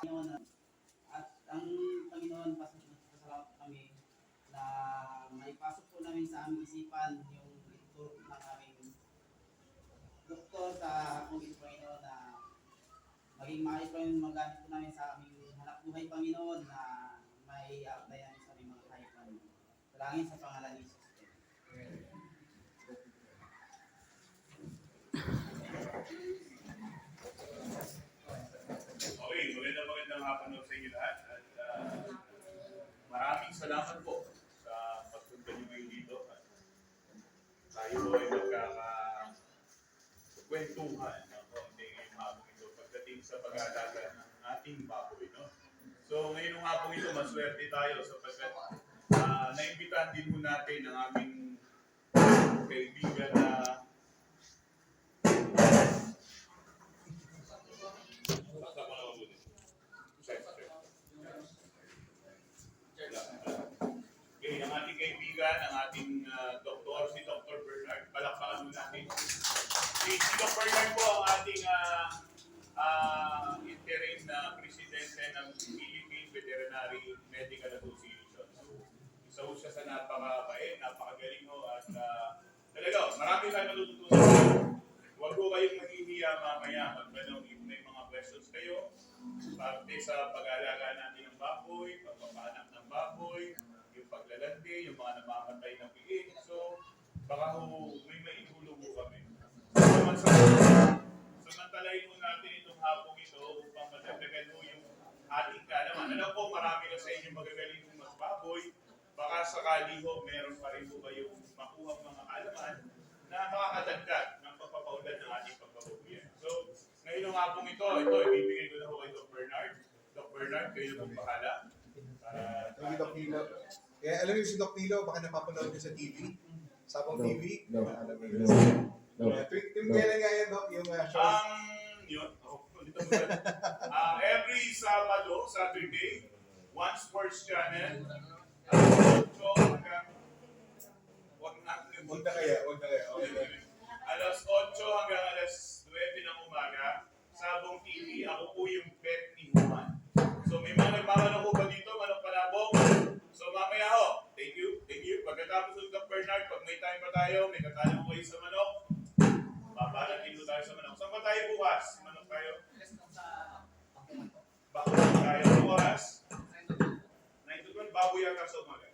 At ang Panginoon, pasalamat kami na maipasok po namin sa aming isipan yung ituturo ng aming doktor sa akong Panginoon na maging maayos pa yung magamit po namin sa aming hanap buhay, Panginoon, na may apply namin sa aming mga kahit namin. Salangin sa pangalan ni Jesus. Okay, magandang hapon sa inyo lahat. At maraming salamat po sa pagpunta niyo ngayon dito. At tayo ay magkakakwentuhan ng konti ngayong hapon ito pagdating sa pag-aalaga ng ating baboy. No? So ngayong hapon ito, maswerte tayo sapagkat naimbitahan din mo natin ang aming kaibigan na ang ating kaibigan, ang ating doktor, si Dr. Bernard. Palakpakan mo natin. Si Dr. Bernard po ang ating interim na presidente ng Philippine Veterinary Medical Association. So, isa po siya sa napakabait, napakagaling ho, at talaga, marami tayong matututunan. Huwag po kayong maghihiya mamaya. Magtanong if may mga questions kayo, parte sa pag-aalaga natin ng baboy, pagpapanak ng baboy, yung paglalandi, yung mga namamatay ng piik. So, baka ho, may maitulong ho kami. Samantalayin mo natin itong hapong ito upang madagdagan ho yung ating kaalaman. Alam ko, marami na sa inyo magagaling ng magbaboy. Baka sakali ho, meron pa rin ho kayong makuha mga kaalaman na makakadagdag ng pagpapaunlad ng ating pagbababoyan. So, ngayon ang hapong ito, ibibigay ko na ho kay Dr. Bernard. Dr. Bernard, kayo na pong bahala. Thank you, Doc Nilo. Kaya alam niyo si Doc Nilo, baka napapanood niyo sa TV. Sabong TV. No. Alam niyo. No. Tuwing kailan nga yan, Doc, yung show? Yun. Every Sabado, Saturday, One Sports Channel. Huwag na kaya. Okay. Alas 8 hanggang alas 9 ng umaga, Sabong TV, ako po yung pet ni Juan. So may mga nagmamanok ba dito, manok palabok? So mamaya ho, thank you. Pagkatapos ng Dr. Bernard, pag may time pa tayo, may katanong kayo sa manok, babalatin ko tayo sa manok. Saan ba tayo bukas? Manok tayo? Bakulan tayo bukas. 9 to 12, baboy yata sa umaga.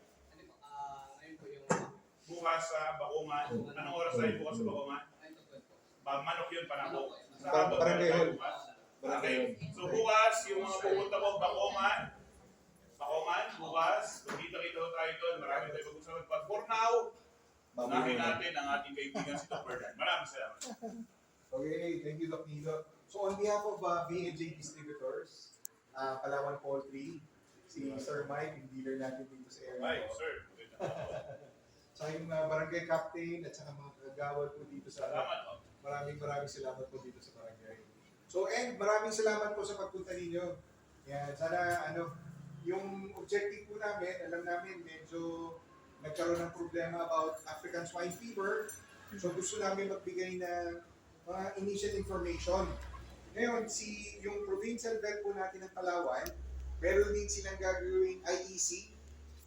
Bukas sa Bakungan. Anong oras tayo bukas sa Bakungan? Manok yun, panako. Barangay Hall. Okay. So bukas, yung mga pupunta ko, Bakungan, bukas, kita-kita tayo doon. Marami tayo pag-usapan. But for now, unahin natin ang ating kaibigan si Dr. Bernard. Maraming salamat. Okay, thank you, Doc Nilo. So on behalf of B&J Distributors, Palawan Poultry, si Sir Mike, yung dealer natin dito sa area. Hi, sir. Sa yung barangay captain at saka mga kagawad po dito sa Salamat. maraming salamat po dito sa barangay. So, and maraming salamat po sa pagpunta ninyo. Yan, sana yung objective po namin, alam namin medyo nagkaroon ng problema about African swine fever. So gusto namin magbigay ng mga initial information. Ngayon, yung provincial vet po natin ng Palawan, meron din silang gagawing IEC,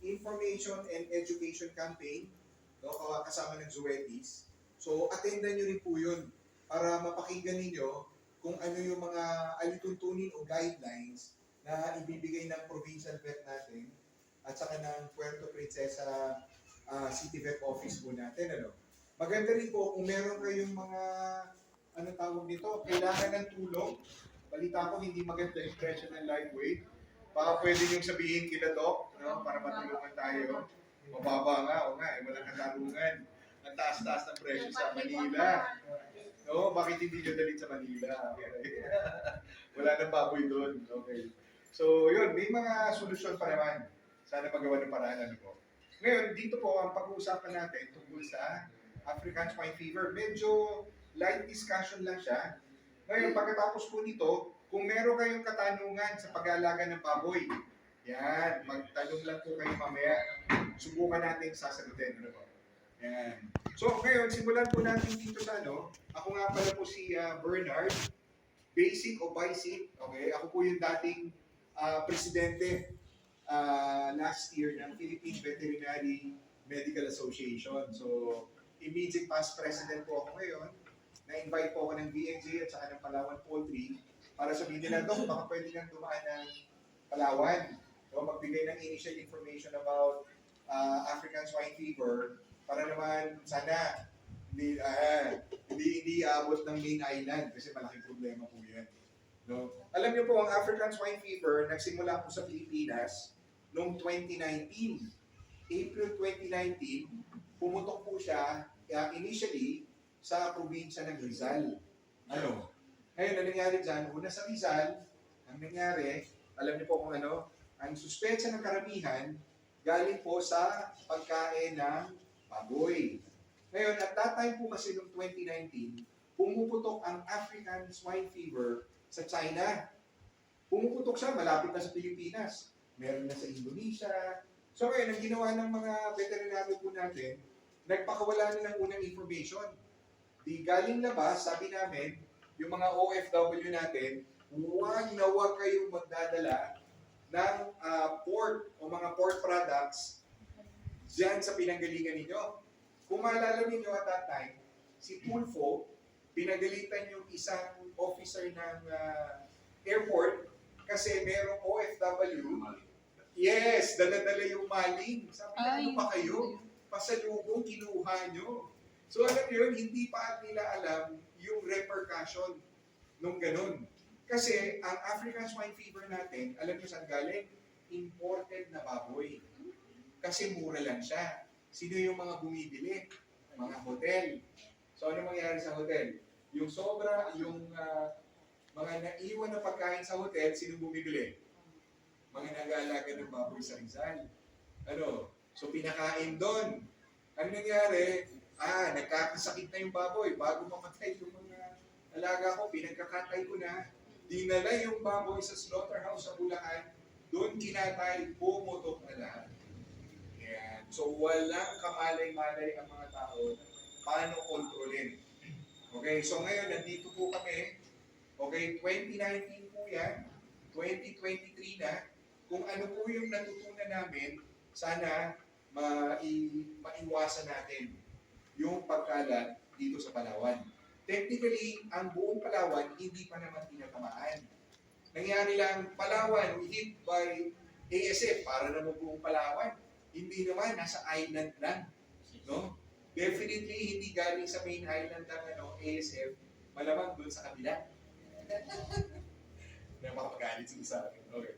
Information and Education Campaign, kasama ng Zoetis. So, attendan nyo rin po yun para mapakinggan ninyo kung ano yung mga alituntunin o guidelines na ibibigay ng provincial vet natin at saka ng Puerto Princesa City Vet Office po natin. Maganda rin po kung meron kayong mga tawag dito, kailangan ng tulong. Balita ko hindi maganda yung presyo ng live weight. Baka pwede niyong sabihin kila Doc, para matulungan tayo. Mababa nga, walang katarungan. Ang taas-taas ng presyo sa Manila. Bakit hindi nyo dalit sa Manila? Wala nang baboy doon. Okay. So, yun, may mga solusyon pa naman. Sana magawa ng paraan. Ngayon, dito po ang pag-uusapan natin tungkol sa African swine fever. Medyo light discussion lang siya. Ngayon, pagkatapos po nito, kung meron kayong katanungan sa pag-aalaga ng baboy, yan, magtanong lang po kayo mamaya. Subukan natin sasagutin. Yan. So, ngayon, simulan po natin dito sa Ako nga pala po si Bernard, basic o basic. Okay, ako po yung dating presidente last year ng Philippine Veterinary Medical Association. So, immediate past president po ako ngayon. Na-invite po ako ng BNJ at saka ng Palawan Poultry para sabihin nila, Dok, baka pwede kang dumaan ng Palawan. So, magbigay ng initial information about African swine fever para naman sana hindi abot ng main island kasi malaking problema po yan. No? Alam niyo po, ang African swine fever nagsimula po sa Pilipinas noong 2019. April 2019, pumutok po siya initially sa probinsya ng Rizal. Ano? Ngayon, ang nangyari dyan, una sa Rizal, ang nangyari, alam niyo po kung ano, ang suspetsa ng karamihan galing po sa pagkain ng baboy. Ngayon, at that time po kasi noong 2019, pumuputok ang African swine fever sa China. Pumuputok siya, malapit na sa Pilipinas. Meron na sa Indonesia. So ngayon, ang ginawa ng mga veterinaryo po natin, nagpakawala na ng unang information. Di galing labas, sabi namin, yung mga OFW natin, huwag na huwag kayong magdadala ng pork o mga pork products dyan sa pinanggalingan ninyo. Kung maalala ninyo at that time, si Tulfo, pinagalitan yung isang officer ng airport kasi merong OFW. Yes, dala-dala yung maling. Sabi niya, ano pa kayo? Pasalubong, kinuha nyo. So alam niyo yun, hindi pa nila alam yung repercussion nung ganun. Kasi ang African swine fever natin, alam niyo saan galing? Imported na baboy. Kasi mura lang siya. Sino yung mga bumibili? Mga hotel. So ano mangyayari sa hotel? Yung sobra, yung mga naiwan na pagkain sa hotel, sino bumibili? Mga nag-aalaga ng baboy sa Rizal. Ano? So pinakain doon. Ano nangyari? Nagkakasakit na yung baboy. Bago mamatay yung mga alaga ko, pinagkakatay ko na. Dinala yung baboy sa slaughterhouse sa Bulacan. Doon kinatay, pumutok na lahat. Yan. So walang kamalay-malay ang mga tao paano kontrolin. Okay, so ngayon nandito po kami. Okay, 2019 po yan. 2023 na. Kung ano po yung natutunan namin, sana maiwasan natin yung pagkalat dito sa Palawan. Technically, ang buong Palawan hindi pa naman tinatamaan. Nangyari lang, Palawan hit by ASF para naman buong Palawan. Hindi naman, nasa island lang. No? Definitely, hindi galing sa main island ng ASF, malamang doon sa kabila. Napakagalit sila sa akin. Okay.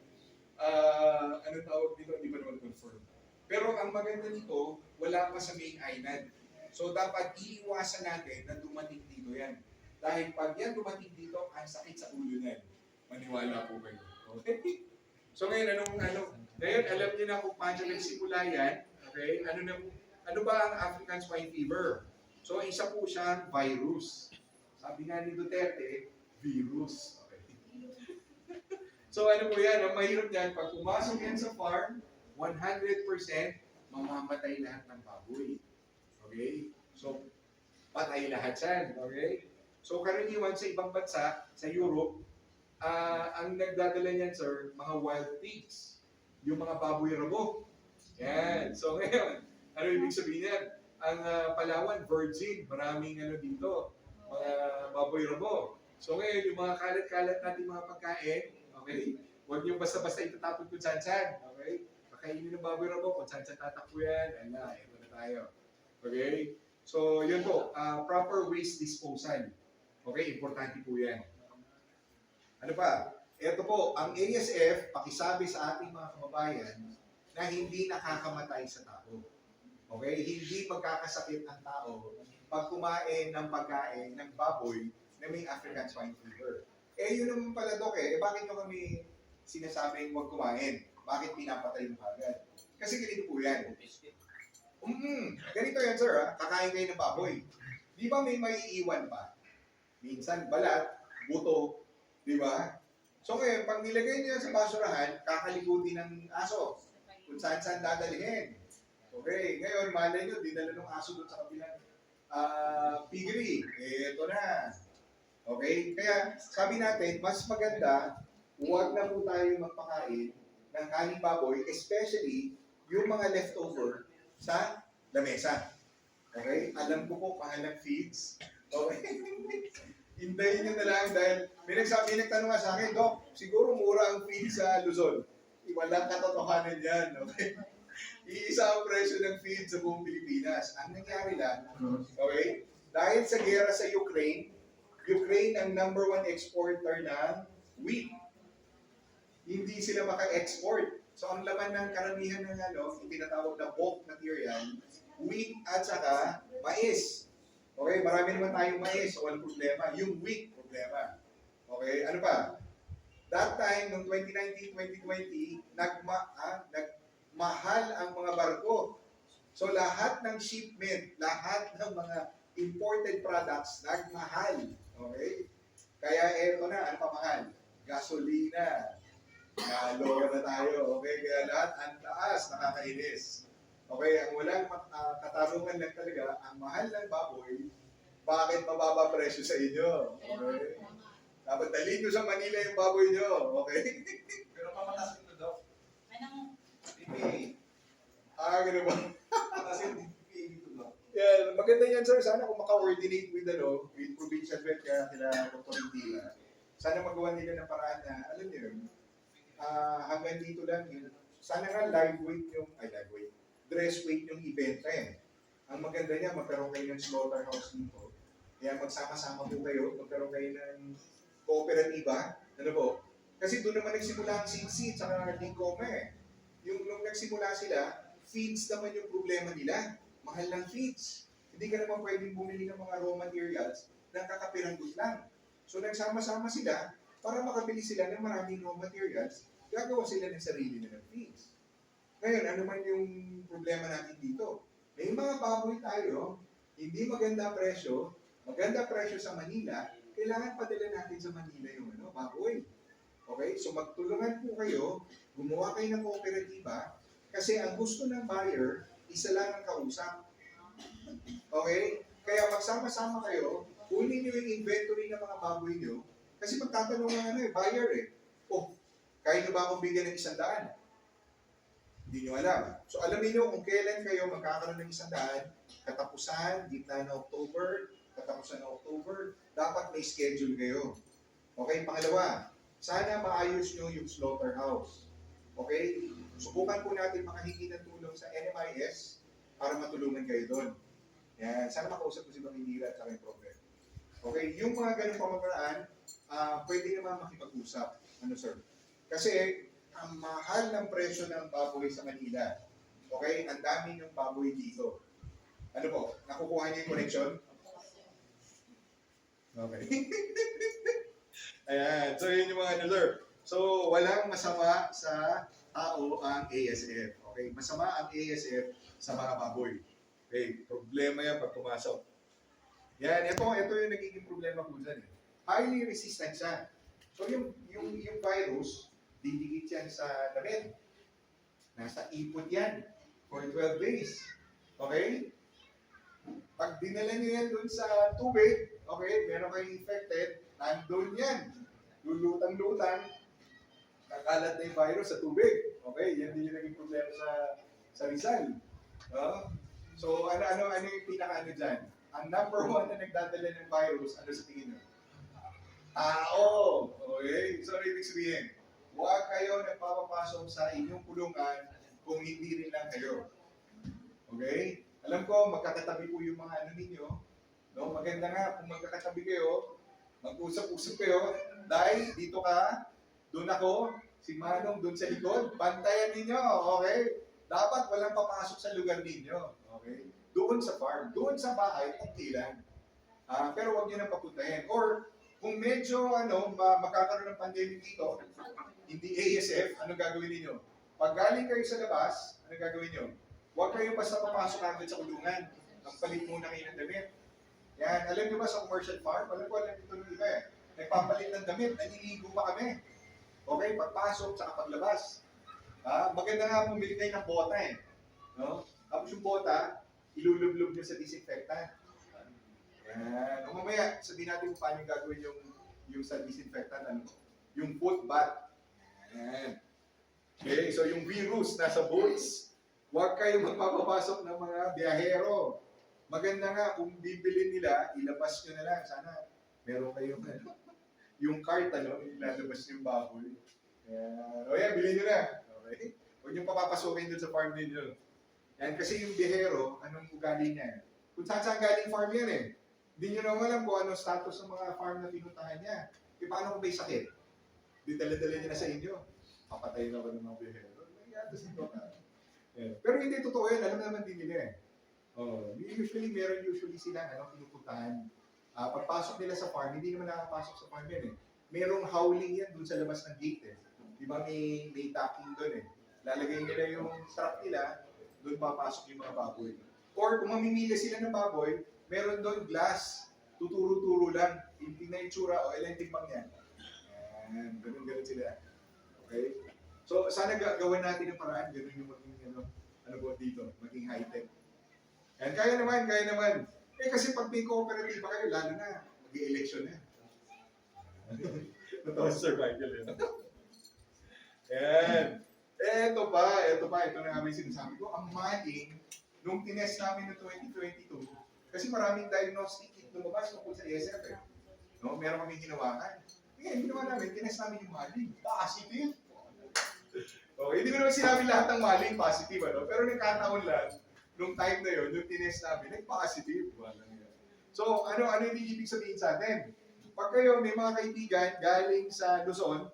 Anong tawag dito? Hindi pa naman confirm. Pero ang maganda dito, wala pa sa main island. So dapat iiwasan natin na dumating dito yan. Dahil pag yan dumating dito, ang sakit sa ulo yan. Maniwala po kayo. Okay? So ngayon, ngayon alam niyo na kung paano nagsimula yan. Okay? Ano ba ang African swine fever? So isa po siyang virus. Sabi nga ni Duterte, virus. Okay. So ano po yan? Ang mahirap yan, pag pumasok yan sa farm, 100% mamamatay lahat ng baboy. Okay? So, patay lahat yan. Okay? So, karaniwan sa ibang bansa, sa Europe, ang nagdadala niyan, sir, mga wild pigs. Yung mga baboy rabo. Yan. So, ngayon, ano ibig sabihin yan? Ang Palawan, virgin. Maraming dito. Mga baboy rabo. So, ngayon, yung mga kalat-kalat natin mga pagkain, okay? Huwag niyong basta-basta itatapon kung saan-saan. Okay? Pakainin ng baboy rabo, kung saan-saan tatakbo yan. Ito na tayo. Okay? So, yun po, proper waste disposal. Okay, importante po yan. Ano pa? Ito po, ang ASF, pakisabi sa ating mga kababayan na hindi nakakamatay sa tao. Okay? Hindi magkakasakit ang tao pag kumain ng pagkain ng baboy na may African swine fever. Yun naman pala, Dok, bakit nyo kami sinasabing huwag kumain? Bakit pinapatay mo agad? Kasi ganito po yan. Ganito yan, sir. Kakain kayo ng baboy. Di ba may maiiwan pa? Minsan balat, buto, di ba? So ngayon, pag nilagay niya sa basurahan, kakalikutin ng aso. Kung saan-saan dadalhin. Okay, ngayon, malay nyo, dinala ng aso doon sa kabilang piggery. Ito na. Okay, kaya sabi natin, mas maganda huwag na po tayo magpakain ng kaning baboy, especially yung mga leftover sa lamesa. Okay? Alam ko po, pangalang feeds. Okay? Hintayin nyo na lang dahil may nagtanong nga sa akin, Dok, siguro mura ang feed sa Luzon. Walang katotohanan yan. Okay? Iisa ang presyo ng feed sa buong Pilipinas. Ang nangyari lang, okay? Dahil sa gera sa Ukraine ang number 1 exporter ng wheat. Hindi sila maka-export. So ang laman ng karamihan ng yung tinatawag na bulk material, wheat at saka mais. Okay, marami naman tayong mais, so walang problema. Yung wheat, problema. Okay, ano pa? That time, noong 2019-2020, nagmahal ang mga barko. So lahat ng shipment, lahat ng mga imported products, nagmahal. Okay? Kaya eto na, ano pa mahal? Gasolina. Naloga na tayo. Okay? Kaya lahat, ang taas, nakakainis. Okay? Ang walang katarungan lang talaga, ang mahal ng baboy, bakit mababa presyo sa inyo? Okay? Dapat dalhin nyo sa Manila yung baboy nyo. Okay? Pero pamatasin mo daw. PPA. Ganun ba? Pamatasin din PPA dito daw. Yeah, maganda yan, sir. Sana kung maka-coordinate with provincial vet kaya kila Dr. Indila, sana magawa nila ng paraan na, alam niyo yun, hanggang dito lang yun. Sana nga dress weight yung ibenta eh. Ang maganda niya, magkaroon kayo ng slaughterhouse dito. Kaya magsama-sama po kayo, magkaroon kayo ng kooperatiba. Ano po? Kasi doon naman nagsimula ang CC, tsaka Digcoma eh. Yung nung nagsimula sila, feeds naman yung problema nila. Mahal ng feeds. Hindi ka naman pwedeng bumili ng mga raw materials na kakapiranggot lang. So nagsama-sama sila para makabili sila ng maraming raw materials, gagawa sila ng sarili na ng feeds. Ngayon, ano man yung problema natin dito? May mga baboy tayo, hindi maganda presyo sa Manila, kailangan padala natin sa Manila yung baboy. Okay? So magtulungan po kayo, gumawa kayo ng kooperatiba, kasi ang gusto ng buyer, isa lang ang kausap. Okay? Kaya magsama-sama kayo, kunin nyo yung inventory ng mga baboy nyo, kasi magtatanong ng buyer kaya nyo ba akong bigyan ng 100? Hindi nyo alam. So alamin nyo kung kailan kayo magkakaroon ng 100, katapusan, gitna ng October, katapusan ng October, dapat may schedule kayo. Okay? Pangalawa, sana maayos nyo yung slaughterhouse. Okay? Subukan po natin makahingi ng tulong sa NMIS para matulungan kayo doon. Yan. Sana makausap ko si Mang Indira at saka yung problem. Okay? Yung mga ganung pamamaraan, pwede naman makipag-usap. Ano, sir? Kasi, ang mahal ng presyo ng baboy sa Manila. Okay? Ang dami ng baboy dito. Ano po? Nakukuha niyo yung connection? Okay. Ayan. So, yun yung mga ano, sir. So, walang masama sa tao ang ASF. Okay? Masama ang ASF sa mga baboy. Okay? Problema yan pag pumasok. Yan. Ito yung nagiging problema po dyan. Highly resistant siya. So, yung virus, didikit yan sa damit. Nasa ipot yan for 12 days. Okay? Pag dinala nyo yan dun sa tubig, okay, meron kayong infected, nandun yan. Lulutang-lutang, kakalat na yung virus sa tubig. Okay, yan din yung naging problema sa Rizal. So, ano yung pinaka-ano dyan? Ang number 1 na nagdadala ng virus, ano sa tingin nyo? Tao! Okay, so ibig sabihin, huwag kayo nagpapapasok sa inyong kulungan kung hindi rin lang kayo. Okay? Alam ko, magkakatabi po yung mga ano ninyo. No? Maganda nga kung magkakatabi kayo, mag-usap-usap kayo, dahil dito ka, doon ako, si Manong doon sa likod, bantayan ninyo, okay? Dapat walang papasok sa lugar ninyo, okay? Doon sa farm, doon sa bahay, okay lang. Pero huwag nyo nang papuntahin. Or, kung medyo magkakaroon ng pandemic dito, hindi ASF, ano gagawin niyo? Pag galing kayo sa labas, ano gagawin niyo? Huwag kayo basta papasok agad sa kulungan. Magpalit muna kayo ng damit. Yan, alam niyo ba sa commercial farm? Alam dito ng iba eh. Nagpapalit ng damit, naniligo pa kami. Okay, pagpasok, saka paglabas. Maganda nga bumili kayo ng bota eh. No? Tapos yung bota, ilulublob niyo sa disinfectant. Yan. O mamaya, sabihin natin kung paano gagawin yung sa disinfectant. Yung foot bath. Okay, so yung virus nasa boots. Huwag kayong magpapapasok ng mga biyahero. Maganda nga kung bibili nila, ilabas nyo na lang. Sana meron kayong yung cart, ilalabas nyo yung baboy. Ayan. O yan, bilhin nyo na. Okay? Huwag nyo papapasukin dun sa farm ninyo. Yan, kasi yung biyahero, anong ugali niya? Kung saan galing farm yan eh. Hindi nyo naman alam kung anong status ng mga farm na pinuntahan niya. E paano kung may sakit? Di dala-dala niya na sa inyo. Papatay na ba ng mga biyahero? Yeah. Pero hindi totoo yan. Alam naman din nila eh. Oh, usually sila pinupuntahan. Pagpasok nila sa farm, hindi naman nakapasok sa farm yan eh. Merong howling yan dun sa labas ng gate eh. Di ba may tacking dun eh. Lalagay nila yung trap nila, dun papasok yung mga baboy. Or kung mamimili sila ng baboy, meron doon glass. Tuturo-turo lang. Hindi na itsura o ilang timbang yan. Ayan, ganun sila. Okay? So, sana gawin natin yung paraan. Ganun yung maging, ano po dito, maging high-tech. And kaya naman. Eh kasi pag may cooperative kayo, lalo na, mag-i-election na. Ito Sir Michael. Yan. Ito na nga may sinasabi ko. Ang maling, nung tinest namin noong 2022, kasi maraming diagnostic kit lumabas tungkol sa ASF eh. No? Meron kami ginawakan. Kaya ginawa namin, tinest namin yung maling. Positive. Okay, hindi ko naman sinabi lahat ng maling positive, pero nagkataon lang, nung time na yun, nung tinest namin, nag-positive. So, ano yung ibig sabihin sa atin? Pag kayo may mga kaibigan galing sa Luzon,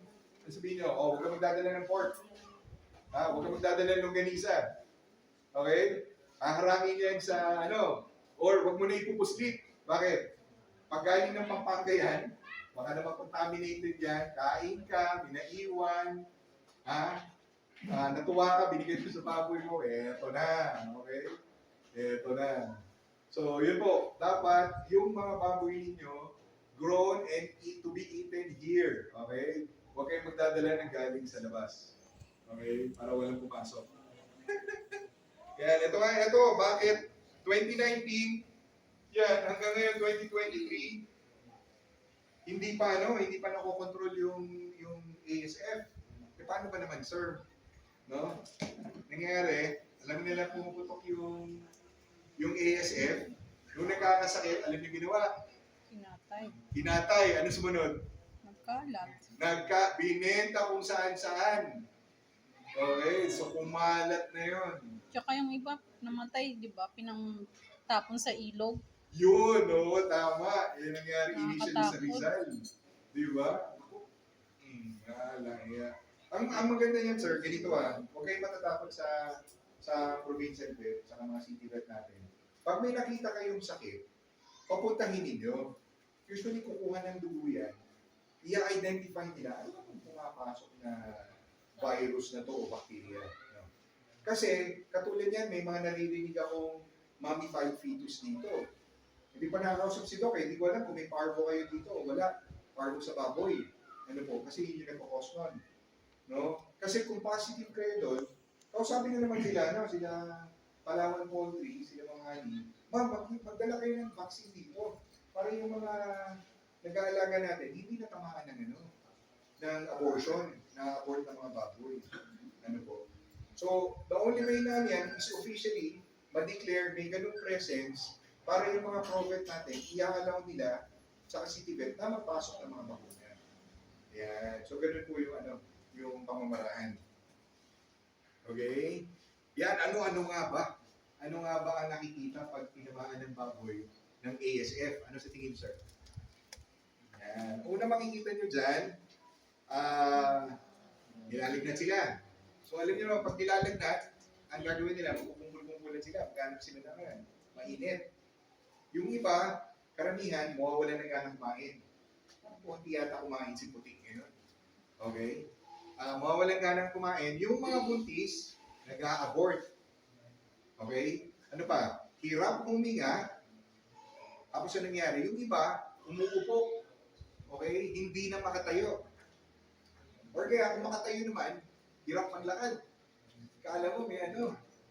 sabihin nyo, huwag ka magdadala ng pork. Huwag ka magdadala ng longganisa. Okay? Haharangin yan sa or huwag mo na ipupuslit. Bakit? Pag galing ng Pampanga yan, baka naman contaminated yan, kain ka, binaiwan, natuwa ka, binigay mo sa baboy mo, eto na. Okay? Eto na. So, yun po. Dapat yung mga baboy ninyo, grown and to be eaten here. Okay? Huwag kayong magdadala ng galing sa labas. Okay? Para walang pumasok. Yan. Ito. Bakit? 2019, yan, hanggang ngayon 2023, hindi pa nakokontrol yung ASF. E paano ba naman, sir? No? Nangyayari, alam nila pumuputok yung ASF, nung nagkakasakit, alam niyo ginawa? Hinatay. Ano sumunod? Binenta kung saan-saan. Okay, so kumalat na yun. Tsaka yung iba namatay, di ba? Pinangtapon sa ilog. Yun, tama. Yan nangyari initially sa Rizal. Di ba? Ang maganda yan, sir, ganito huwag kayong matatakot sa provincial vet, sa mga city vet natin. Pag may nakita kayong sakit, papuntahin ninyo. Usually, kukuha ng dugo yan. I-identify nila, ano ba kung pumapasok na virus na to o bacteria. No? Kasi, katulad yan, may mga naririnig akong mummified fetus dito. Hindi pa nakakausap si Doc, hindi ko alam kung may parvo kayo dito o wala. Parvo sa baboy. Ano po? Kasi hindi nyo nagpo-cause nun. No? Kasi kung positive kayo doon, kausapin na naman sila, sila Palawan Poultry, sila mga honey, magdala kayo ng vaccine dito. Para yung mga nag-aalaga natin, hindi natamaan ng abortion, na-abort ng mga baboy. Ano po? So, the only way na yan is officially ma-declare may ganung presence para yung mga prophet natin, i-allow nila sa city vet na magpasok ng mga bakuna. Yan. So, ganun po yung pamamaraan. Okay? Yan, ano nga ba? Ano nga ba ang nakikita pag tinamaan ng baboy ng ASF? Ano sa tingin, sir? Yan. Una makikita nyo dyan, nilalagnat sila. So alam nyo naman, pag nilalagnat, ang gagawin nila, magkukumpul-kumpulan sila, maghanap sila naman. Mainit. Yung iba, karamihan, mawawala ng ganang kumain. Kunti yata kumain si puting ngayon. Okay? Mawawala ng ganang kumain. Yung mga buntis, nag-a-abort. Okay? Ano pa? Hirap huminga. Tapos ang nangyari, yung iba, umuupo. Okay? Hindi na makatayo. Or kaya kung makatayo naman, hirap maglakad. Kala mo may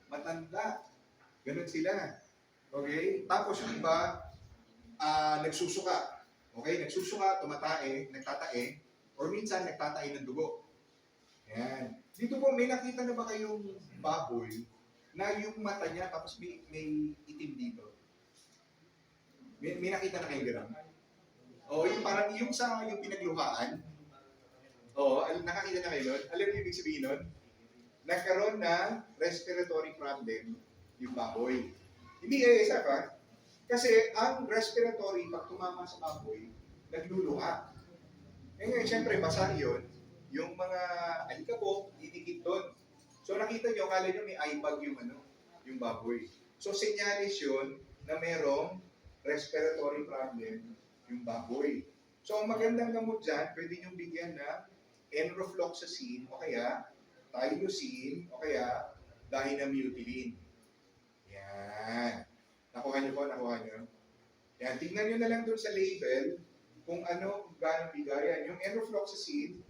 matanda. Ganun sila. Okay? Tapos yung iba, nagsusuka. Okay? Nagsusuka, tumatae, nagtatae, or minsan nagtatae ng dugo. Ayan. Dito po, may nakita na ba kayong baboy na yung mata niya tapos may itim dito? May nakita na kayong gano'n? Oo, yung parang yung sa yung pinagluhaan. Oo, nakakita na kayo nun? Alam niyo ibig sabihin nun? Nagkaroon ng respiratory problem yung baboy. Hindi ASF ha? Kasi ang respiratory, pag tumama sa baboy, nagluluha. Eh ngayon, syempre, basa yun, yung mga alikabok, didikit doon. So nakita nyo, kala nyo may eye bag yung, yung baboy. So senyalis yun na merong respiratory problem yung baboy. So ang magandang gamot dyan, pwede nyo bigyan ng enrofloxacin o kaya tylosin o kaya dynamutylin. Yan. Nakuha nyo po, nakuha nyo. Yan, tingnan nyo na lang doon sa label kung ano, gaano bigayan. Yung enrofloxacin,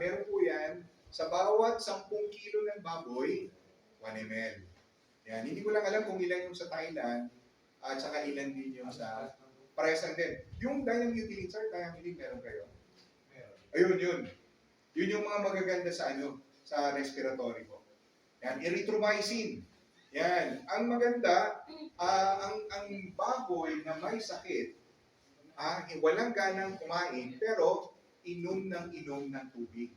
meron po yan sa bawat 10 kilo ng baboy, 1 ml. Yan, hindi ko lang alam kung ilan yung sa Thailand at saka ilan din yung sa parehas lang din. Yung dynamutylin, sir, dynamutylin meron kayo? Ayun, yun. Yun yung mga magaganda sa sa respiratory po. Yan, erythromycin. Yan. Ang maganda, ang baboy na may sakit, walang ganang kumain, pero inom ng tubig.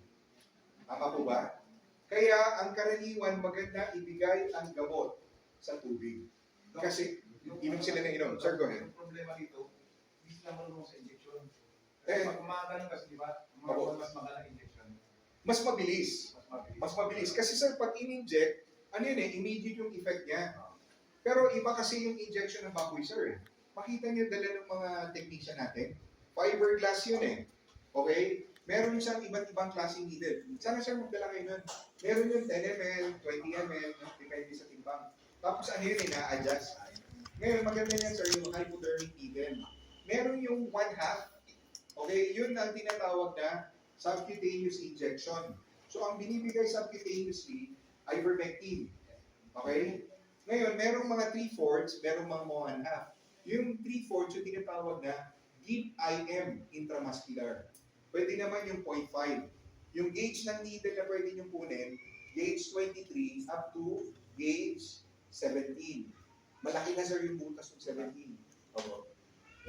Tama po ba? Kaya ang karaniwan maganda ibigay ang gamot sa tubig. Kasi inom sila ng inom. Sir, go ahead. Yung problema dito, hindi sila marunong sa injection. Eh, Pag umagalang kasi, di ba? Opo. Mas magalang injection. mas mabilis. Mas mabilis. Mas mabilis. Kasi sir, pag in-inject, ano yun immediate yung effect niya. Pero iba kasi yung injection ng baboy, sir. Makita niyo dala ng mga technician natin. Fiberglass yun eh. Okay? Meron siyang iba't ibang klaseng needle. Sana sir, magdala kayo nun. Meron yung 10 ml, 20 ml, depende sa timbang. Tapos ano yun, na-adjust. Ngayon, maganda niyan sir, yung hypodermic needle. Meron yung 1/2. Okay? Yun ang tinatawag na subcutaneous injection. So, ang binibigay subcutaneously, ivermectin. Okay? Ngayon, merong mga 3/4, merong mga 1/2. Yung 3/4, yung tinatawag na deep IM, intramuscular. Pwede naman yung 0.5. Yung gauge ng needle na pwede nyo kunin, gauge 23 up to gauge 17. Malaki na sir yung butas ng 17. Opo.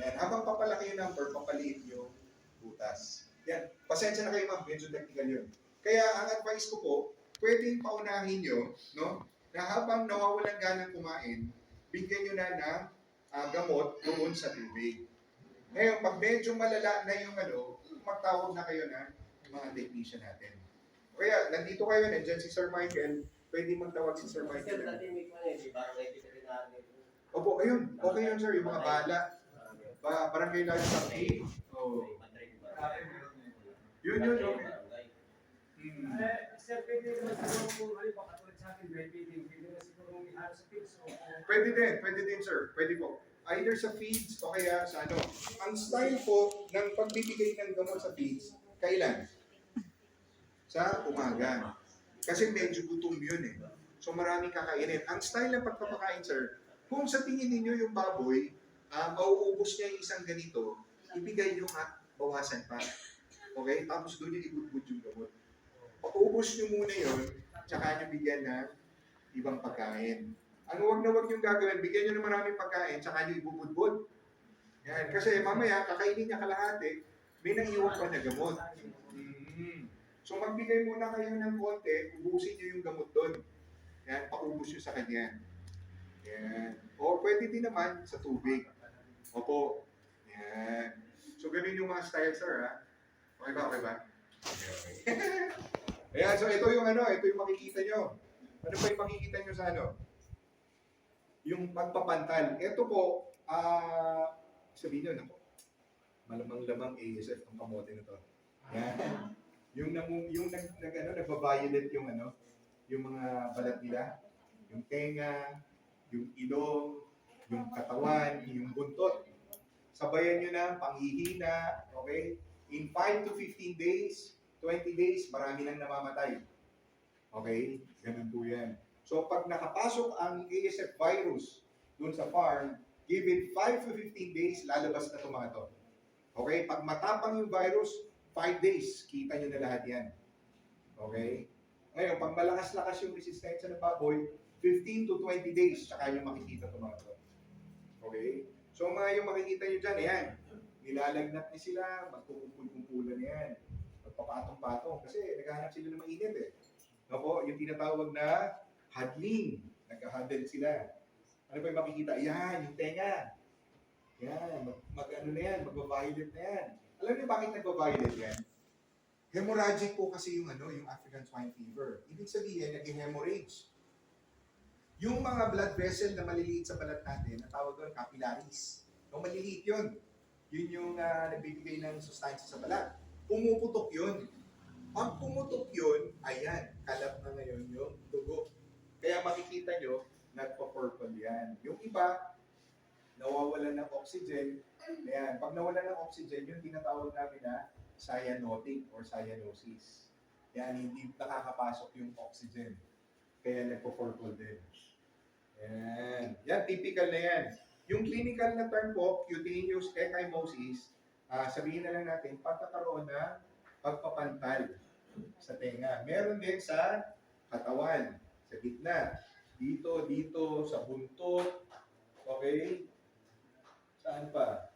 Yan. Habang papalaki yung number, papaliit yung butas. Yan. Pasensya na kayo ma'am, medyo technical yun. Kaya ang advice ko po, pwedeng paunahin nyo, no, na habang nawawalan ganang kumain, bigyan nyo na ng gamot doon sa tubig. Ngayon, pag medyo malala na yung magtawag na kayo ng mga technician natin. Kaya, nandito kayo, nandyan si Sir Michael, pwede magtawag si Sir Michael. Opo, ayun. Okay yun, sir. Yung mga bala. Barangay Livestock Team. Oh. Yun, okay. Sir, pwede naman siguro kung halimbawa katulad sa akin, breastfeeding, pwede na siguro ihalo sa pigs o... Pwede din, sir. Pwede po. Either sa feeds o kaya sa Ang style po ng pagbibigay ng gamot sa feeds, kailan? Sa umaga. Kasi medyo gutom yun eh. So maraming kakainin. Ang style ng pagpapakain, sir, kung sa tingin ninyo yung baboy, mauubos niya yung isang ganito, ibigay nyo bawasan pa. Okay? Tapos doon yung ibudbud yung gamot. Paubos nyo muna yun, tsaka nyo bigyan ng ibang pagkain. Ang huwag na huwag yung gagawin, bigyan nyo ng maraming pagkain, tsaka nyo ibubudbud. Yan. Kasi mamaya, kakainin niya kalahati, may naiiwan pa na gamot. So magbigay muna kayo ng konti, ubusin nyo yung gamot doon. Yan, paubos nyo sa kanya. Yan. O pwede din naman sa tubig. Opo. Yan. So ganun yung mga style, sir, ha? Okay ba? Okay. Ayan, so ito yung ito yung makikita nyo. Ano ba yung makikita nyo sa Yung pagpapantal. Ito po, sabihin nyo, malamang-lamang ASF ang kamote na to. Yan. Yung nagbabayulet yung yung mga balat nila, yung tenga, yung ilong, yung katawan, yung buntot. Sabayan nyo na, panghihina, okay? In 5 to 15 days, 20 days, marami nang namamatay. Okay? Ganun po yan. So pag nakapasok ang ASF virus dun sa farm, give it 5 to 15 days, lalabas na itong mga to. Okay? Pag matapang yung virus, 5 days, kita nyo na lahat yan. Okay? Ngayon, pag malakas-lakas yung resistensya ng baboy, 15 to 20 days, tsaka yung makikita tumato. Okay? So mga yung makikita nyo dyan, ayan. Nilalagnat niya sila, magkukumpul-kumpulan yan. Magpapatong-patong. Kasi naghahanap sila ng mainit eh. No po, yung tinatawag na huddling. Nag-huddle sila. Ano pa yung makikita? Ayan, yung tenga. Yan, mag-ano na yan, mag-violet na yan. Alam niyo bakit nag-violet yan? Hemorrhagic po kasi yung yung African swine fever. Ibig sabihin, nag-hemorrhage. Yung mga blood vessel na maliliit sa balat natin, natawag doon capillaries. No, maliliit yun. Yun yung nagbibigay ng sustansya sa balat. Pumuputok yun. Pag pumutok yun, ayan, kalat na ngayon yung dugo. Kaya makikita nyo, nagpa-purple yan. Yung iba, nawawalan ng oxygen. Ayan, pag nawalan ng oxygen, yung tinatawag namin na cyanotic or cyanosis. Yan, hindi nakakapasok yung oxygen. Kaya nagpo-purple din. Yan. Yan, typical na yan. Yung clinical na term po, cutaneous ecchymosis, sabihin na lang natin, pagkakaroon na pagpapantal sa tenga. Meron din sa katawan, sa gitna. Dito, sa buntot. Okay? Saan pa?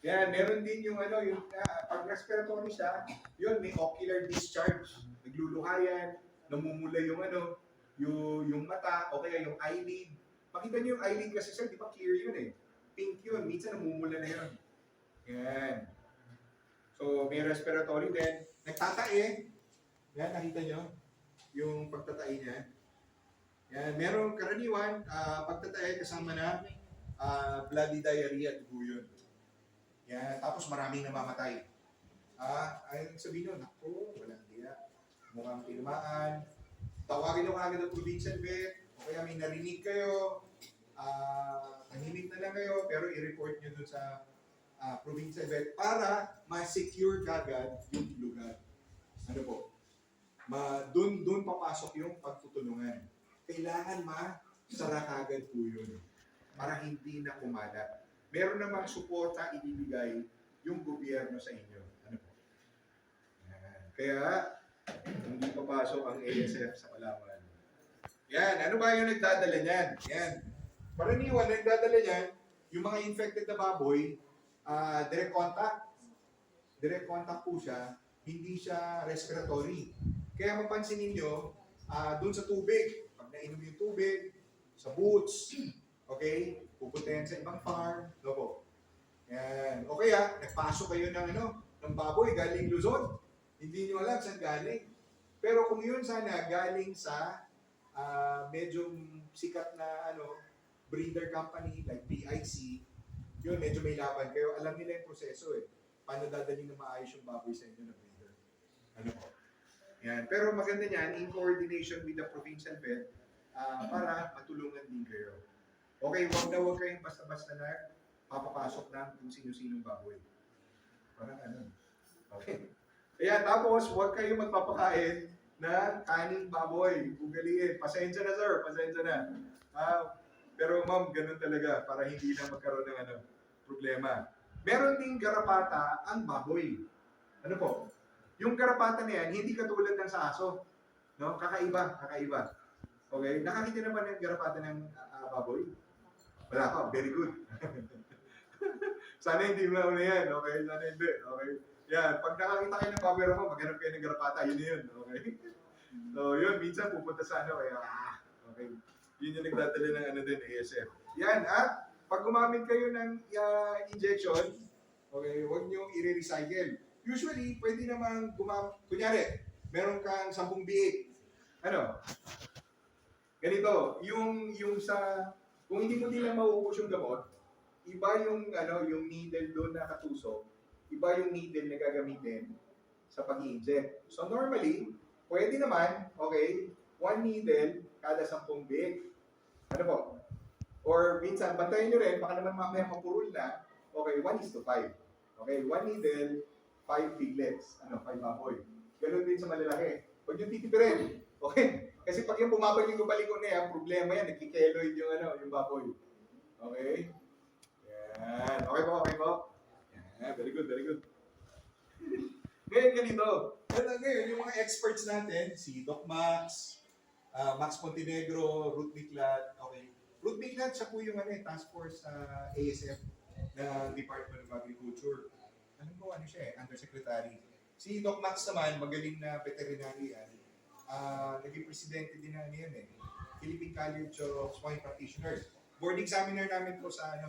Yan, meron din yung pag respiratory siya, yun, may ocular discharge. Nagluluhayan, namumula yung mata, o kaya yung eyelid. Makita niyo yung eyelid kasi sir, di ba clear yun eh. Pink yun, minsan namumula na yun. Yan. So, may respiratory din. Nagtatae. Yan, nakita nyo? Yung pagtatae niya. Yan, merong karaniwan, pagtatae kasama na bloody diarrhea, dugo yun. Yan, tapos maraming namamatay. Ayun sabihin nyo, naku, walang diya. Mukhang tinamaan. Tawagin nyo agad ang provincial vet, o kaya may narinig kayo, tahimik na lang kayo, pero i-report nyo dun sa provincial vet para ma-secure kagad yung lugar. Ano po? Dun papasok yung pagtutulungan. Kailangan ma-sara kagad po yun para hindi na kumalat. Meron namang suporta ibibigay yung gobyerno sa inyo. Ano po? Yan. Kaya, hindi papasok ang ASF sa Palawan. Yan. Ano ba yung nagdadala niyan? Yan. Karaniwan, nagdadala niyan, yung mga infected na baboy, direct contact. Direct contact po siya, hindi siya respiratory. Kaya mapansin ninyo, dun sa tubig, pag nainom yung tubig, sa boots, okay, pupunta yan sa ibang farm, no po. Yan. O kaya, nagpasok kayo ng baboy galing Luzon. Hindi nyo alam saan galing. Pero kung yun sana galing sa medyo sikat na breeder company like PIC, yun, medyo may laban kayo. Alam nila yung proseso eh. Paano dadaling na maayos yung baboy sa inyo na breeder. Ano po? Yan. Pero maganda niyan, in coordination with the provincial vet, para matulungan din kayo. Okay, huwag kayong basta-basta na papapasok ng kung sino-sinong baboy. Parang Okay. Ayan, tapos huwag kayong magpapakain ng kaning baboy. Ugaliin. Pasensya na sir, pasensya na. Pero ma'am, ganun talaga para hindi na magkaroon ng problema. Meron ding garapata ang baboy. Ano po? Yung garapata na yan, hindi katulad ng sa aso. No? Kakaiba. Okay? Nakakita naman yung garapata ng baboy? Wala ka. Very good. Sana hindi mo na yan. Okay? Sana hindi. Okay? Yan. Pag nakakita kayo ng baboy mo, maghanap kayo ng garapata. Yun. Okay? So, yun. Minsan pupunta sa kaya, okay. Yun yung nagdadala ng din, ASF. Yan. At pag gumamit kayo ng injection, okay, huwag nyo i-recycle. Usually, pwede naman kunyari, meron kang 10 biik. Ganito, yung kung hindi mo din lang mauubos yung gamot, iba yung needle doon na katusok, iba yung needle na gagamitin sa pag-i-inject. So normally, pwede naman, okay, 1 needle kada 10 biik. Ano po? Or minsan, bantayan nyo rin, baka naman mamaya mapurul na, okay, 1:5. Okay, 1 needle, 5 piglets. 5 baboy. Ganun din sa malalaki. Huwag yung titipirin. Okay? Kasi pag yung bumabalik na yan, problema yan, nagkikeloid yung baboy. Okay? Yan. Okay po? Yan. Very good. Ngayon ganito. Ngayon, yung mga experts natin, si Doc Max, Max Montenegro, Ruth Biclat, okay. Ruth Biclat, siya po yung task force sa ASF na Department of Agriculture. Ano siya Undersecretary. Si Doc Max naman, magaling na veterinarian. Naging presidente din na Philippine College of Swine Practitioners. Board examiner namin po sa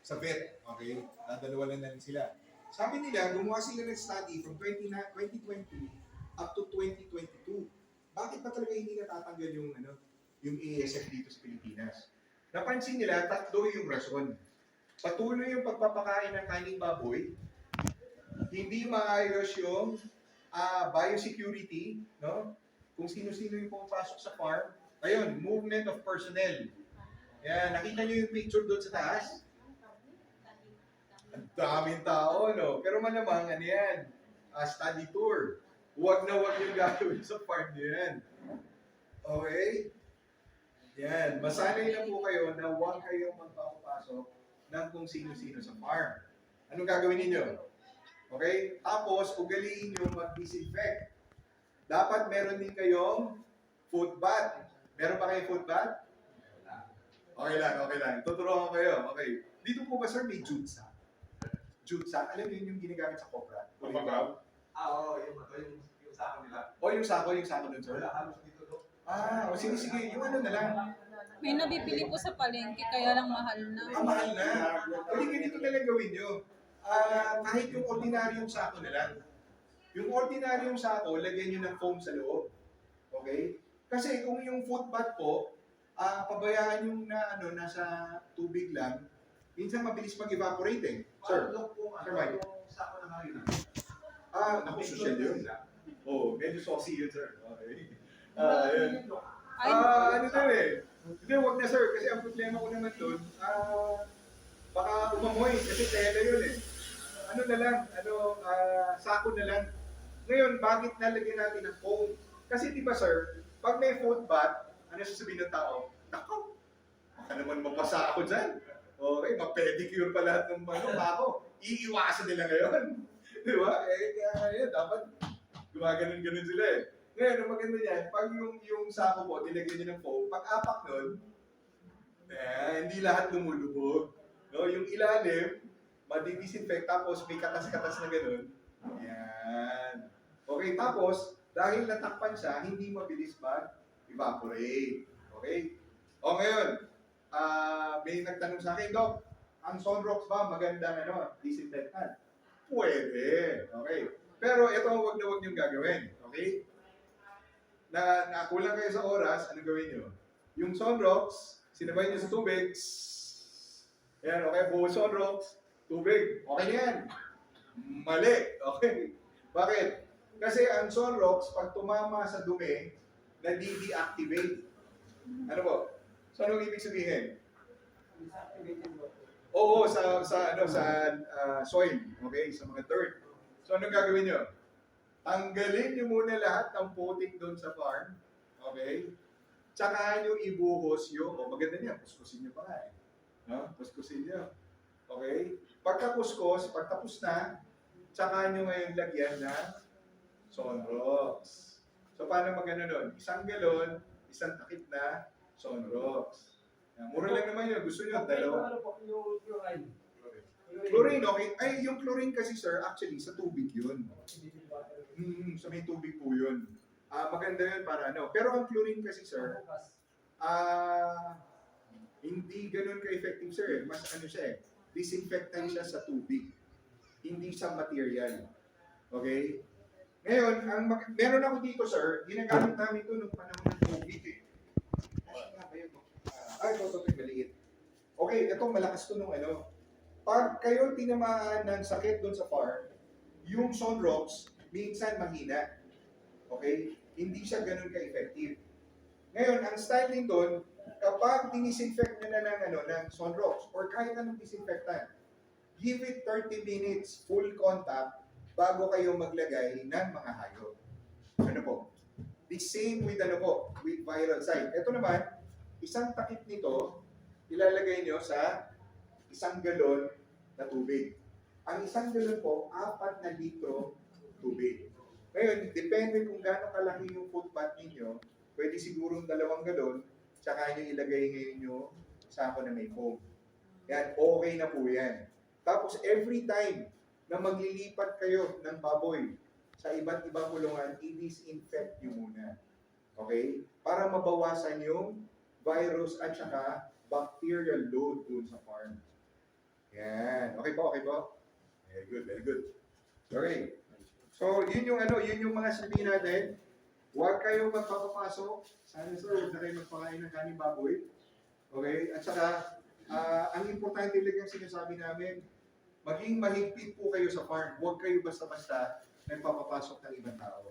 sa vet, okay? Dalawa lang sila. Sabi nila, gumawa sila ng study from 2020 up to 2022. Bakit pa talaga hindi natatanggal yung ASF dito sa Pilipinas? Napansin nila, tatlo yung rason. Patuloy yung pagpapakain ng kaning baboy, hindi maayos yung biosecurity, no? Kung sino-sino yung pumapasok sa farm. Ayun, movement of personnel. Yan, nakita nyo yung picture doon sa taas? Ang daming tao, no? Pero malamang, study tour. Huwag na huwag yung gagawin sa farm nyo yan. Okay? Yan, masanay na po kayo na huwag kayong magpapasok ng kung sino-sino sa farm. Anong gagawin ninyo? Okay? Tapos, ugaliin nyo mag-disinfect. Dapat meron din kayong foot bath. Meron pa kayong foot bath? Okay lang. Tuturuan ko kayo. Okay. Dito po ba, sir, may jute sack? Jute sack? Alam niyo yung ginagamit sa cobra? Kapag Oo, yung sako nila. O yung sako nun, sir? Wala, halos dito, no? Sige. Yung na lang. May nabibili po sa palengke, kaya lang mahal na. Mahal na. Pwede ganito na lang gawin nyo. Kahit yung ordinaryong sako na lang. Yung ordinaryong sako, lagyan nyo ng foam sa loob. Okay? Kasi kung yung foot bath po, pabayaan yung nasa tubig lang, minsan mabilis mag-evaporate eh. Sir, Sir Mike. Yung sako ng harina. Naku, social yun. Medyo saucy yun, sir. Okay. Yun. Ay, Hindi, wag na, sir. Kasi ang problema ko naman doon, baka umamoy kasi tela yun eh. Sako na lang. Ngayon, bakit nalagyan natin ng foam? Kasi di ba, sir, pag may foot bath, ano sasabihin ng tao? Nako, baka naman mapasa ako dyan. Okay, ma-pedicure pa lahat ng bako. Iiwasan nila ngayon. Di ba? Kaya dapat gumaganon-ganon sila eh. Ngayon, ang maganda niyan, pag yung sako po, nilagyan niyo ng foam, pag-apak nun, hindi lahat lumulubog. No? Yung ilalim, madidisinfect, tapos may katas-katas na gano'n. Yan. Okay, tapos, dahil natakpan siya, hindi mabilis mag-evaporate. Okay? Ngayon, may nagtanong sa akin, Doc, ang Sunrox ba magandang disinfectant? Pwede. Okay. Pero ito, wag na wag niyong gagawin. Okay? Nakulang kayo sa oras, ano gawin niyo? Yung Sunrox, sinabay niyo sa tubig. Yan, okay, buo Sunrox, tubig. Okay na yan. Mali. Okay. Bakit? Kasi ang Sunrox, pag tumama sa dumi, na-deactivate. Ano po? So, anong ibig sabihin? Oo, sa soil, okay, sa mga dirt. So, anong gagawin nyo? Tanggalin nyo muna lahat ng putik doon sa farm, okay? Tsaka nyo ibuhos yung, maganda niya, kuskusin nyo pa nga eh. No? Kuskusin nyo. Okay? Pagkakuskos, pagtapos na, tsaka nyo ngayon lagyan ng Sunrox. So, paano magano nun? 1 galon, 1 takip na Sunrox. Mura lang naman yun. Gusto nyo, dalawa. Ano po, yung chlorine? Chlorine, okay. Ay, yung chlorine kasi, sir, actually, sa tubig yun. Sa may tubig po yun. Maganda yun para Pero ang chlorine kasi, sir, hindi ganun ka-effective, sir. Mas siya eh. Disinfectant siya sa tubig. Hindi sa material. Okay? Ngayon, meron ako dito, sir, ginagamit namin ito nung panahon ng COVID eh. Ito, maliit. Okay, ito malakas to nung Pag kayo tinamaan ng sakit doon sa farm, yung Sunrox, minsan mahina. Okay? Hindi siya ganun ka-effective. Ngayon, ang style din doon, kapag dinisinfect nyo na ng Sunrox, or kahit anong disinfectant, give it 30 minutes full contact bago kayo maglagay ng mga hayop. Ano po? The same with with viral site. Ito naman, isang takip nito, ilalagay nyo sa 1 galon na tubig. Ang 1 galon po, 4 na litro tubig. Ngayon, depende kung gaano kalaki yung food pot ninyo, pwede sigurong 2 galon, tsaka nyo ilagay ngayon yung sako na may foam. Yan, okay na po yan. Tapos every time na maglilipat kayo ng baboy sa iba't ibang kulungan, i-disinfect nyo muna. Okay? Para mabawasan yung virus at saka bacterial load dun sa farm. Yan. Okay po, okay po? Very good, very good. Okay. So, yun yung mga sabihin natin. Huwag kayong magpapapasok. Sana sir, huwag na kayo magpakain ng kaning baboy. Okay? At saka, ang importante lang yung sinasabi namin, maging mahigpit po kayo sa farm. Huwag kayo basta-basta nagpapapasok ng ibang tao.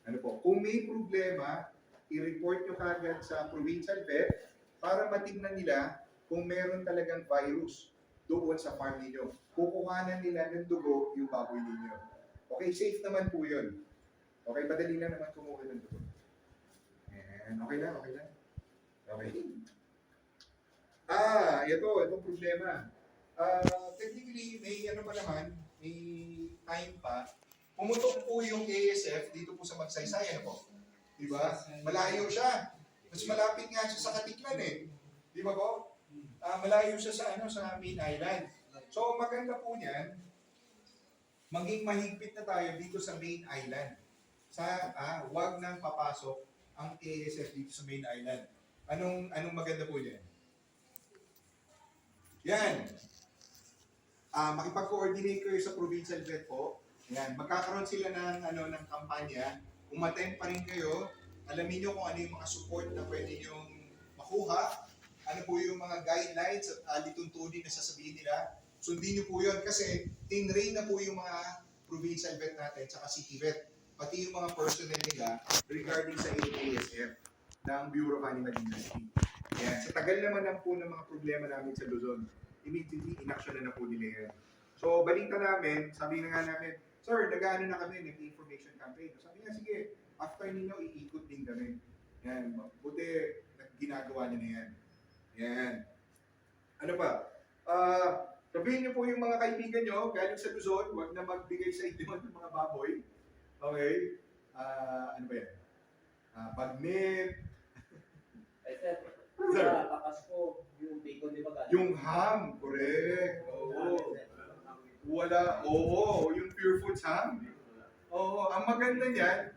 Ano po? Kung may problema, i-report nyo kagad sa provincial vet para matignan nila kung meron talagang virus doon sa farm ninyo. Kukuhanan nila ng dugo yung baboy ninyo. Okay, safe naman po yun. Okay, madali lang naman kumuha ng dugo. Ayan, okay lang, okay lang. Okay. Itong problema. Technically, may ano pa naman, may time pa. Pumutok po yung ASF dito po sa Magsaysay, ano po? Diba? Malayo siya. Mas malapit nga siya sa Katiklan eh. Di ba po? Malayo siya sa main island. So maganda po niyan, maging mahigpit na tayo dito sa main island. Wag nang papasok ang ASF dito sa main island. Anong maganda po niyan? Yan. Makipag-coordinate kayo sa provincial vet po. Yan. Magkakaroon sila ng kampanya. Umattend pa rin kayo. Alamin nyo kung ano yung mga support na pwede nyong makuha. Ano po yung mga guidelines at lituntunin na sasabihin nila. Sundin nyo po yun kasi tinrain na po yung mga provincial vet natin tsaka city vet. Pati yung mga personnel nila regarding sa ASF ng Bureau of Animal Industry. Yan. Sa tagal naman po ng mga problema namin sa Luzon, immediately inaction na po nila yan. So, balita namin, sabi na nga namin, sir, nag-ano na kami, nag-information campaign. Sabi nga, sige, after ninyo, iikot din kami. Yan. Buti, ginagawa niyo na yan. Yan. Ano pa? Sabihin niyo po yung mga kaibigan nyo, galing sa Luzon, huwag na magbigay sa inyo ng mga baboy. Okay? Ano ba yan? Bagnet. Sir. Papasko, yung bacon, di ba galing? Yung ham, correct. Oo. Yung Pure Foods ham. Oo, ang maganda niyan,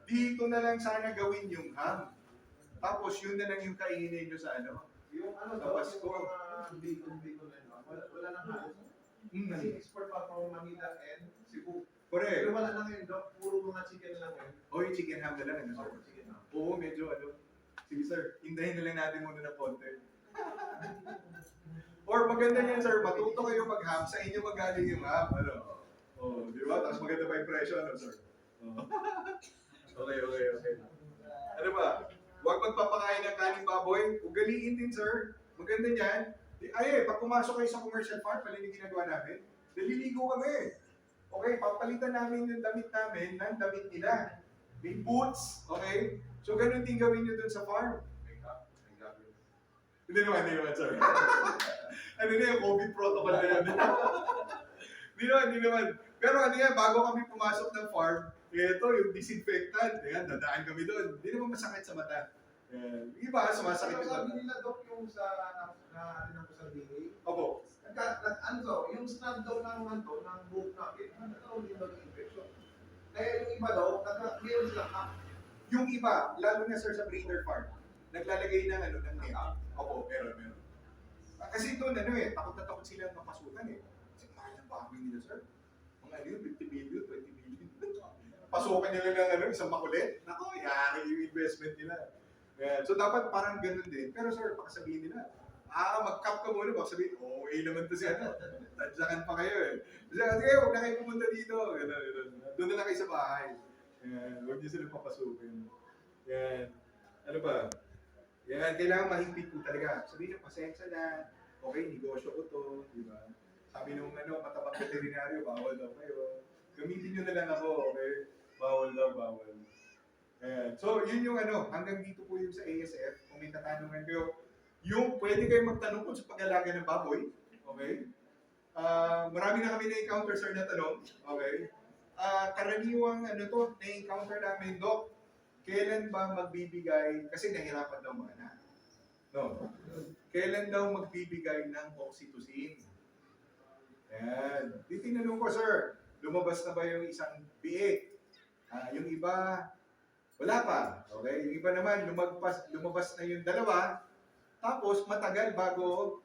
dito na lang sana gawin yung ham. Tapos yun na lang yung kainin nyo sa Yung sa daw, Pasko. yung bacon na yun, wala nang halos. Kasi export pa from Manila and Cebu. Correct. Pero wala na ngayon, Doc. Puro mga chicken lang ngayon. O yung chicken ham na lang, sir? Chicken ham. Oo, medyo Sige sir, hindahin na lang natin muna ng konti. Or maganda yan sir, matuto kayo mag-ham, sa inyo magaling yung ham. Di ba? Tapos maganda pa yung presyo, sir? Okay. Ano ba? Huwag magpapakain ng kaning baboy. Ugaliin din, sir. Maganda niyan. Pag pumasok kayo sa commercial farm, pala yung ginagawa namin, naliligo kami. Okay, papalitan namin yung damit namin ng damit nila. May boots, okay? So, ganun din gawin nyo dun sa farm. Hindi naman, sir. Ano na yung COVID protocol na yan? Hindi naman. Pero bago kami pumasok ng farm, ito, yung disinfectant. Ayan, dadaan kami doon. Hindi naman masakit sa mata. Yung iba, sumasakit Pero yung sabi mata. nila, Doc, yung sa atin sa DA, Opo. yung snap daw ng buhok natin, nagkakaroon din daw ng infection. Kaya yung iba daw, meron silang hack. Yung iba, lalo na sir sa breeder farm, naglalagay ng ng net. Opo, meron. Kasi doon, takot na takot silang mapasukan Kasi mahal ang baboy nila, sir. Mga 50 million, 20 million. Pasukan nila ng isang makulit. Nako, yari yung investment nila. Yeah. So dapat parang ganun din. Pero sir, pakasabihin nila, mag-cap ka muna, baka sabihin, naman to siya. Tadyakan pa kayo Kasi huwag na kayo pumunta dito. Doon na lang kayo sa bahay. Yan, huwag niyo sila papasukin. Yan. Ano ba? Yan, kailangan mahigpit po talaga. Sabihin niyo, pasensya na. Okay, negosyo ko to. Diba? Sabi nung matabang veterinaryo, bawal daw kayo. Gamitin niyo na lang ako, okay? Bawal daw. Ayan. So, yun yung hanggang dito po yung sa ASF. Kung may tatanungan kayo, yung pwede kayo magtanong kung sa pag-alaga ng baboy. Okay? Marami na kami na-encounter, sir, na tanong. Okay? karaniwang ano to, na-encounter namin, Doc, kailan ba magbibigay, kasi nahirapan daw mga anak. No. Kailan daw magbibigay ng oxytocin? Ayan. Tinanong ko, sir, lumabas na ba yung isang biik? Yung iba, wala pa. Okay? Yung iba naman, lumabas na yung dalawa, tapos matagal bago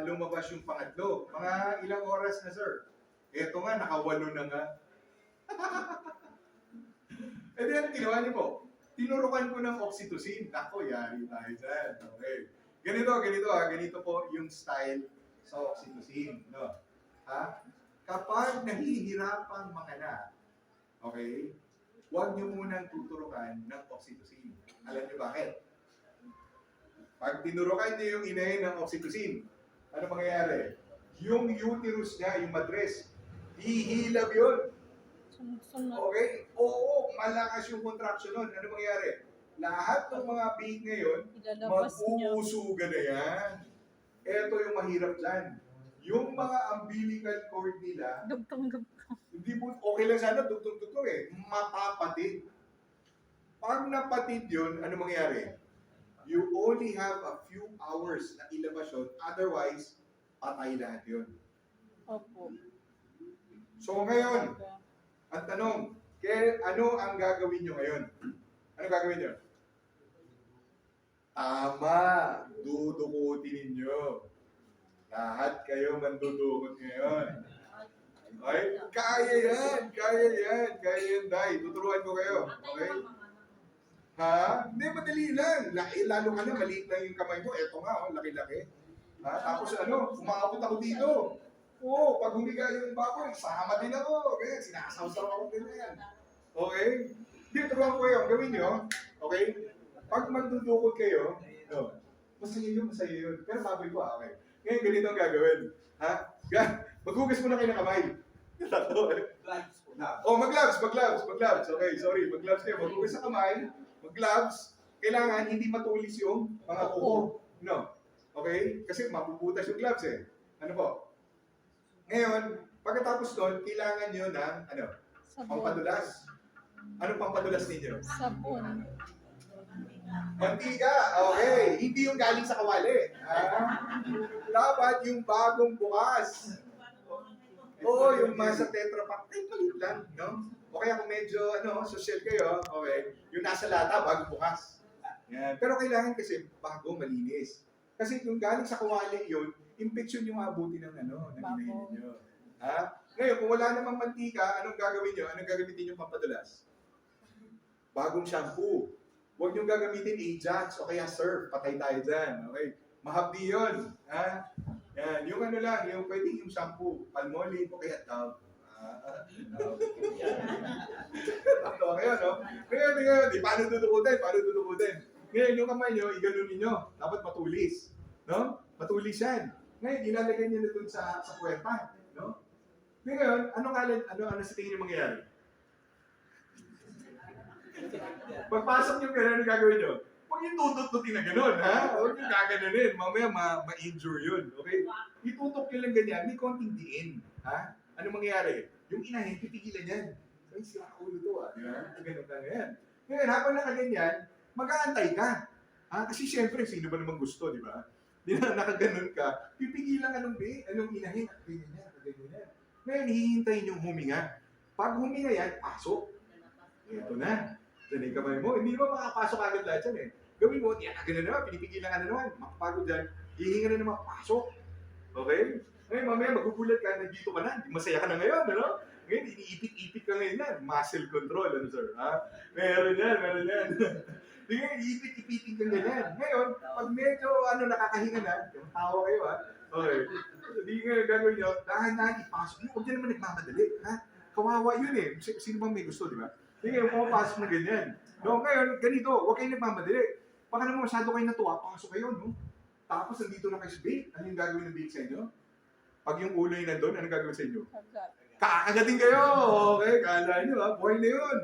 lumabas yung pangatlo. Mga ilang oras na, sir? Eto nga, nakawalo na nga. E di, ano ginawa niyo po? Tinurukan ko ng oxytocin. Ako, yari tayo dyan. Okay. Ganito po yung style sa oxytocin. No? Kapag nahihirapang manganak, okay, huwag niyo munang tuturukan ng oxytocin. Alam niyo bakit? Pag tinurukan niyo yung inahin ng oxytocin, ano mangyayari? Yung uterus niya, yung matres, hihilab yun. Sunod-sunod. Okay? Oo, malakas yung contraction nun. Ano mangyayari? Lahat ng mga biik ngayon, Ilalabas niya. mag-uusugan na yan. Ito yung mahirap dyan. Yung mga umbilical cord nila, Dugtong-dugtong. hindi po, okay lang sana, dugtong-dugtong eh. Mapapatid. Pag napatid yun, ano mangyayari? You only have a few hours na ilabas yun. Otherwise, patay lahat yun. Opo. So ngayon, ang tanong, ano ang gagawin nyo ngayon? Ano gagawin nyo? Tama, dudukutin ninyo. Lahat kayo mandudukot ngayon. Okay? Kaya yan, Day. Tuturuan ko kayo. Okay? Ha? Hindi, madali lang. Lalo ka na, maliit lang yung kamay mo. Eto nga, laki-laki. Tapos umabot ako dito. Oo, pag humiga yung baboy, sama din ako. Ganyan, sinasawsaw ako ganyan. Okay? Hindi, turuan ko kayo. Ang gawin nyo, okay? Pag magdudukot kayo, masaya yun. Pero baboy ko, okay? Ngayon, ganito ang gagawin. Maghugas muna kayo ng kamay. Mag-gloves. Okay, sorry. Mag-gloves kayo. Maghugas ng kamay. Mag-gloves. Kailangan hindi matulis yung mga kuko. No? Okay? Kasi mapuputas yung gloves eh. Ano po? Ngayon, pagkatapos doon, kailangan nyo ng Sabon. pampadulas. Anong pampadulas ninyo? Sabon. Mantika. Okay. Hindi yung galing sa kawali. Dapat yung bagong bukas. Oo, yung masa Tetra Pak. Maliit lang, no? O kaya kung medyo, social kayo, okay, yung nasa lata, bagong bukas. Yan. Pero kailangan kasi bago, malinis. Kasi yung galing sa kawali yun, infection yung abuti ng inahin ninyo. Ngayon, kung wala namang mantika, anong gagawin nyo? Anong gagamitin yung pampadulas? Bagong shampoo. Huwag nyo gagamitin Ajax o kaya Surf. Patay tayo dyan. Okay? Mahabdi yun. Yan. Yung lang, yung pwedeng yung shampoo. Palmolive o kaya Dove. Okay, no? Ngayon, paano dudukutin? Ngayon, yung kamay nyo, iganunin nyo. Dapat matulis. No? Matulis yan. Ngayon, ilalagay nyo na dun sa puwerta. No? Ngayon, ano sa tingin nyo mangyayari? Pagpasok nyo gano'n, ano gagawin nyo? Huwag yung tutututin na gano'n, ha? Huwag yung gaganunin. Mamaya ma-injure yun. Okay? Itutok nyo lang ganyan, may konting diin. Ha? Ano mangyayari? Yung inahin, pipigilan yan. Ay, sira ulo to, Ganun lang yan. Ngayon, habang nakaganyan, mag-aantay ka. Kasi syempre, sino ba naman gusto, di ba? Di na nakaganon ka, pipigilan anong inahin, ganyan yan. Ngayon, hihintayin yung huminga. Pag huminga yan, pasok. Ito na. Diyan yung kamay mo. Hindi naman makapasok agad lahat yan eh. Gawin mo, ganun naman, pinipigilan ka na naman. Makapagod dyan, hihinga na naman, pasok. Okay? Ngayon, mamaya magugulat ka, nandito ka na, masaya ka na ngayon, Ngayon, iniipit-ipit ka ngayon yan. Muscle control, sir? Meron yan. Di nga, iipit-ipitin ka ganyan. Ngayon, pag medyo nakakahinga na, tawa kayo Okay. Di nga, gagawin nyo, dahan-dahan ipasok nyo. Huwag naman nagmamadali, Kawawa yun eh. Sino bang may gusto, di ba? Di nga, pumapasok na ganyan. No, ngayon, ganito, huwag kayong nagmamadali. Baka naman masyado kayo natuwa, pasok kayo, no? Tapos nandito na kayo sa bake. Ano yung gagawin ng bake sa inyo? Pag yung ulo yung nandun, ano gagawin sa inyo? Kakagatin kayo! Okay, kala nyo buhay na yun.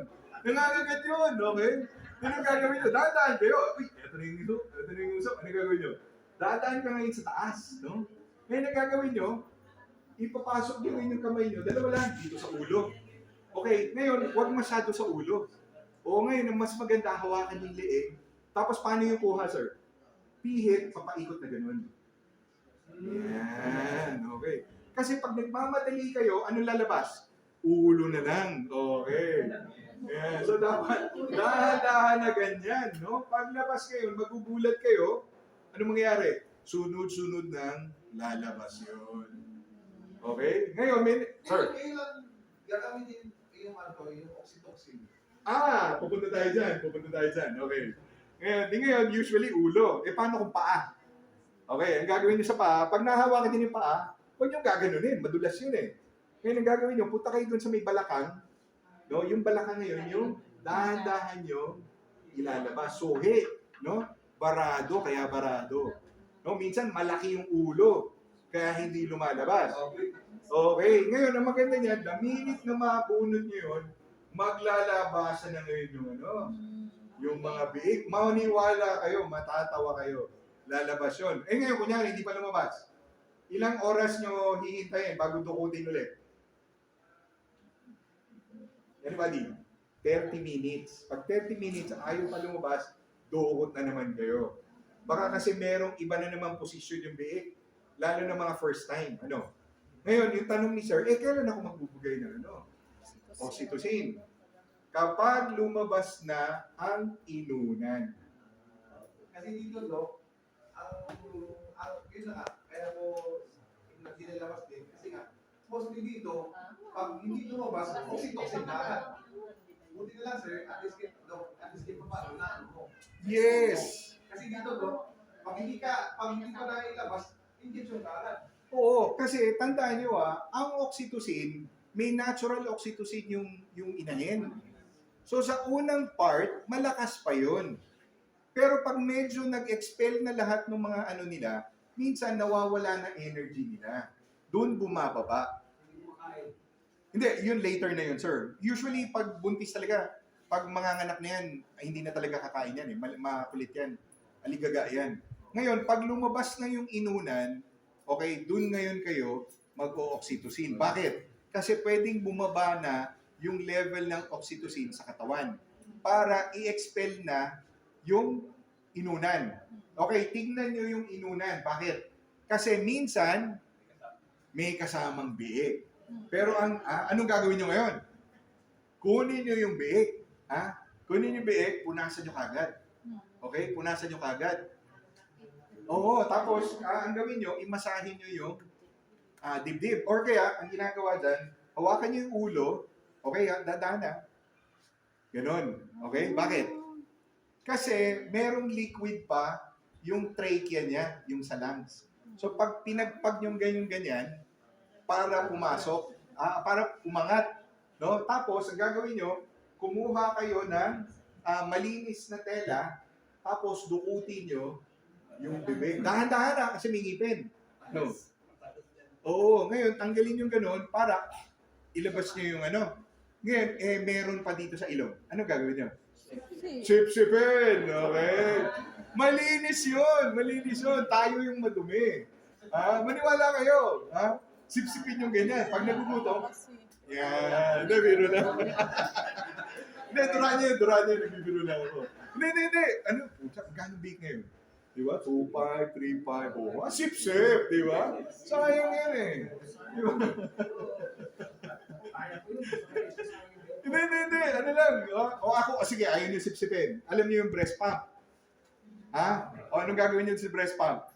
Nangangagat yun, okay? Ano gagawin nyo? Dahan-dahan kayo. Uy, ito na yung uso. Ano gagawin nyo? Dahan-dahan ka ngayon sa taas, no? Ngayon ang gagawin nyo, ipapasok nyo ngayon yung kamay nyo, dalawa lang, dito sa ulo. Okay, ngayon, huwag masyado sa ulo. O ngayon, ang mas maganda, hawakan yung leeg. Tapos, paano yung kuha, sir? Pihit, papaikot na ganun. Yan, okay. Kasi pag nagmamadali kayo, anong lalabas? Ulo na lang. Okay. Yan. So, dapat dahan-dahan na ganyan, no? Paglabas kayo, magugulat kayo, ano mangyayari? Sunod-sunod ng lalabas yun. Okay? Ngayon, sir. Kailan gagamitin yung yung oxytocin? Pupunta tayo dyan. Okay. Ngayon, usually ulo. Paano kung paa? Okay, ang gagawin niyo sa paa, pag nahawakan din yung paa, huwag niyo gaganunin. Madulas yun eh. Ngayon, ang gagawin niyo, punta kayo dun sa may balakang. No? Yung balakang ngayon, yung dahan-dahan niyo ilalabas. Suhi. No? Barado, kaya barado. No? Minsan, malaki yung ulo, kaya hindi lumalabas. Okay, ngayon, ang maganda niyan, the minute na mabunod niyo yun, maglalabasan na ngayon yung mga biik. Mauniwala kayo, matatawa kayo. Lalabas yun. Ngayon, kunyari, hindi pa lumabas. Ilang oras nyo hihintayin bago dukutin ulit? Anybody? 30 minutes. Pag 30 minutes, ayaw pa lumabas, dukot na naman kayo. Baka kasi merong iba na naman posisyon yung biik. Lalo na mga first time. Ngayon, yung tanong ni Sir, kailan ako magbubugay ng oxytocin? Kapag lumabas na ang inunan. Kasi dito, Dok, yun na nga, kaya ko nagdilalabas din. Kasi nga, mostly dito, pag hindi lumabas, oxytocin na agad. Buti na lang, sir, at least pa paano na mo. Yes! Kasi dito, Dok, pag hindi ka nailabas, injection ka agad. Oo, kasi tandaan nyo ang oxytocin, may natural oxytocin yung inahin. So sa unang part, malakas pa yun. Pero pag medyo nag-expel na lahat ng mga nila, minsan nawawala na energy nila. Doon bumababa. Hindi, yun later na yun, sir. Usually, pag buntis talaga, pag manganganak na yan, hindi na talaga kakain yan. Makulit yan. Aligaga yan. Ngayon, pag lumabas na yung inunan, okay, doon ngayon kayo mag-o-oxytocin. Bakit? Kasi pwedeng bumaba na yung level ng oxytocin sa katawan para i-expel na yung inunan. Okay, tingnan nyo yung inunan. Bakit? Kasi minsan, may kasamang biik. Pero anong gagawin nyo ngayon? Kunin nyo yung biik. Kunin yung biik, punasan nyo kagad. Okay, punasan nyo kagad. Oo, tapos ang gawin nyo, imasahin nyo yung dibdib. Or kaya, ang ginagawa dyan, hawakan nyo yung ulo. Okay, dadaan. Ganon. Okay, bakit? Kasi merong liquid pa yung trachea niya, yung sa lungs. So pag pinagpag yung ganyan, para pumasok, para umangat. No? Tapos, ang gagawin nyo, kumuha kayo ng malinis na tela, tapos dukutin nyo yung bibig. Dahan-dahan kasi may ngipin. No? Oo, ngayon, tanggalin yung ganon para ilabas nyo yung Ngayon, meron pa dito sa ilong. Ano gagawin nyo? Sip-sipin! Okay. Malinis yun! Tayo yung madumi. Maniwala kayo. Sip-sipin yung ganyan. Pag nagugutom, yan. Biro na. Hindi, duran niya. Nagbibiro na ako. Hindi. Pucha, gano'ng big ngayon? Diba? 2.5, 3.5. Sip-sip, diba? Sayang yan eh. Diba? Hindi. Ano lang. Sige, ayaw niyo sip-sipin. Alam niyo yung breast pump. Anong gagawin niyo sa breast pump?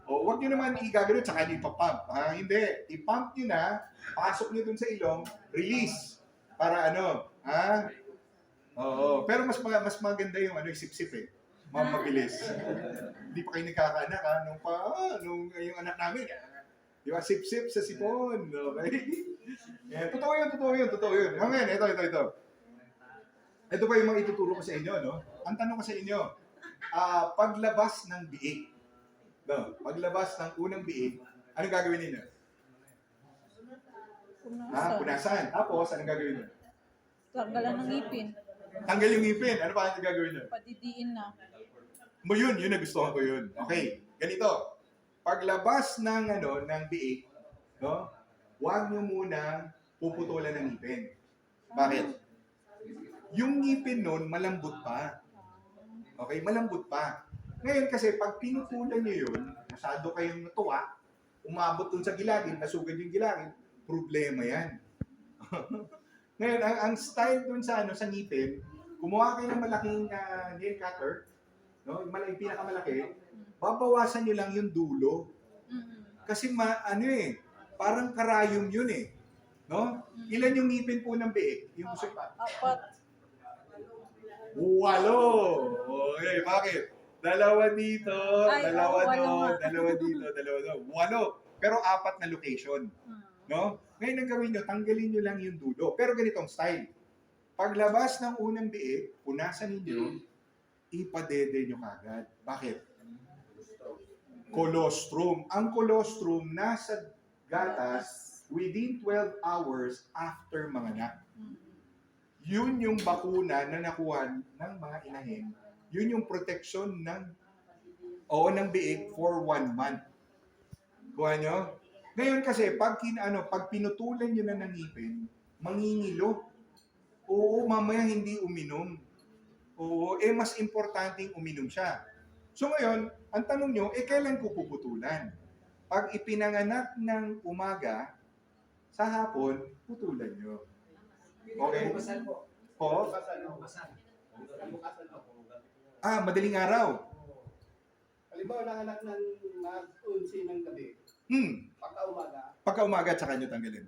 Huwag niyo naman i-gagawin, tsaka niyo ipapump. Hindi. I-pump niyo na, pasok niyo dun sa ilong, release. Para Oo. Pero mas maganda yung sip-sip eh. Mabilis. Hindi pa kayo nagkakaanak nung yung anak namin. Di ba? Sip-sip sa sipon. Okay? Totoo yun. Ngayon, ito. Ito pa yung mga ituturo ko sa inyo, no? Ang tanong ko sa inyo, paglabas ng biik, paglabas ng unang biik, anong gagawin ninyo? Punasan. Tapos, anong gagawin ninyo? Tanggalan ng ngipin. Tanggal yung ngipin. Ano pa ang gagawin ninyo? Padidiin na. Yun nagustuhan ko yun. Okay, ganito. Paglabas ng biik, huwag nyo muna puputulan ng ngipin. Bakit? Yung ngipin nun, malambot pa. Okay, malambot pa. Ngayon kasi, pag pinutulan nyo yun, masyado kayong natuwa, umabot dun sa gilagid, nasugad yung gilagid, problema yan. Ngayon, ang style dun sa, sa ngipin, kumuha kayo ng malaking nail cutter, no? Yung pinakamalaki, babawasan nyo lang yung dulo. Kasi parang karayom yun eh. No? Ilan yung ngipin po ng biik? Yung gusto pa? 4. 8. Okay, bakit? 2 dito, Ay, 2 oo, walo doon, nga. 2 dito, 2 doon. 8. Pero 4 na location. No? Ngayon ang gawin nyo, tanggalin nyo lang yung dulo. Pero ganitong style. Paglabas ng unang biik, punasan ninyo, ipadede nyo kagad. Bakit? Colostrum. Ang colostrum nasa gatas within 12 hours after manganak. Yun yung bakuna na nakuha ng mga inahin. Yun yung protection ng biik for 1 month. Kuha nyo? Ngayon kasi, pag pinutulan nyo na ng ngipin, mangingilo. Oo, mamaya hindi uminom. Oo, mas importanteng uminom siya. So ngayon, ang tanong nyo, kailan ko puputulan? Pag ipinanganak ng umaga, sa hapon, putulan nyo. Okay? Bukasan po. Po? Bukasan. Madaling araw. Halimbawa, nanganak ng mag-unsi ng gabi. Pagka-umaga. Pagka-umaga, tsaka nyo tanggalin.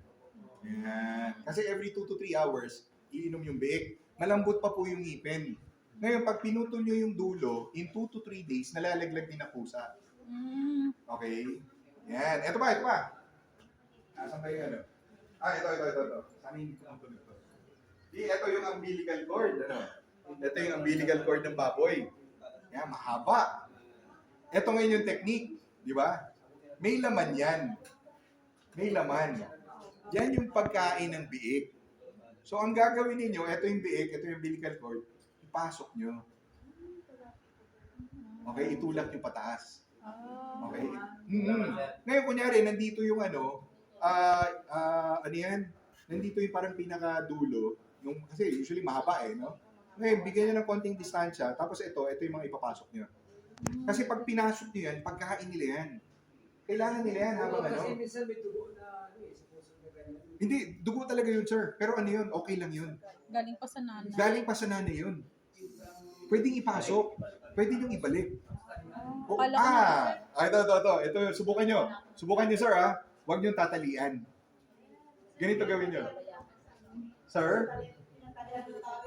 Yan. Kasi every 2 to 3 hours, iinom yung biik. Malambot pa po yung ngipin. Ngayon, pag pinutol nyo yung dulo, in 2 to 3 days, nalalaglag din ang pusa. Okay? Yan. Ito pa. Nasaan ba yung ano? Ito. Sana hindi ko ang tunog to. Ito yung umbilical cord. Ito yung umbilical cord ng baboy. Yan, mahaba. Ito ngayon yung technique. Di ba? May laman yan. May laman. Yan yung pagkain ng biik. So, ang gagawin ninyo, ito yung biik, ito yung umbilical cord, ipasok nyo. Okay? Itulak nyo pataas. Okay? Ngayon, kunyari, nandito yung nandito yung parang pinakadulo, kasi usually mahaba no? Ngayon, bigyan nyo ng konting distansya, tapos ito yung mga ipapasok nyo. Kasi pag pinasok nyo yan, pagkain nila yan. Kailangan nila yan habang Kasi minsan may dugo na sa puso na ganyan. Hindi, dugo talaga yun, sir. Pero yun, okay lang yun. Galing pa sa nanay. Galing pa sa nanay yun. Pwedeng ipasok. Pwede nyo ibalik. Ito, subukan nyo. Subukan nyo, sir, Huwag nyo tatalian. Ganito gawin nyo. Sir?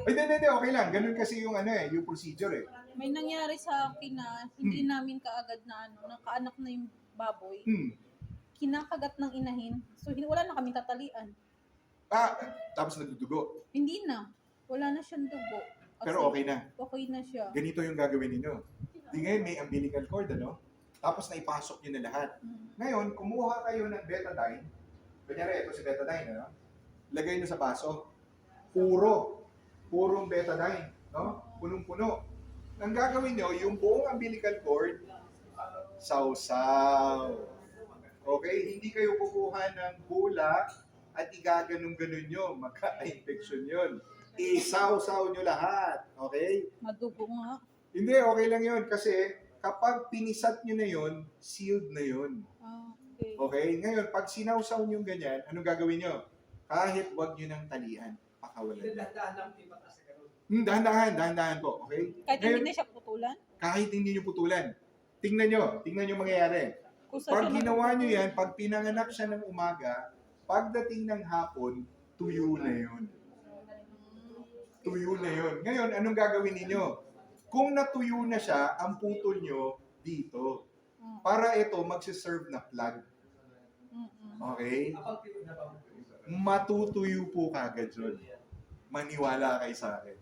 Hindi, okay lang. Ganun kasi yung yung procedure May nangyari sa akin na hindi namin kaagad na nakaanak na yung baboy. Kinakagat ng inahin. So, wala na kaming tatalian. Tapos nagdudugo. Hindi na. Wala na siyang dugo. Kasi Pero okay na. Okay na siya. Ganito yung gagawin ninyo. Di ngayon may umbilical cord, Tapos naipasok nyo na lahat. Ngayon, kumuha kayo ng betadine. Kunyari, ito si betadine, Lagay nyo sa baso. Purong betadine, Punong-puno. Ang gagawin nyo, yung buong umbilical cord, sausaw. Okay? Hindi kayo kukuha ng bula at igaganong-ganon nyo. Magka-infection yun. Isaw-saw nyo lahat. Okay? Madugo nga. Hindi, okay lang yun. Kasi kapag pinisat nyo na yun, sealed na yun. Okay. Okay? Ngayon, pag sinawsaw nyo ganyan, anong gagawin nyo? Kahit wag nyo ng talian, pakawalan. Dahan-dahan lang ipataas sa ganun. Dahan-dahan po. Okay? Kahit Ngayon, hindi na siya putulan. kahit hindi nyo putulan. Tingnan nyo mangyayari. Kusa Pag siya ginawa nyo yan, pag pinanganak siya ng umaga, pagdating ng hapon, tuyo na yun. Tuyo na yun. Ngayon, anong gagawin ninyo? Kung natuyo na siya, ang putol nyo dito. Para ito magsiserve na plug. Okay? Matutuyo po kagad yun. Maniwala kayo sa akin.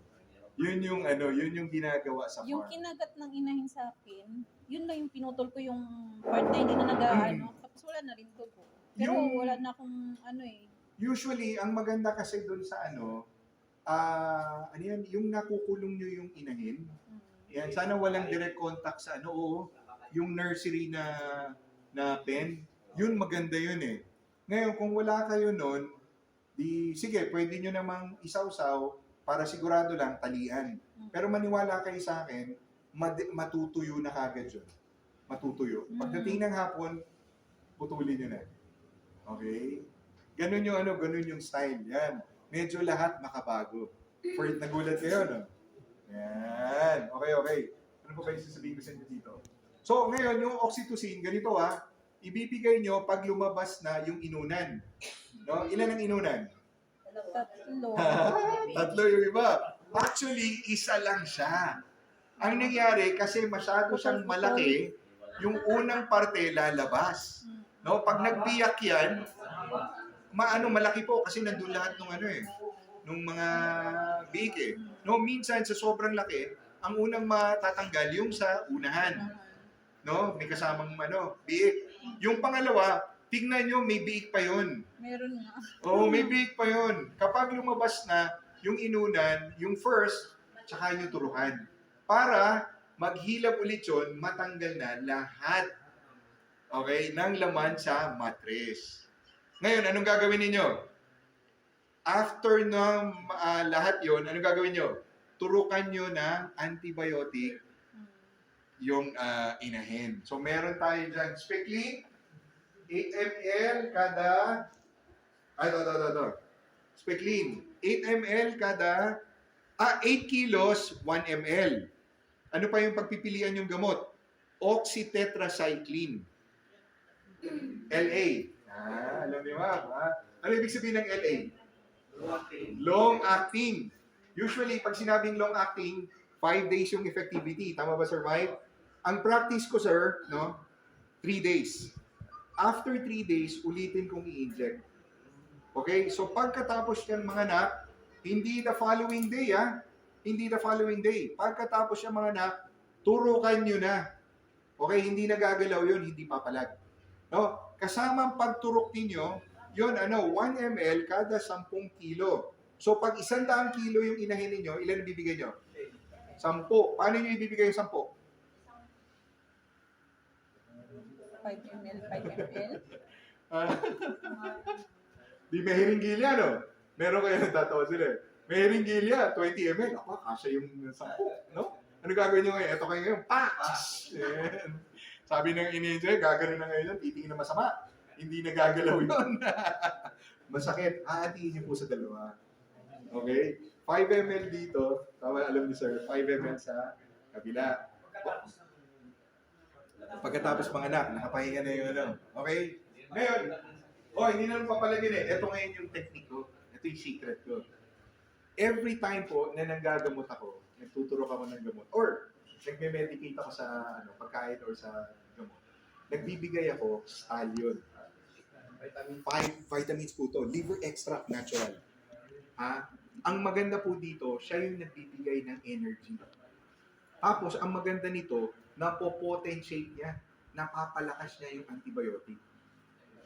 Yun yung ginagawa sa farm. Yung kinagat ng inahin sa akin, yun lang yung pinutol ko yung part na hindi na tapos wala na rin dugo. Pero wala na akong Usually, ang maganda kasi doon sa yung nakukulong nyo yung inahin. Yan, sana walang direct contact sa yung nursery na pen. Yun, maganda yun Ngayon, kung wala kayo nun, di sige, pwede nyo namang isawsaw para sigurado lang talian. Pero maniwala kayo sa akin, matutuyo na kagad yun. Matutuyo. Pagdating ng hapon, putulin nyo na. Okay? Ganun yung ganun yung style. Yan. Medyo lahat makabago. For nagulat kayo, no? Yan. Okay. Ano po ba yung sasabihin ko sa inyo dito? So, ngayon, yung oxytocin, ganito ibibigay nyo pag lumabas na yung inunan. No? Ilan ang inunan? 3. Tatlo yung iba. Actually, isa lang siya. Ang nangyari, kasi masyado siyang malaki, yung unang parte lalabas. No? Pag nagbiyak yan, malaki po kasi nandun lahat nung mga biik No, minsan sa sobrang laki, ang unang matatanggal yung sa unahan. No, may kasamang biik. Yung pangalawa, tignan nyo, may biik pa yun. Meron nga. Oo, may biik pa yun. Kapag lumabas na yung inunan, yung first, tsaka yung turukan. Para maghilap ulit yun, matanggal na lahat. Okay, ng laman sa mattress. Ngayon, anong gagawin ninyo? After ng lahat yon, anong gagawin nyo? Turukan nyo ng antibiotic yung inahin. So, meron tayo dyan, Speclin, 8 ml kada, Speclin, 8 ml kada, 8 kilos, 1 ml. Ano pa yung pagpipilian yung gamot? Oxytetracycline. LA. Alam niyo ba? Ano ibig sabihin ng LA? Long acting. Usually, pag sinabing long acting, 5 days yung effectivity. Tama ba, Sir Mike? Ang practice ko, sir, 3 days. After 3 days, ulitin kong i-inject. Okay? So, pagkatapos yan manganak, hindi the following day, Hindi the following day. Pagkatapos yan manganak, turukan nyo na. Okay? Hindi nagagalaw yun, hindi papalag. No? Kasama ang pagturok ninyo, yun, 1 ml kada 10 kilo. So, pag 100 kilo yung inahin ninyo, ilan bibigay nyo? 10. Paano nyo ibibigay yung 10? 5 ml, 5 ml. Di may hiringgilya, no? Meron kayo nagtatawa sila. May hiringgilya, 20 ml. Ako, kasya yung 10, no? Ano gagawin nyo ngayon? Ito kayo ngayon, Sabi ng in-enjoy, gagawin na ngayon, titingin na masama. Hindi na gagalaw yun. Masakit. Hahatiin niyo po sa dalawa. Okay? 5 ml dito. Tama, alam niyo sir, 5 ml sa kabila. Pagkatapos manganak, nakapahinga na yung Okay? Ngayon, hindi na papalagin Ito ngayon yung technique ko. Ito yung secret ko. Every time po na nanggagamot ako, nagtuturo ako ng gamot, or nagme-medicate ako sa pagkain or sa gamot, nagbibigay ako stallion. 5 vitamins po to. Liver extract natural. Ang maganda po dito, siya yung nagbibigay ng energy. Tapos, ang maganda nito, napopotentiate niya, napapalakas niya yung antibiotic.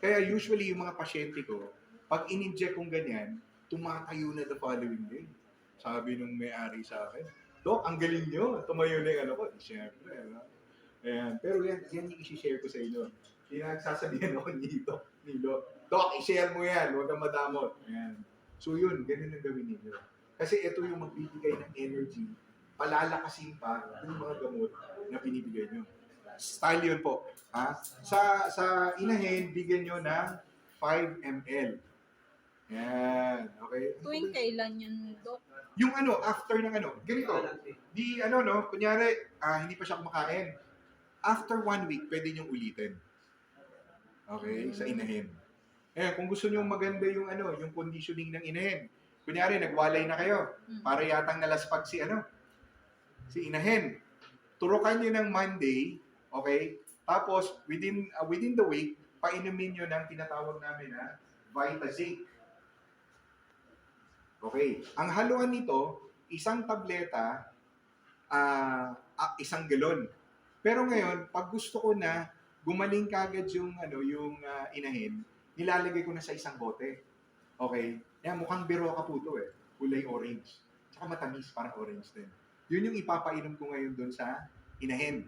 Kaya usually yung mga pasyente ko, pag in-inject kong ganyan, tumatayo na the following day. Sabi nung may-ari sa akin, Dok, ang galing nyo. Tumayo na yung ko. Siyempre, Ayan. Pero yan yung isi-share ko sa inyo. Pinagsasabihan ako Nilo. Dok, i-share mo yan. Huwag kang madamot. Ayan. So yun, ganun ang gawin ninyo. Kasi ito yung magbibigay ng energy, palalakasin pa yung mga gamot na binibigay nyo. Style yun po. Sa inahin, bigyan nyo ng 5 ml. Yan. Okay? Tuwing kailan yun, Dok? Yung after ng ganito. Kunyari, hindi pa siya kumakain. After 1 week, pwede niyong ulitin. Okay? Sa inahin. Kung gusto niyo maganda yung yung conditioning ng inahin. Kunyari, nagwalay na kayo. Para yatang nalaspag si inahin. Turukan niyo ng Monday, okay? Tapos, within the week, painumin niyo ng tinatawag namin na Vitazinc. Okay. Ang haluan nito, isang tableta, 1 galon. Pero ngayon, pag gusto ko na gumaling kagad yung inahin, nilalagay ko na sa isang bote. Okay? Yan, mukhang biroka po ito Kulay orange. Tsaka matamis, parang orange din. Yun yung ipapainom ko ngayon doon sa inahin.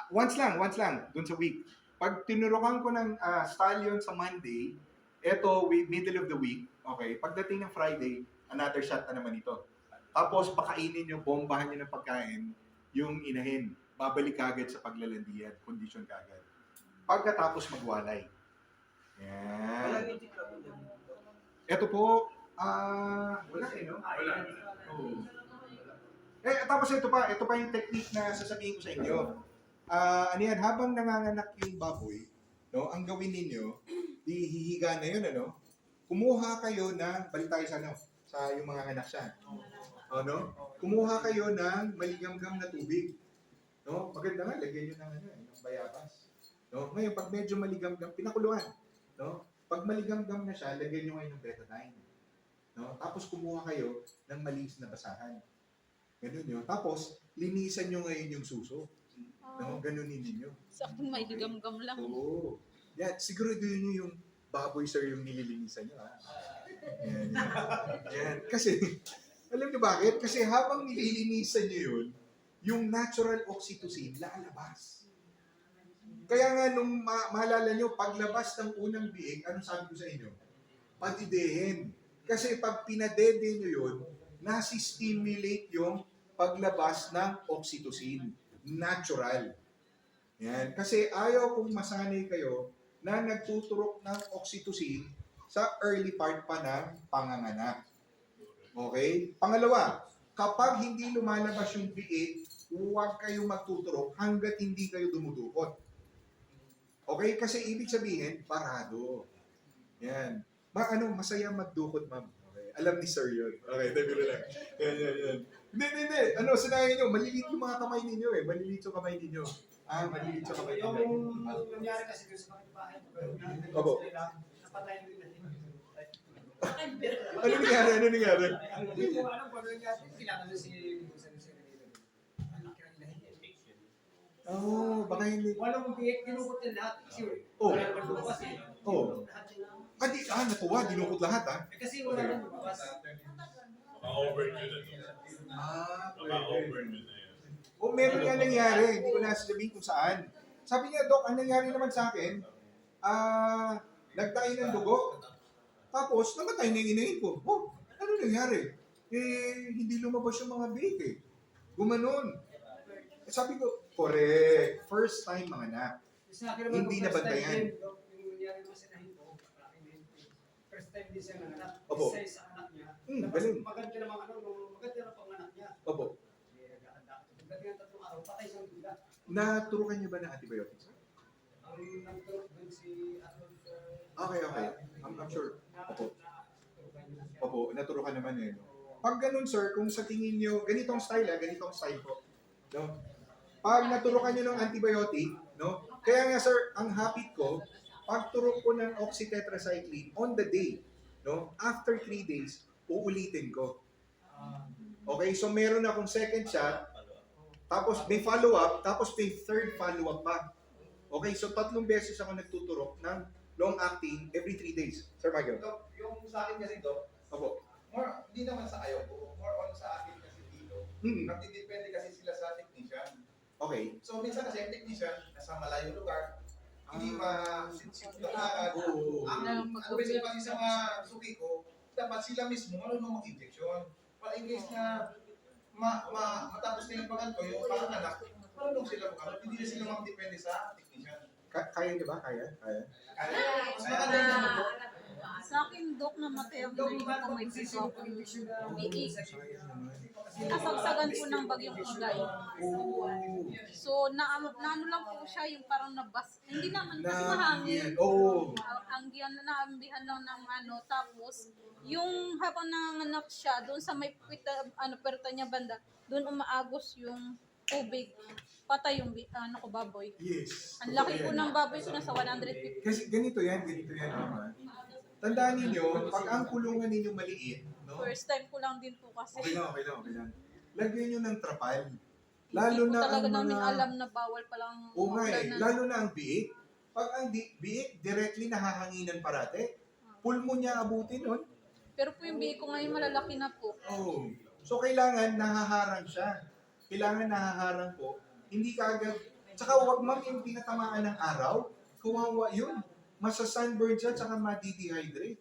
Once lang, doon sa week. Pag tinurukan ko ng stallion sa Monday, Eto, middle of the week, okay, pagdating ng Friday, another shot na naman ito. Tapos, pakainin nyo, bombahan nyo ng pagkain, yung inahin. Babalik kagad sa paglalandian, condition kagad. Pagkatapos magwalay. Yan. Eto po, wala eh, no? Wala. Oo. Tapos ito pa yung technique na sasabihin ko sa inyo. Ano yan, habang nanganganak yung baboy, no, ang gawin ninyo, di hihiga na yun, ano? Kumuha kayo ng, balik tayo sa ano, sa yung mga anak siya. No? Kumuha kayo ng maligamgam na tubig. No? Maganda nga, lagyan nyo ng, ng bayabas. No? Ngayon, pag medyo maligamgam, pinakuluan. No? Pag maligamgam na siya, lagyan nyo ngayon ng betadine. No? Tapos kumuha kayo ng malinis na basahan. Ganun yun. Tapos, linisan nyo ngayon yung suso. No? Ganunin ninyo. Sa akin may ligamgam lang. Oo. Yan, siguro nyo yung baboy, sir, yung nililinisan nyo. Ha? Yan. Yan. Kasi, alam nyo bakit? Kasi habang nililinisan nyo yun, yung natural oxytocin, lalabas. Kaya nga, nung maalala nyo, paglabas ng unang biig, anong sabi ko sa inyo? Padidehin. Kasi pag pinadede nyo yun, nasi-stimulate yung paglabas ng oxytocin. Natural. Yan. Kasi ayaw kong masanay kayo na nagtuturok ng oxytocin sa early part pa ng panganganak. Okay? Pangalawa, kapag hindi lumalabas yung biig, huwag kayong magtuturok hanggat hindi kayo dumudukot. Okay? Kasi ibig sabihin, parado. Yan. Masaya magdukot, ma'am. Okay. Alam ni sir yun. Okay, tabi na lang. Yan. Hindi. Sanayin nyo, maliliit yung mga kamay ninyo eh. Maliliit yung kamay ninyo. Maliliit yung kamay ninyo. Yung nangyari kasi doon sa kapitbahay ko, Opo. napatay nila. Ano nangyari? Hindi ko alam kung ano nangyari. Kailangan na si Baka hindi. walang biyak, dinukot din lahat. Kasi Oh. wala naman lumabas eh. Oh. Lahat sila. Natuwa, dinukot lahat ha. Kasi wala naman lumabas. Overdue na to. Overdue na yan. Meron nga nangyari, hindi ko na sasabihin kung saan. Sabi niya, Dok, ang nangyari naman sa akin, nagtayo ng dugo. Tapos, namatay na yung inahin ko. Ano nangyari? Hindi lumabas yung mga biik eh. Gumanon. Sabi ko, correct. First time mga anak. Sa akin naman, Hindi first nabantayan. time din, yung nangyari naman sa inahin ko, akin din. First time din siya nanganak. Opo. Isa sa anak niya. Galing. Maganda naman maganda na panganak niya. Opo. Pagdating ng 3 araw, patay siyang bigla. Naturukan niyo ba ng antibiotics? Ang nagturok doon si Arnold. Okay. I'm sure. Opo, naturukan naman eh. No? Pag ganun, sir, kung sa tingin nyo, ganitong style po. No? Pag naturukan nyo ng antibiotic, no? Kaya nga, sir, ang habit ko, pag turok ko ng oxytetracycline on the day, no? After 3 days, uulitin ko. Okay, so meron akong second shot, tapos may follow-up, tapos may third follow-up pa. Okay, so 3 beses ako nagtuturok ng long-acting every 3 days. Sir Michael? Dok, yung sa akin kasi, Dok, Opo. hindi naman sa ayaw ko, more on sa akin kasi dito. Nagdidepende kasi sila sa technician. Okay. So, minsan kasi yung technician, nasa malayong lugar, hindi ma-sip-sip yung lakad. Oo. Ang pwede kasi sa mga suki ko, dapat sila mismo marunong mag-injection. Para in case na matapos na yung paganto, yung panganak, marunong sila mag-anak. Hindi na sila mag-depende sa technician. Kaya niyo ba? Kaya? Mas maganda yung naman po. Sa akin, Dok, namatay ang inahin ko may piso. Biig. Kasagsagan po ng bagyong Agay. So, naano lang po siya, yung parang nabas. Hindi naman kasi mahangin. Oo. Ang naambihan lang ng tapos, yung habang nanganak siya, doon sa may perta niya banda, doon umaagos yung tubig. Patay yung baboy. Yes. Ang laki po ng baboy ko, nasa 150. Kasi ganito yan, mama. Tandaan ninyo, pag ang kulungan ninyo maliit, no? First time ko lang din po kasi. Okay lang. Lagyan nyo ng trapal. Hindi Lalo po na talaga ang namin mga... alam na bawal palang Oo nga eh, umulan na. lalo na ang biik. Pag ang biik, directly nahahanginan parate. Pulmo niya abutin nun. Pero po yung biik ko ngayon malalaki na po. Oh. So kailangan nahaharang siya. Kailangan nahaharang po. Hindi ka agad... Tsaka huwag ma'am yung tinatamaan ng araw. Kawawa yun. masa-sunburn siya, tsaka ma-dehydrate.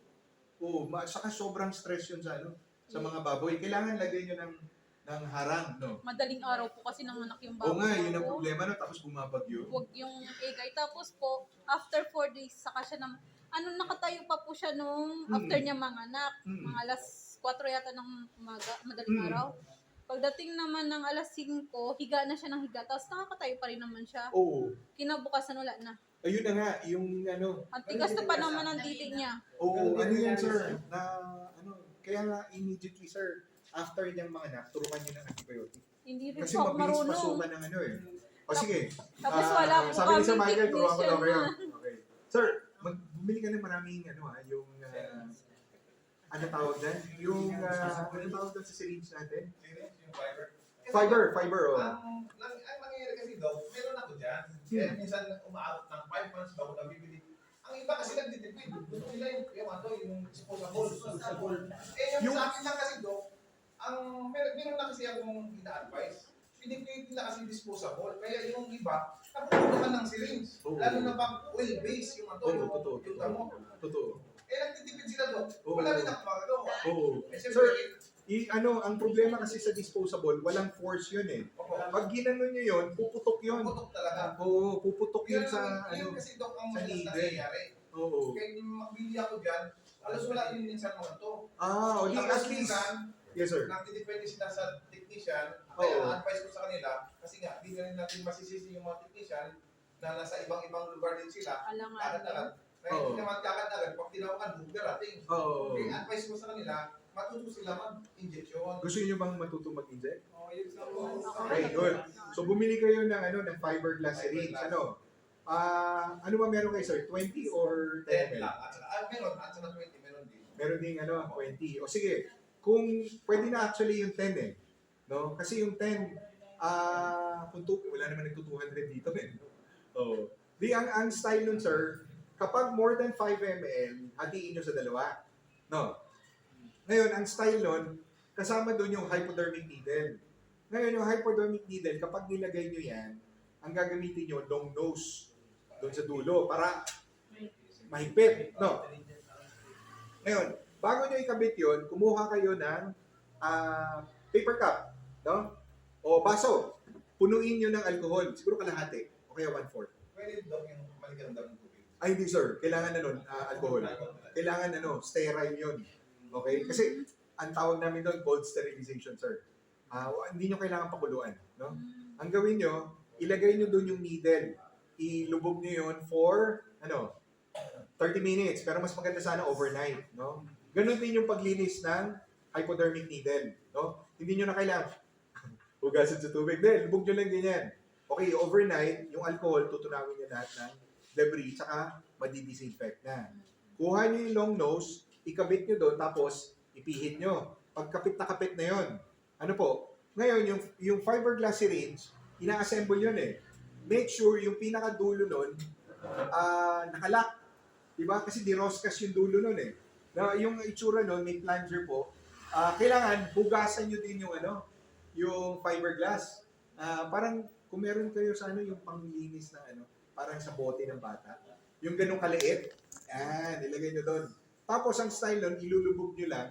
Oo, saka sobrang stress yun sa mga baboy. Kailangan lagay nyo ng harang, no? Madaling araw po kasi nanganak yung Oo baboy. nga, yun ang ko. problema, no? Tapos bumabagyo. Huwag yung egay. Tapos po, after 4 days, saka siya nakatayo pa po siya nung after niya manganak. Mga alas 4 yata ng umaga, madaling araw. Pagdating naman ng alas 5, higa na siya ng higa. Tapos nakakatayo pa rin naman siya. Oo. Kinabukasan wala na. Ayun na nga, yung Ang tigas na pa naman ang titig niya. Oo, ano yan, sir? Kaya nga, immediately, sir, after niyang manganak, turukan niyo ng antibiotic. Hindi rin Kasi po ako mabilis marunong. pasukan ng O sige. Tapos wala po sabi ni Sir kaming Michael, turuan ko daw kayo. technician. Okay. Sir, bumili ka ng maraming yung ano tawag dyan? Yung ano tawag dyan sa syringe natin? Yung fiber. Fiber, oh. Ang nangyayari kasi daw, meron ako dyan. Kaya minsan umaabot ng 5 months bago na bibili. Ang iba kasi nagtitipid. Gusto nila yung disposable. Yung sa akin lang kasi daw, meron na kasi akong ina-advise. Pinipili nila kasi disposable. Kaya yung iba, napupuntahan ng syringe. Lalo na pag oil-based yung yung damo. Totoo. Eh, nagtitipid sila doon. Wala rin ako magagawa. Oo. Eh, Sir, siyempre, ang problema kasi sa disposable, walang force yun eh. Pag ginanon nyo yun, puputok yun. putok talaga. Oo, puputok yun sa Yun kasi Dok ang sa madalas needle. nangyayari. Oo. Kaya yung magbili ako dyan, alas wala yun minsan mga to. O di Tapos at least. minsan, Yes, sir. nagtidepende sila sa technician, Oo. kaya ang advice ko sa kanila, kasi nga, di na rin natin masisisi yung mga technician na nasa ibang lugar din sila, Alangan. agad-agad. Kaya Oo. hindi naman agad-agad, pag tinawakan, darating. Oo. Kaya advice ko sa kanila, matuto sila mag-injection. Gusto niyo bang matuto mag-inject? Oh, yun sa Okay, good. So bumili kayo ng fiberglass syringe. Ano ba meron kayo, sir? 20 or 10 ml? lang. At saka, meron, at saka 20, meron din. Meron ding 20. O sige, kung pwede na actually yung 10 eh. No? Kasi yung 10, wala naman nagto-200 dito eh. Oh. Ang style nun, sir, kapag more than 5 ml, hatiin nyo sa dalawa. No? Ngayon, ang style nun, kasama doon yung hypodermic needle. Ngayon, yung hypodermic needle, kapag nilagay nyo yan, ang gagamitin nyo, long nose, doon sa dulo, para mahigpit. No? Ngayon, bago nyo ikabit yun, kumuha kayo ng paper cup, no? O baso. Punuin nyo ng alcohol. Siguro kalahati. O kaya 1/4. Pwede daw yung maligandang ng tubig. Ay, hindi sir. Kailangan alcohol. Kailangan sterile yun. Okay? Kasi ang tawag namin doon, cold sterilization, sir. Hindi nyo kailangan pakuluan. No? Ang gawin nyo, ilagay nyo doon yung needle. Ilubog nyo yun for 30 minutes. Pero mas maganda sana overnight. No? Ganun din yung paglinis ng hypodermic needle. No? Hindi nyo na kailangan hugasan sa tubig. Then, lubog nyo lang ganyan. Okay, overnight, yung alcohol, tutunawin nyo lahat ng debris, tsaka madidisinfect na. Kuha nyo yung long nose, ikabit nyo doon, tapos ipihit nyo. Pagkapit na kapit na yon. Ano po? Ngayon, yung fiberglass syringe, ina-assemble yun eh. Make sure yung pinakadulo nun, nakalock. Diba? Kasi diroskas yung dulo nun eh. Na, yung itsura nun, may plunger po. Kailangan, bugasan nyo din yung fiberglass. Parang, kung meron kayo sa yung panglinis na parang sa bote ng bata. Yung ganong kaliit, nilagay nyo doon. Tapos, ang style nun, ilulubog nyo lang,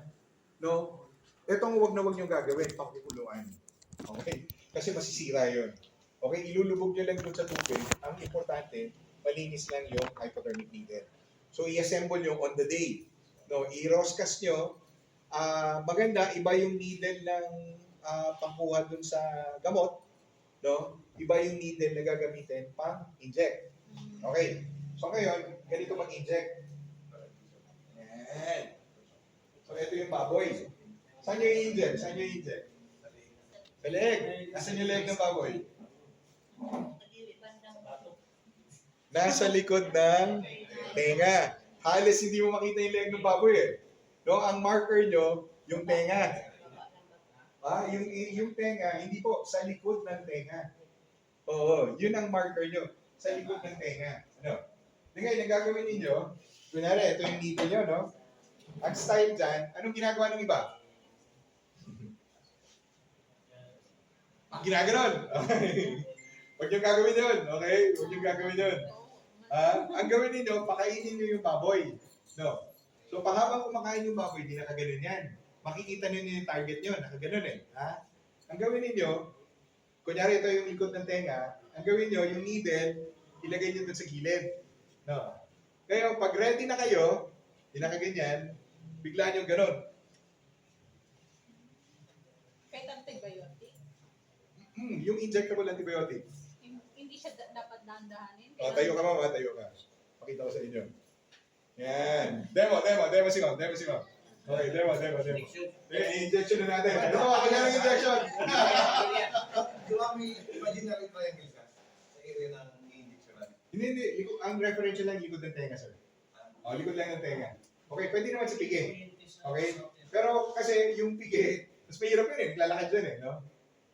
no? Etong wag na wag nyo gagawin, pakukuluan. Okay? Kasi masisira yun. Okay, ilulubog nyo lang doon sa tubig. Ang importante, malinis lang yung hypodermic needle. So, i-assemble nyo on the day. No, i-roscas nyo. Maganda, iba yung needle ng pangkuha dun sa gamot. No? Iba yung needle na gagamitin pang-inject. Okay. So, ngayon, ganito mag-inject. Yan. So, ito yung baboy. Saan nyo i-inject? Saan nyo i-inject? Sa leg. Nasaan yung leg ng baboy? Nasa likod ng tenga. Halos hindi mo makita yung leg ng baboy eh. No, ang marker nyo, yung tenga. Yung tenga, hindi po, sa likod ng tenga. Oo, yun ang marker nyo. Sa likod ng tenga. Ngayon, ang gagawin ninyo, kunwari, ito yung needle nyo, no? Ang style dyan, anong ginagawa ng iba? Ginaganon. Okay. Huwag yung gagawin yun, okay? Huwag yung gagawin yun. Ang gawin ninyo, pakainin nyo yung baboy. No? So, pahabang kumakain yung baboy, di nakaganon yan. Makikita ninyo yung target nyo, nakaganon eh. Ha? Ang gawin ninyo, kunyari ito yung likod ng tenga, ang gawin nyo, yung needle, ilagay nyo dun sa gilid. No? Kaya pag ready na kayo, di nakaganyan, bigla nyo ganon. Kahit antibiotic, Yung injectable antibiotic. hindi siya dapat dahan-dahanin. O, tayo ka mama, tayo ka. Pakita ko sa inyo. Yan. Demo si ma'am. Okay, demo. Injection na natin. Ano ba? Kanya ng injection. Di ba may imaginary triangle ka sa area ng injection? Hindi. Ang referential lang likod ng tenga, sir. O, likod lang ng tenga. Okay, pwede naman sa pigi. Okay? Pero kasi yung pigi, mas mahirap yun eh. Naglalakad dyan eh, no?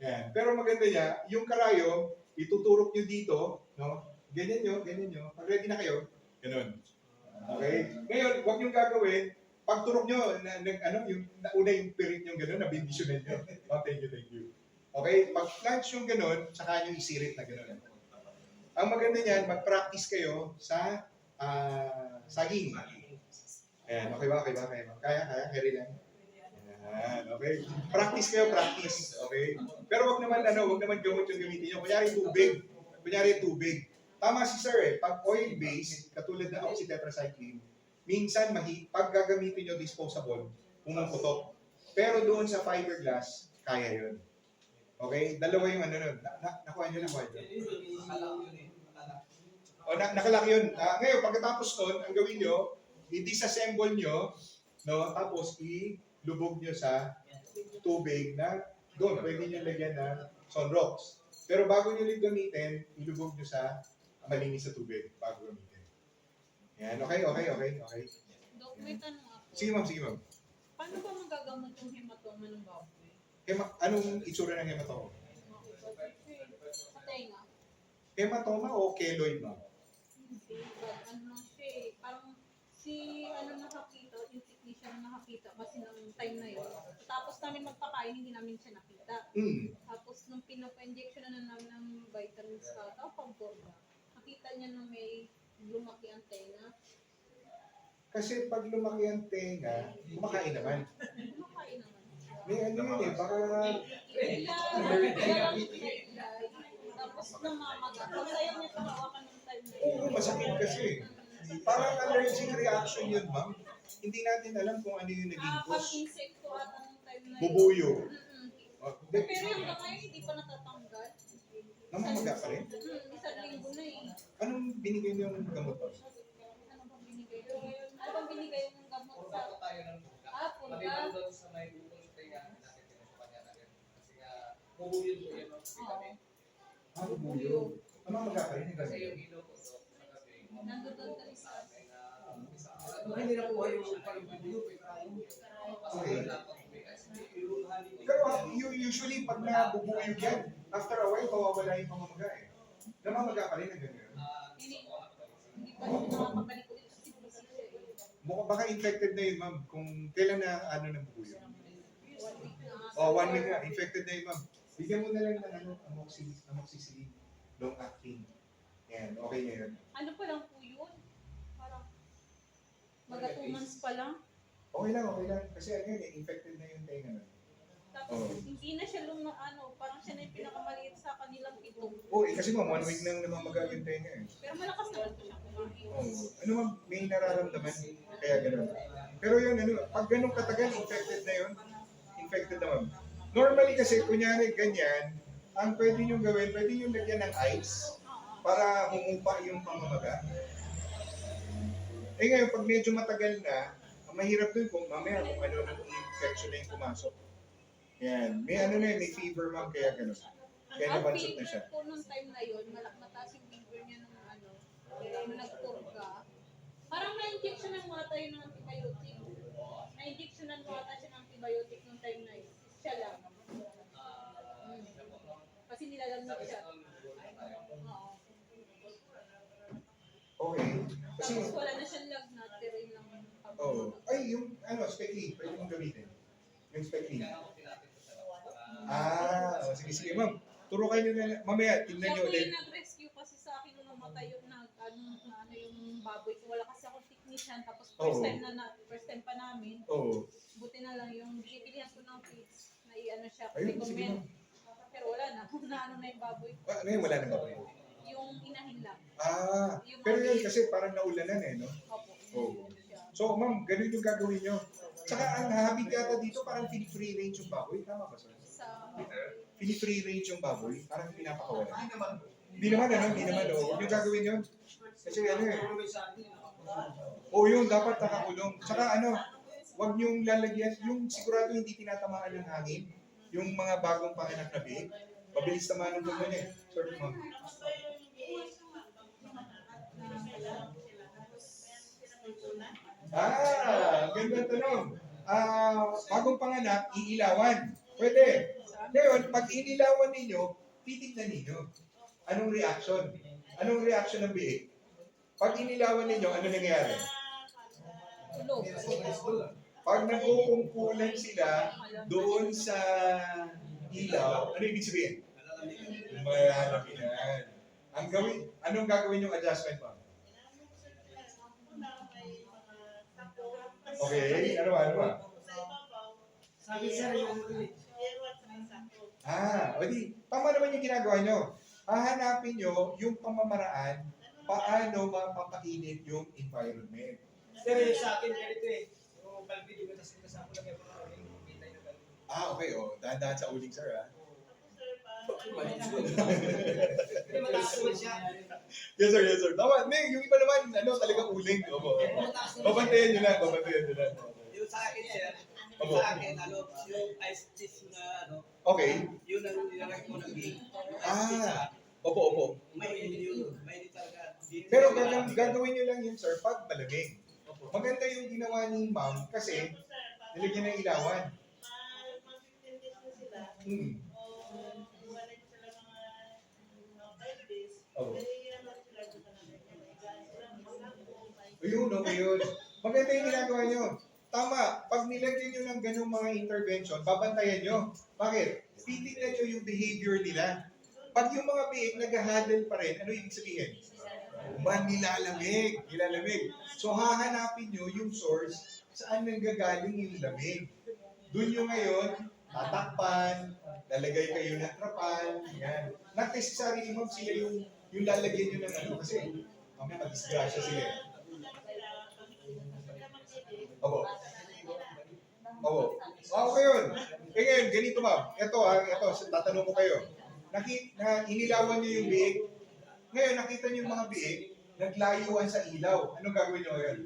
Yan. Pero maganda niya, yung karayo, ituturok nyo dito, no? Ganyan nyo. Pag ready na kayo, ganun. Okay? Ngayon, huwag nyo gagawin, pag turok nyo, yung nauna yung pirit nyo gano'n, nabindisyonan nyo. Oh, thank you. Okay? Pag plunge yung gano'n, saka nyo isirit na gano'n. Ang maganda niyan, mag-practice kayo sa saging. Ayan, okay ba? Kaya, carry lang. Ayan, okay? Practice kayo. Okay? Pero wag naman gamot yung gamitin nyo. Kunyari tubig. Tama si sir eh, pag oil-based, katulad ng oxytetracycline, minsan pag gagamitin nyo disposable, pumuputok. Pero doon sa fiberglass, kaya yun. Okay? Dalawa yung nun. Nakuha nyo. O, nakalaki yun. Ngayon, pagkatapos nun, ang gawin nyo, i-disassemble nyo, no? Tapos ilubog nyo sa tubig na doon. Pwede nyo lagyan ng sunrocks. Pero bago nyo gamitin, ilubog nyo sa malinis sa tubig bago gamitin. Yan, okay. Dok, may tanong ako. Sige ma'am. Paano ba magagamot yung hematoma ng baboy? Anong itsura ng hematoma? Sa tenga. Hematoma o keloid, ma'am? Hindi, ano siya eh. Parang nakakita, yung technician nakakita kasi ng time na yun. Tapos namin magpakain, hindi namin siya nakita. Tapos nung pinapa-injection na namin ng vitamins sa pamporda, nakita niya na may lumaki ang tenga. Kasi pag lumaki ang tenga, kumakain naman. Kumakain naman siya. May ano yun eh, baka Tapos namamaga. Kung sa'yo niya hawakan ng time na yun. oo, masakit kasi. Parang allergic reaction yun, ma'am. Hindi natin alam kung ano yung naging Pag cause. insekto at ang time na yun. Bubuyo. Pero yung ngayon, hindi pa natatanggal. Namamaga pa rin. Isang linggo na eh. Anong binigay niyo yung gamot pa? Ano bang binigay ko? Ano bang binigay yung gamot sa... Punta. Maliban sa may bukol sa kaya natin sa kanya natin. Kasi nga, bubuyod po yan. Bubuyo. Namamaga pa rin yung Kasi gamot. yung ilaw ko sa gabi. Nandun ka isa. Hindi na po yung pag-bubuyod. Okay. Pero usually pag nabubuyog yan, after a while, mawawala yung pamamaga eh. Namamaga pa rin ang ganyan. Hindi pa rin nakakabalik ulit kasi busy siya eh. Baka infected na yun, ma'am. Kung kailan na nabubuyog. 1 week na nga. Oh, 1 week na. Infected na yun, ma'am. Bigyan mo na lang ng amoxicillin, long acting. Yan, okay na yun. Ano pa lang po yun? Parang... Baga 2 months pa lang. Okay lang. Kasi ano yun, infected na yung tenga na. Tapos hindi na siya parang siya na yung pinakamaliit sa kanilang ito. Oo, kasi ma'am, 1 week nang namamaga yung tenga eh. Pero malakas naman po siya kumain. Ano ma'am, may nararamdaman, kaya gano'n. Pero yun, pag ganun katagal, infected na yun. Infected na ma'am. Normally kasi, kunyari ganyan, ang pwede nyo gawin, pwede nyo lagyan ng ice para humupa yung pamamaga. Eh ngayon, pag medyo matagal na, mahirap dun kung mamaya kung ano ng infection na yung pumasok. Yan. May fever ma'am, kaya gano'n. Kaya Ang nabansot na siya. fever po nung time na yun, mataas yung fever niya nung nung nagpurga. Parang na-injection ng mga tayo ng antibiotic. Na-injection ng mga tayo ng antibiotic nung time na yun. Siya lang. Kasi nilalamig siya. Oo. Okay. Kasi, Tapos wala na siyang lagnat, pero yun lang. ay, yung, spectine, pwede mong gamitin. Yung spectine. Sige, ma'am. Turo kayo na, mamaya, tingnan Siya nyo po ulit. yung nag-rescue kasi sa akin nung namatay yung kung ano yung baboy ko. Wala kasi akong technician. Tapos Oo. first time pa namin. Oo. Buti na lang yung bibilihan ko ng feeds na i-ano siya, Ayun, sige recommend. Pero wala na, kung naano na yung baboy ko. Ngayon wala na ba kayo? Yung inahin lang. Ah, pero yan kasi parang naulanan eh, no? Opo. Oo. So, ma'am, ganun yung gagawin nyo. Tsaka ang habit yata dito, parang free range yung baboy. Tama ba, sir? Sa Free range yung baboy, parang pinapakawalan. Ay naman. Hindi naman, ano? Hindi naman, oh. Huwag nyo gagawin yun. Kasi ano eh. Kulong sa atin. Oo, yun, dapat nakakulong. Tsaka ano, huwag nyong lalagyan, yung sigurado hindi tinatamaan ng hangin, yung mga bagong panganak na biik, mabilis tamaan ng pulmon eh. Sir, ma'am. Ganda tanong. Bagong panganak, iilawan. Pwede. Ngayon, pag inilawan ninyo, titignan ninyo. Anong reaction? Anong reaction ng biik? Pag inilawan ninyo, ano nangyayari? tulog. Pag nagkukumpulan sila doon sa ilaw, ano ibig sabihin? Malalapinan. Anong gagawin yung adjustment mo? Okay, ano ba? Sabi sir, yung O di, tama naman yung ginagawa nyo. Hahanapin nyo yung pamamaraan paano mapapainit yung environment. sir, sa akin ganito eh. Yung palpid yung tas kasama lang yung mga kita yung palpid. Okay, dahan-dahan sa uling, sir, Hindi mataas naman siya. Yes, sir. Tama. Hindi, yung iba naman, talagang uling. Opo. Babantayan nyo lang. Yung sa akin, sir, Opo. sa akin, yung ice cheese na, Okay. yun ang nilalagay mo ng gate. Yung ice Ah. cheese, Opo. may yun, may talaga. Pero gagawin nyo lang yun, sir, pag malamig. Maganda yung ginawa ni ma'am kasi nilagyan ng ilawan. Oh. Yun. Maganda yung ginagawa nyo. Tama, pag nilagyan nyo ng ganung mga intervention, babantayan nyo. Bakit? Titignan nyo yung behavior nila. Pag yung mga biik nag-huddle pa rin, ano ibig sabihin? Nilalamig. So hahanapin nyo yung source saan nanggagaling yung lamig. Doon nyo ngayon, tatakpan, lalagay kayo ng trapal, yan. Not necessary ma'am sila yung lalagyan nyo ng kasi mamaya mag-disgrasya sila. Opo. Okay yun. Ngayon, ganito ma'am. Ito, tatanong ko kayo. Inilawan nyo yung biik. Ngayon, nakita nyo yung mga biik, naglayuan sa ilaw. Anong gagawin nyo ngayon?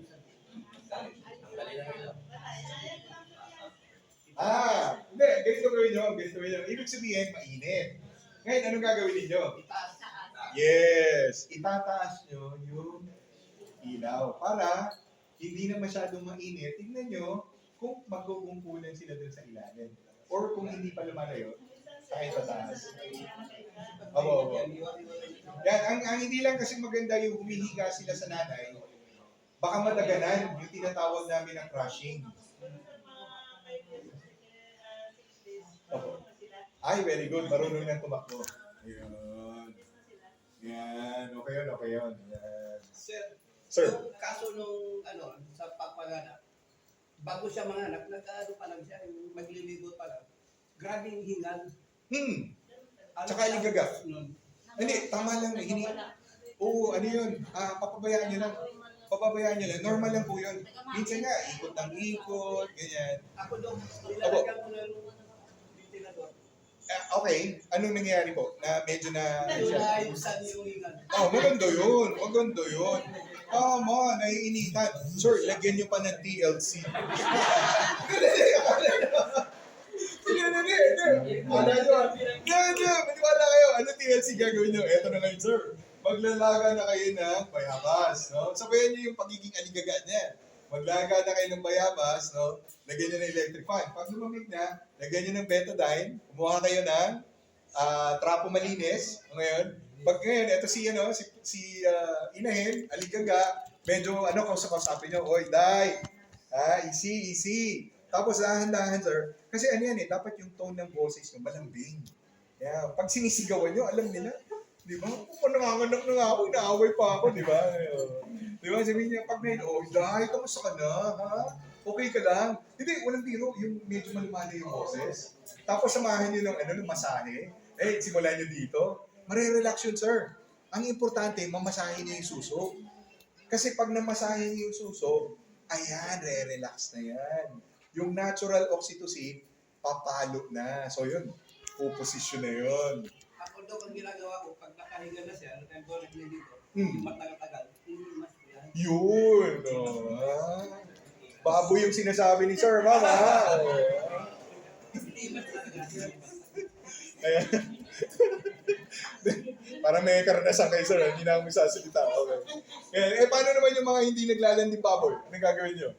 Hindi. Ganito gawin nyo. Ibig sabihin, mainit. Ngayon, anong gagawin ninyo? Yes. Itataas nyo yung ilaw para hindi na masyadong mainit. Tingnan nyo kung magkukumpulan sila dun sa ilalim. Or kung hindi pa lumalayo, kahit tataas. Opo. Yan, ang hindi lang kasi maganda yung humihiga sila sa nanay, baka madaganan yung tinatawag namin ng crushing. Opo. Ay, very good. Marunong nang tumakbo. Ayun. Yan. Okay yun. Yan. Sir. Yung kaso nung, sa pagpanganak, bago siya manganak, pa lang siya, yung magliligot pa lang. Grabe yung hingal. Tsaka ligaga. Nun. Hindi, tama lang. Oo, ano yun? Papabayaan nyo lang. Normal lang po yun. Minsan nga, ikot ng ikot, ganyan. Ako doon, nilalagyan ko ng ventilador. Okay, anong nangyayari po? Na medyo na... Naayusan yung hingal. Maganda yun. Tama, naiinitan. Sir, lagyan nyo pa ng TLC. Hindi. Maniwala kayo. Ano TLC gagawin nyo? Eto na ngayon, sir. Maglalaga na kayo ng bayabas. No? Sabayan nyo yung pagiging aligaga niya. Maglaga na kayo ng bayabas. No? Lagyan nyo ng electric fan. Pag lumamig na, lagyan nyo ng betadine. Kumuha kayo ng trapo malinis. Ngayon, eto si Inahin, aligaga, medyo kausapin nyo, oy, day, easy. Tapos dahan-dahan, sir, kasi dapat yung tone ng boses nyo malambing. Yeah. Pag sinisigawan nyo, alam nila, Di ba? Kung nanganganak na nga ako, inaaway pa ako, di ba? Di ba? Sabihin niya, pag may, oh, dahil, kamusta ka na, ha? Okay ka lang? Hindi, walang biro, yung medyo malumali yung boses. Tapos samahan niyo ng, ng masahe. Simulan niyo dito. Marirelax yun, sir. Ang importante, mamasahin niyo yung suso. Kasi pag namasahin niyo yung suso, ayan, re-relax na yan. Yung natural oxytocin, papalo na. So yun, puposisyon na yun. Ako daw ang ginagawa ko, pag nakahiga na siya, ano tayo ko naglilito, Hmm. matagal-tagal, hindi mas yan. Yun. Baboy yung sinasabi ni Sir, mama. Hindi mas talaga. Ayan. Parang may karanasan kay Sir, hindi na ako sasalita. Okay. Ayan. Paano naman yung mga hindi naglalanding baboy? Anong gagawin nyo?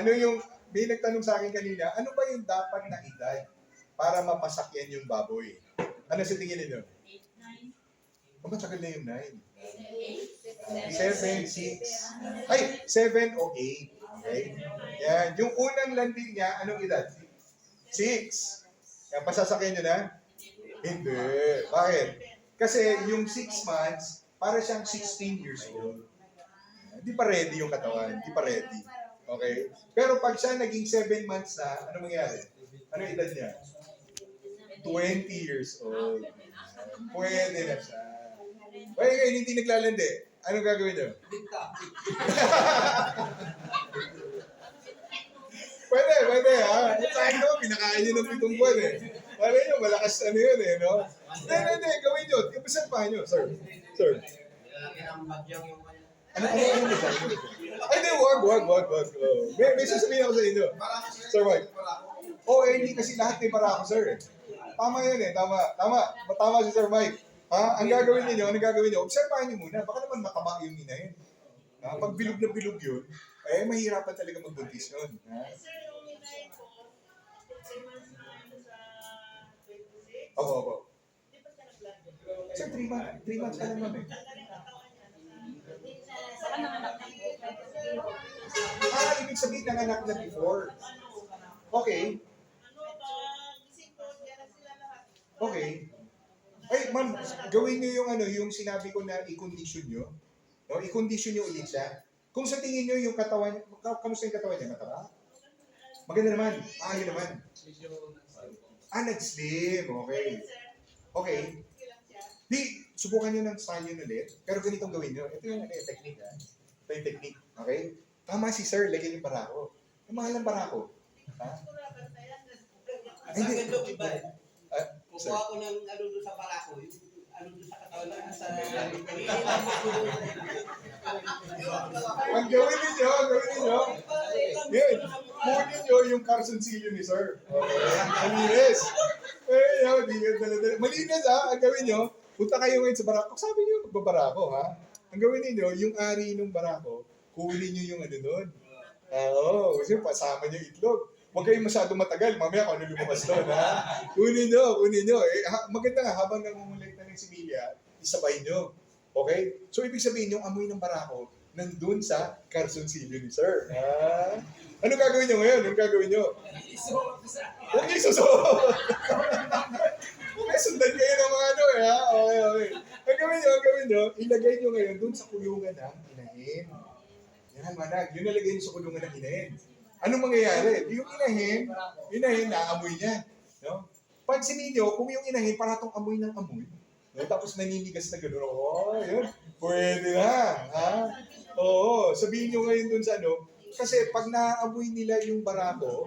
Ano yung, may nagtanong sa akin kanina, ano ba yung dapat na edad para mapasakyan yung baboy? Ano sa tingin ninyo? 8, 9. Matagal na yung 9. 7, 6. Ay, 7 o 8. Okay? Yan. Yung unang landing niya, anong edad? 6. Yan, pasasakyan nyo na? Hindi. Bakit? Kasi yung 6 months, para siyang 16 years old. Hindi pa ready yung katawan. Hindi pa ready. Okay? Pero pag siya naging 7 months na, ano mangyari? Ano yung edad niya? 20 years old. Pwede na siya. Kaya ngayon, hindi naglalandi. Anong gagawin niyo? Binta. Pwede ha. Sa akin naman, pinakain niyo ng 7 buwan eh. Pwede niyo, malakas ano yun eh, no? Hindi, gawin niyo. Ipasan pa niyo, sir. Sir. Lalaki ng bagyang yung kanya. Ano ba? Ay, hindi, wag. Oh. May sasabihin ako sa inyo. Sir Mike. Hindi kasi lahat may para ako, sir eh. Tama yun eh, tama si Sir Mike. Ha? Ang gagawin niyo, observahan niyo muna. Baka naman mataba yung inahin. Pag bilog na bilog yun, mahirapan talaga magbuntis yun. Ha? Opo. Sir, 3 months ka lang namin. Baka nanganak na po. Ibig sabihin nanganak na before. Okay. Ay, ma'am, gawin niyo yung yung sinabi ko na i-condition niyo. No, i-condition niyo ulit siya. Kung sa tingin niyo yung katawan, kamusta yung katawan niya? Mataba? Maganda naman. Yun naman. Nag-slim. Okay. Di, subukan niyo ng style yun ulit. Pero ganitong gawin niyo. Ito yung technique. Ito yung technique. Okay? Tama si sir, lagyan yung barako. Yung mahal ng barako. Ha? Sa akin daw iba eh. Sir. Kukuha ko ng ano doon sa barako, yung ano doon sa katawan na sa Ang gawin ninyo. Yun. Kunin nyo yung karsoncillo ni sir. Malinis. Malinis ha. Ang gawin nyo, punta kayo ngayon sa barako. Sabi nyo, magbabarako ha. Ang gawin ninyo, yung ari ng barako, kunin nyo yung ano doon. Kasi pasama nyo itlog. Huwag kayong masyado matagal. Mamaya kung ano lumabas doon, ha? Kunin nyo. Maganda nga, habang nangungulekta ng similya, isabay nyo. Okay? So, ibig sabihin, yung amoy ng barako, nandun sa karsoncillo ni sir. Ha? Ano gagawin nyo ngayon? Huwag niyo isusuot. Sundan kayo ng mga ha? Okay. Ang gawin nyo, ilagay nyo ngayon dun sa kulungan ng inahin. Yan, manag. Yun nalagay nyo sa kulungan ng inahin. Anong mangyayari? Yung inahin, naamoy niya. No? Pansinin nyo, kung yung inahin, paratong amoy ng amoy, no? Tapos naninigas na gano'n, yun. Pwede na. Ha? Oo, sabihin nyo ngayon dun sa kasi pag naamoy nila yung barako,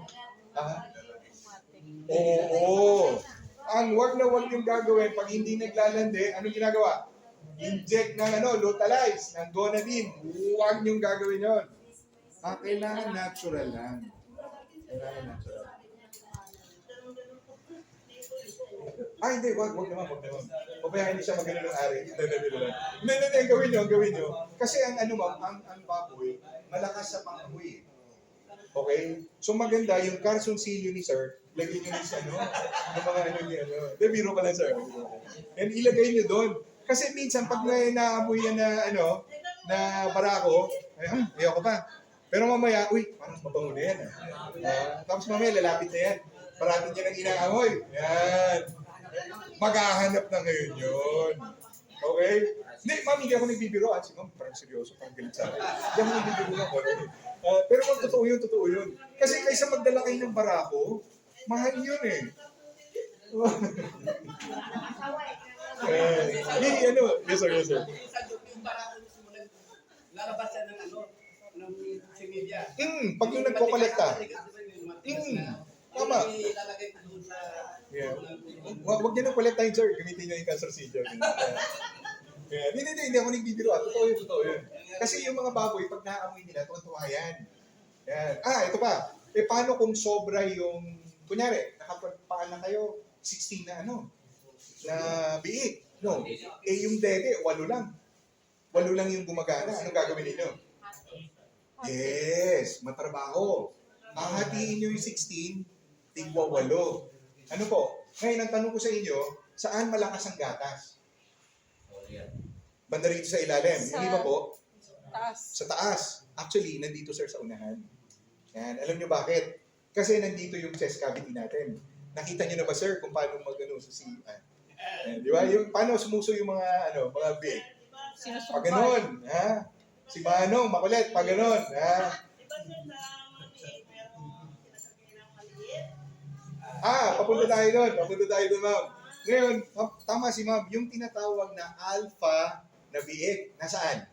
ang wag yung gagawin pag hindi naglalandi, anong ginagawa? Inject ng Lutalize, ng Gonadin. Huwag niyong gagawin yon. Kailangan natural lang. Hindi, wag naman. Pabayaan niyo siya magano ng ari. Hindi, gawin niyo. Kasi ang baboy, malakas sa pang-amoy. Okay? So maganda, yung karsoncillo ni sir, lagyan niyo sa yung mga niya. Biro ka lang, sir. And ilagay niyo doon. Kasi minsan, pag may naamoy yan na barako, ayoko pa. Pero mamaya, parang mabango na yan. Tapos mamaya, lalapit na yan. Parating niya ng inaamoy. Yan. Maghahanap na ngayon yun. Okay? Hindi, ma'am, hindi ako nagbibiro. At si ma'am, parang seryoso, parang galit sa akin. Hindi ako nagbibiro ng ano. Pero ma'am, totoo yun. Kasi kaysa magdala kayo ng barako, mahal yun eh. Yes sir. Minsan yung barako mismo lalabas siya ng ng social media. Pag yung nagko-kolekta. Tama. Ilalagay ko doon sa... Yeah. Huwag niyo nang kolektahin, sir. Gamitin niyo yung cancer seeder. Hindi ako nagbibiro. Totoo yun. Kasi yung mga baboy, pag naamoy nila, tuwa yan. Yan. Ito pa. Paano kung sobra yung, kunyari, nakapagpaan na kayo, 16 na na biik. No. Yung dede, 8 lang. 8 lang yung gumagana. Anong gagawin ninyo? Yes, matrabaho. Hahatiin nyo yung 16, tigwa 8. Ano po? Ngayon, ang tanong ko sa inyo, saan malakas ang gatas? Banda rito sa ilalim. Hindi ba po? Taas. Sa taas. Actually, nandito sir sa unahan. Yan. Alam nyo bakit? Kasi nandito yung chest cavity natin. Nakita nyo na ba sir kung paano mag-ano sa CUN? Di ba? Yung, paano sumuso yung mga big? Sinusumpay. Pag ganun. Ha? Si Manong, makulit. Pag ganun. Ha? Papunta tayo doon, ma'am. Ngayon, tama si ma'am, yung tinatawag na alpha na biik, nasaan?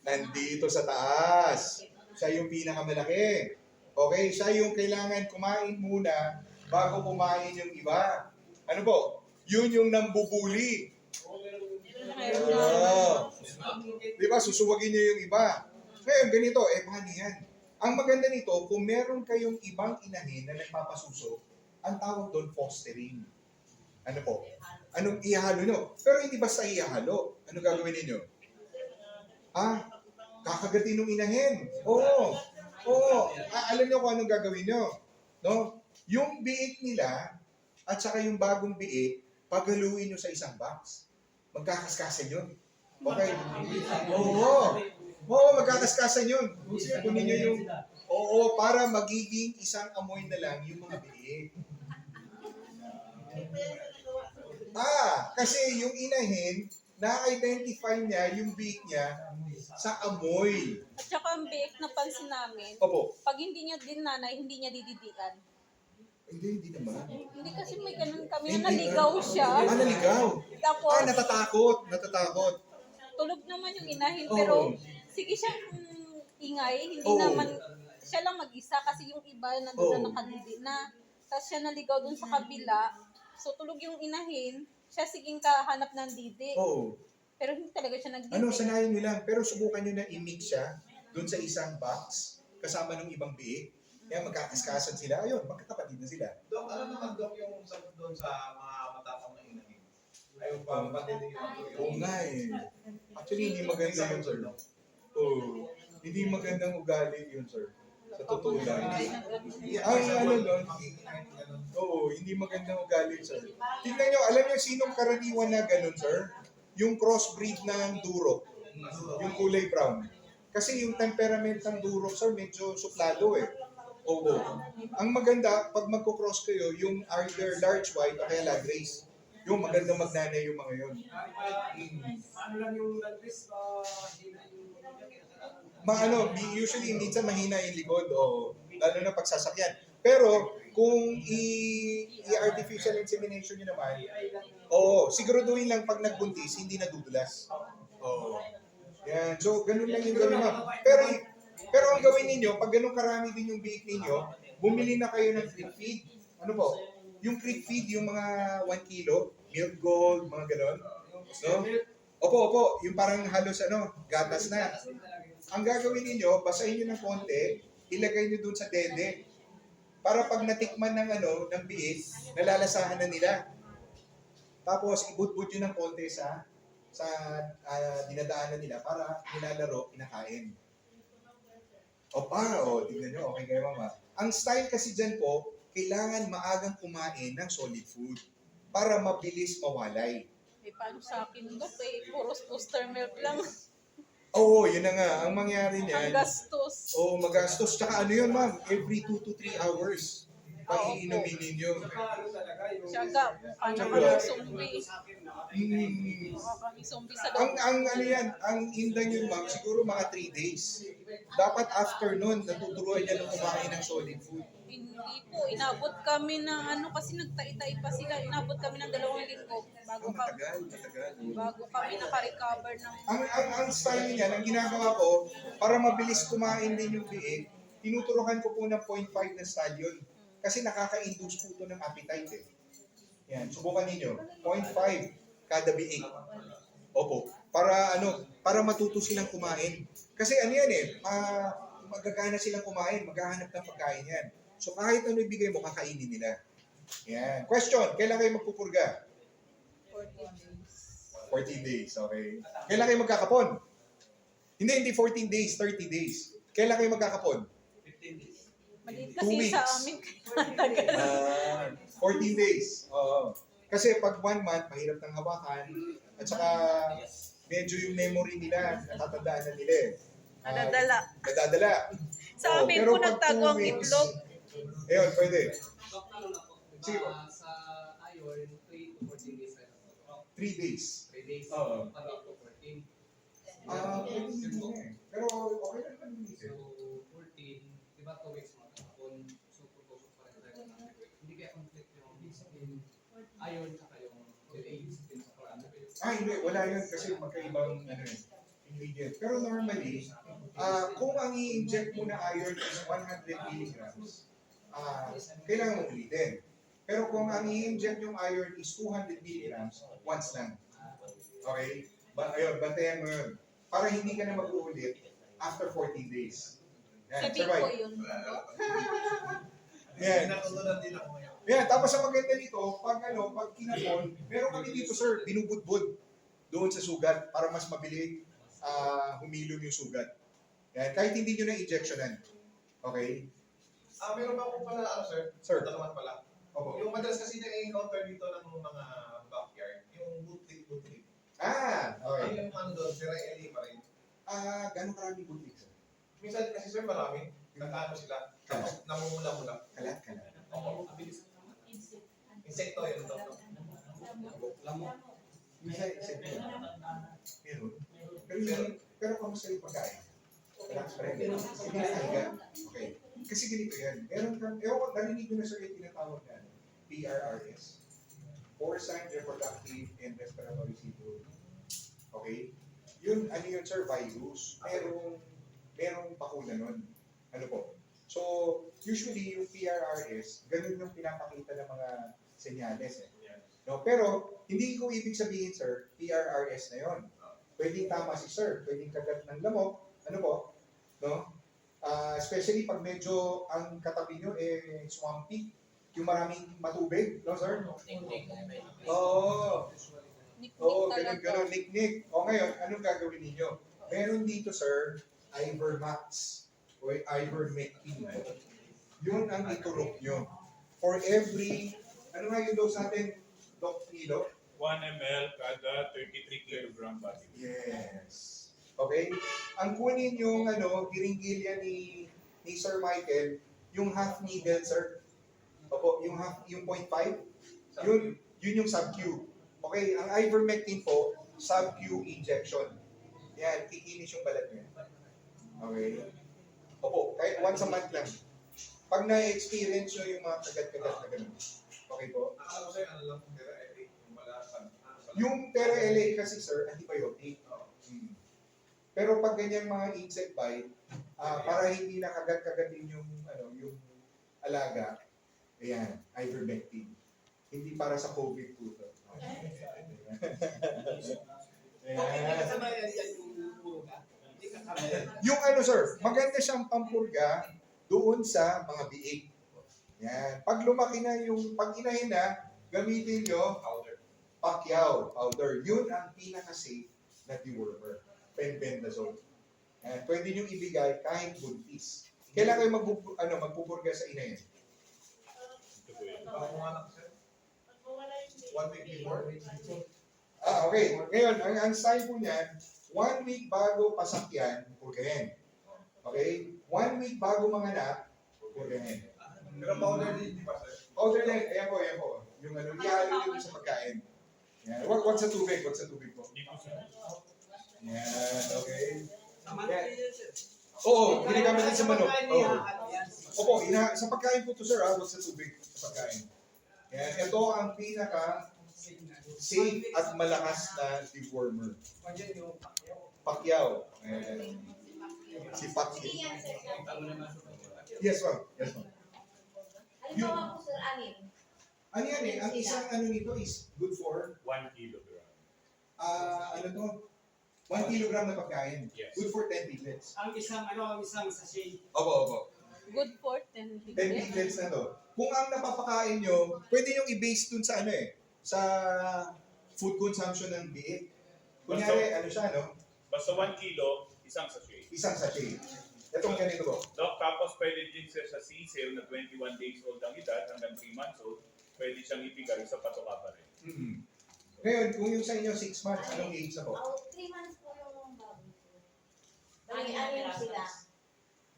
Nandito sa taas. Siya yung pinakamalaki. Okay, siya yung kailangan kumain muna bago kumain yung iba. Ano po? Yun yung nambubuli. Di ba? Susuwagin niyo yung iba. Ngayon, ganito, paano yan? Ang maganda nito, kung meron kayong ibang inahin na nagpapasuso, ang tawag doon fostering. Ano po? Anong ihalo nyo? Pero hindi basta ihalo. Ano gagawin ninyo? Kakagatin ng inahin. Oo. Alam nyo kung anong gagawin nyo. No? Yung biik nila, at saka yung bagong biik, paghaluin nyo sa isang box. Magkakaskasan yun. Okay? Oo, magkakaskasan yun. Kunin nyo yung... Oo, para magiging isang amoy na lang yung mga biik. Kasi yung inahin, na-identify niya yung biik niya sa amoy. At saka ang biik, napansin namin, Opo. pag hindi niya din nanay, hindi niya dididikan. Hindi naman. Hindi kasi may ganun kami na naligaw siya. Naligaw. Tapos, Natatakot. tulog naman yung inahin, Oo. pero sige siyang ingay, hindi Oo. naman, siya lang mag-isa kasi yung iba nandun Oo. na nakadidi na. Tapos siya naligaw dun sa kabila, so tulog yung inahin, siya siging kahanap ng didi. Oo. Pero hindi talaga siya nagdidi. Sanayin nyo lang. Pero subukan nyo na i-mix siya doon sa isang box kasama ng ibang biik. Kaya magkakaskasan sila. Ayun, magkakapatid na sila. Dok, ano naman Dok yung sagot doon sa mga matapang na inahin? Ayaw pa matindi Oo nga eh. Actually, hindi maganda yun, sir. Oo. Hindi magandang ugali yun, sir. Sa totoo lang. Hindi magandang ugali, sir. Tingnan nyo, alam nyo sinong karaniwan na ganun, sir? Yung crossbreed ng durok. Yung kulay brown. Kasi yung temperament ng durok, sir, medyo suplado eh. Oo. Ang maganda, pag magko-cross kayo, yung either large white o kaya lag race. Yung magandang magnanay yung mga yun. Ano lang yung nag-risk, Usually, minsan mahina yung likod o lalo na pagsasakyan. Pero, kung i-artificial insemination nyo naman, siguraduhin lang pag nagbuntis, hindi nadudulas. Yan. So, ganun lang yung gawin mo. Pero ang gawin ninyo, pag ganun karami din yung biik ninyo, bumili na kayo ng creek feed. Ano po? Yung creek feed, yung mga 1 kilo, milk gold, mga ganun. No? Opo. Yung parang halos gatas na. Ang gagawin ninyo, basahin nyo ng konti, ilagay nyo dun sa dede. Para pag natikman ng biik, nalalasahan na nila. Tapos, ibudbud nyo ng konti sa dinadaanan nila para nilalaro, kinakain. Tignan nyo, okay kayo mama. Ang style kasi dyan po, kailangan maagang kumain ng solid food para mabilis mawalay. Paano sa akin, Dok? Puros booster milk lang. Yun na nga. Ang mangyari niyan. Ang gastos. Magastos. Tsaka yun, ma'am? Every 2 to 3 hours. paiinumin ninyo. Saka ano talaga yung... Siyaga, paano Tsaka- ka ng zombie? Mm. Mukha kami zombie sa Ang loob. ano yan, ang indan yun ma'am, siguro mga 3 days. Dapat after nun, natuturuan niya ng kumain ng solid food. Hindi po, inabot kami ng ano kasi nagtai-tai pa sila. Inabot kami ng 2 linggo Matagal. bago kami naka-recover ng Ang style niya, ang ginagawa ko, para mabilis kumain din yung biik, tinuturukan ko po ng 0.5 na stallion. Kasi nakaka-induce po ito ng appetite eh. Yan, subukan ninyo. 0.5 kada biik. Opo. Para matuto silang kumain. Kasi ano yan eh, magagana silang kumain, maghahanap ng pagkain yan. So kahit ano ibigay mo, kakainin nila. Yan. Question, kailan kayo magpupurga? 14 days. 14 days, okay. Kailan kayo magkakapon? Hindi 14 days, 30 days. Kailan kayo magkakapon? 15 days. Maliit 2 kasi weeks. sa amin kaya tagal. 14 days. Oo. Kasi pag 1 month, mahirap ng hawakan. At saka, medyo yung memory nila, natatandaan na nila eh. Nadadala. Sa amin pero po pag nagtago 2 ang weeks, itlog. Ayun, pwede. Dok, ano na po? Sige po. Sa iron, 3 to 14 days na lang po. 3 days. 3 days. Oo. Ano po, 14. Pwede yun eh. Pero okay lang naman yun So, eh. 14, di ba 2 weeks mga kapon? So, putusok pa rin tayo ng hindi kaya conflict yung discipline, iron, tsaka yung delay discipline sa Quran. Hindi. Wala yun kasi magkaibang ingredient. Pero normally, kung ang i-inject mo na iron is 100 milligrams, kailangan mo ulitin. Pero kung ang i-inject yung iron is 200 milligrams, once lang. Okay? Bantayan mo yun. Para hindi ka na mag-uulit after 14 days. Yan, Sabi ko survive. yun. Yan. Natutunan din ako ngayon. Yan, tapos ang maganda dito, pag kinapon, meron kami dito sir, binubudbud doon sa sugat para mas mabili humilom yung sugat. Yan, kahit hindi nyo na injectionan. Okay? Meron ba akong pala, sir? Sir. Ito naman pala. Opo. Yung madalas kasi na-encounter dito ng mga backyard, yung bootleg. Okay. Yung ano doon, sira LA pa rin. Gano'ng karami butik sir? Minsan kasi sir marami, nag-ano sila, tapos namumula-mula. Kalat. Oo. Insekto yun doon. Minsan, meron. Pero kamusta yung pagkain? Relax pa rin. Hindi na kahiga. Okay. Kasi ganito yan. Meron kang, narinig ko na sir yung tinatawag na PRRS. Porcine Reproductive and Respiratory Syndrome. Okay? Yun, yun sir, virus. Merong bakuna nun. Ano po? So, usually yung PRRS, ganun yung pinapakita ng mga senyales eh. No, pero hindi ko ibig sabihin sir, PRRS na yon. Pwedeng tama si sir, pwedeng kagat ng lamok, ano po, no? Especially pag medyo ang katabi nyo swampy, yung maraming matubig, no sir? Oo. Niknik Ganun, niknik. O ngayon, anong gagawin ninyo? Meron dito sir, Ivermax o Ivermectin. Yun ang iturok nyo. For every, ano nga yung dose natin, Doc Nilo? 1 ml kada 33 kg body weight. Yes. Okay? Ang kunin yung giringgilya ni Sir Michael, yung half needle, sir. Opo, yung 0.5, yun yung sub-Q. Okay, ang ivermectin po, sub-Q injection. Yan, kikinis yung balat niya. Okay? Opo, kahit once a month lang. Pag na-experience nyo yung mga kagat-kagat na gano'n. Okay po? Akala ko sir, ano lang, tira LA, yung malasan. Yung Terra LA kasi sir, antibiotic. Pero pag ganyan mga insect bite, para hindi na kagat-kagatin yung alaga, ayan, ivermectin. Hindi para sa COVID po ito. Okay, kasama yan yung purga. Hindi kasama yan. Yung sir, maganda siyang pampurga doon sa mga biik. Yan. Pag lumaki na pag inahin na, gamitin nyo Pacquiao powder. Yun ang pinaka-safe na dewormer. Penbendazole. Yan. Pwede nyo ibigay kahit buntis. Kailan kayo magpupurga sa inahin? Ito po yun. Ako nga lang sir. 1 week before. Okay. Ngayon, ang style po niyan, 1 week bago pasakyan, purgahin. Okay? 1 week bago manganak, purgahin. Pero powder din, di ba, sir? Powder din, ayan po. Yung ano, ihalo yun sa pagkain. Yan. What's sa tubig? What's sa tubig po? Hindi po siya. Yan, okay. Tama Yeah. na yun, sir. Oo, ginagamit din sa manok. Oo. Ano yan? Opo, sa pagkain po to sir, what's sa tubig sa pagkain. Yan, ito ang pinaka safe at malakas na dewormer. Pacquiao. Ayan. Si Pacquiao. Yes, ma'am. Yes, ma'am. Halimbawa po, sir, anin. Ano yan eh, ang isang ano nito is good for, 1 kilogram. ano to? 1 kilogram na pagkain. Yes. Good for 10 piglets. Ang isang sachet. Opo. Good for 10 10 piglets. piglets na to. Kung ang napapakain nyo, pwede nyo i-base dun sa ano eh, sa food consumption ng biik. Kunyari, ano siya, no? Basta 1 kilo, isang sachet. Isang sachet. Itong ganito po. Dok, tapos pwede din siya sa sisir na 21 days old ang edad hanggang 3 months old, pwede siyang ibigay sa patoka pa rin. Mm-hmm. Ngayon, kung yung sa inyo 6 months, anong age na po? 3 months po yung baboy. Anin sila.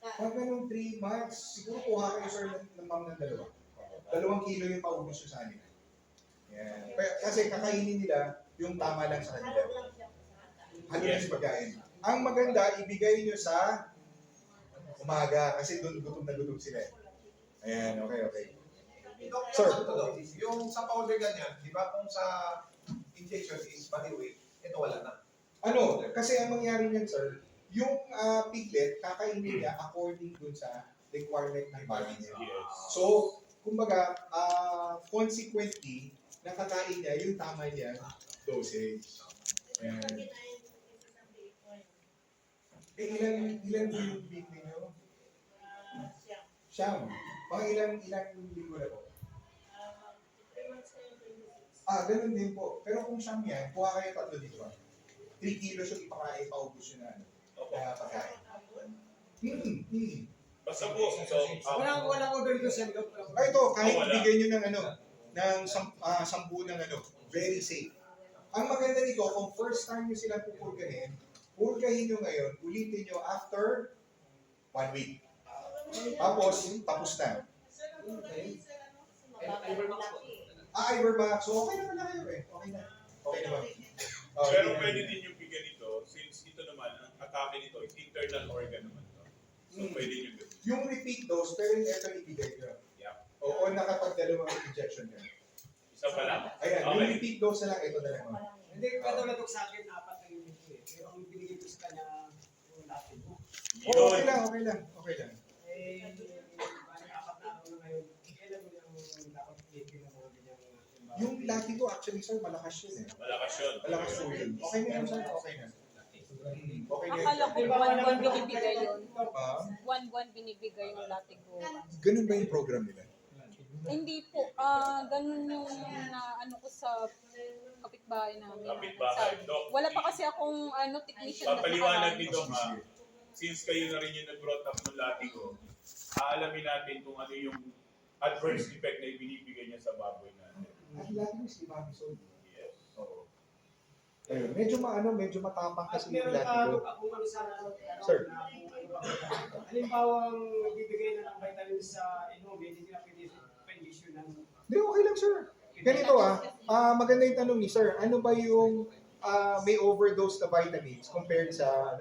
Pag ganun 3 months, siguro kuha kayo sir ng ma'am ng dalawa. 2 kilo yung paubos nyo sa anin. Yan. Kasi kakainin nila yung tama lang sa kanila. Halog lang siya sa kata. Halo na sa pagkain. Ang maganda, ibigay nyo sa umaga kasi doon gutom na gutom sila. Ayan, okay. Dok, Sir. yung sa powder ganyan, di ba kung sa injection is body weight, ito wala na. Ano, kasi ang mangyari niyan sir, yung piglet, kakainin niya according dun sa requirement ng body niya. Yes. So, kumbaga, consequently, nakakain niya yung tama niya dosage. Ayan. Ilan po yung big ninyo? Siyam. Mga ilang linggo na po? Ganun din po. Pero kung siyam yan, kuha kayo 3 dito. 3 kilos yung ipakain, paubos yun na ano. Opo. Kaya pagkain. Basta po, so, Walang order dito sa Dok. Ito, kahit Wala. bigyan nyo ng ng 10 ng very safe. Ang maganda nito, kung first time nyo silang pupurgahin nyo ngayon, ulitin nyo after 1 week. Tapos na. Ivermax. So, okay naman na kayo eh. Okay na. Okay naman. pero pwede din yung bigyan nito, since ito naman, ang atake nito is internal organ naman to. So, pwede yung gawin. Yung repeat dose, pero yung ito ibigay nyo. Yeah. Oo, nakapag-dalawang injection nyo. Isa pa lang. Ayan, yung Okay. repeat dose na lang, ito na lang. Hindi, katulad ko sa akin, 4 na yung ito eh. Pero ang binigay ko sa kanya, yung latin mo. Oo, okay Yun. lang. bali 4 na araw na ngayon. Kailan mo yung dapat i-play ng mga ganyang Yung lati ko, actually, sir, malakas yun eh. Malakas yun. Malakas po yun. Okay na yun, sir. Okay na. Okay na yun. Akala ko 1 binibigay yun. Ah, 1 binibigay yung latigo. ganun ba yung program nila? Hindi po, ganun yung ano ko sa kapitbahay namin. Kapitbahay, Dok. Wala pa kasi akong technician na Papaliwanag nakaraan. nito ha, since kayo na rin yung nag-brought up ng latigo, aalamin natin kung ano yung adverse effect na ibinibigay niya sa baboy natin. At lati mo si Mami Sol. Yes. Oo. Ayun, medyo matapang At kasi yung meron lati pa ko. akong ano sana, Sir. halimbawa ang bibigay na ng vitamins sa hindi nila pwede issue ng Hindi, okay lang, sir. Ganito maganda yung tanong ni sir. Ano ba yung may overdose na vitamins compared sa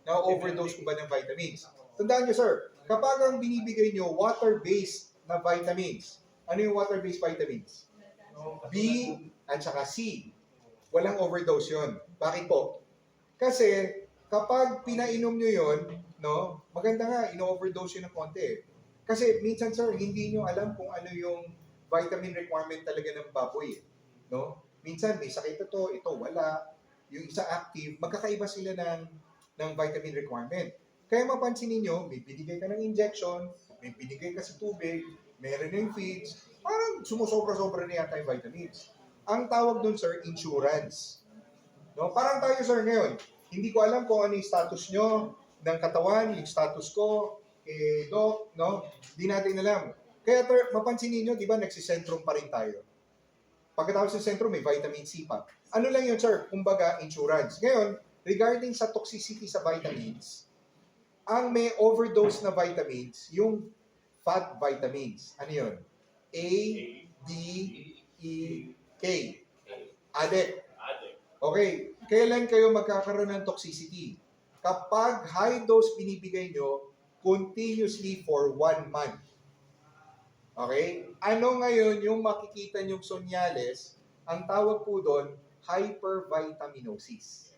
na-overdose ko ba ng vitamins? Tandaan nyo, sir, kapag ang binibigay nyo water-based na vitamins, ano yung water-based vitamins? B at saka C. Walang overdose yon. Bakit po? Kasi kapag pinainom nyo yon, maganda nga, ino-overdose yun ng konti eh. Kasi minsan, sir, hindi nyo alam kung ano yung vitamin requirement talaga ng baboy. Minsan, may sakit ito wala. Yung isa active, magkakaiba sila ng vitamin requirement. Kaya mapansin niyo may binigay ka ng injection, may binigay ka sa tubig, meron yung feeds, parang sumusobra-sobra na yata yung vitamins. Ang tawag doon, sir, insurance. Parang tayo, sir, ngayon, hindi ko alam kung ano yung status nyo ng katawan, yung status ko, doc, hindi natin alam. Kaya, mapansin niyo di ba, nagsisentrum pa rin tayo. Pagkatapos ng sentrum, may vitamin C pa. Ano lang yun, sir? Kumbaga, insurance. Ngayon, regarding sa toxicity sa vitamins, ang may overdose na vitamins, yung fat vitamins. Ano yun? A, D, E, K. Adik. Okay, kailan kayo magkakaroon ng toxicity? Kapag high dose binibigay nyo, continuously for 1 month. Okay? Ano ngayon yung makikita nyong senyales? Ang tawag po doon, hypervitaminosis.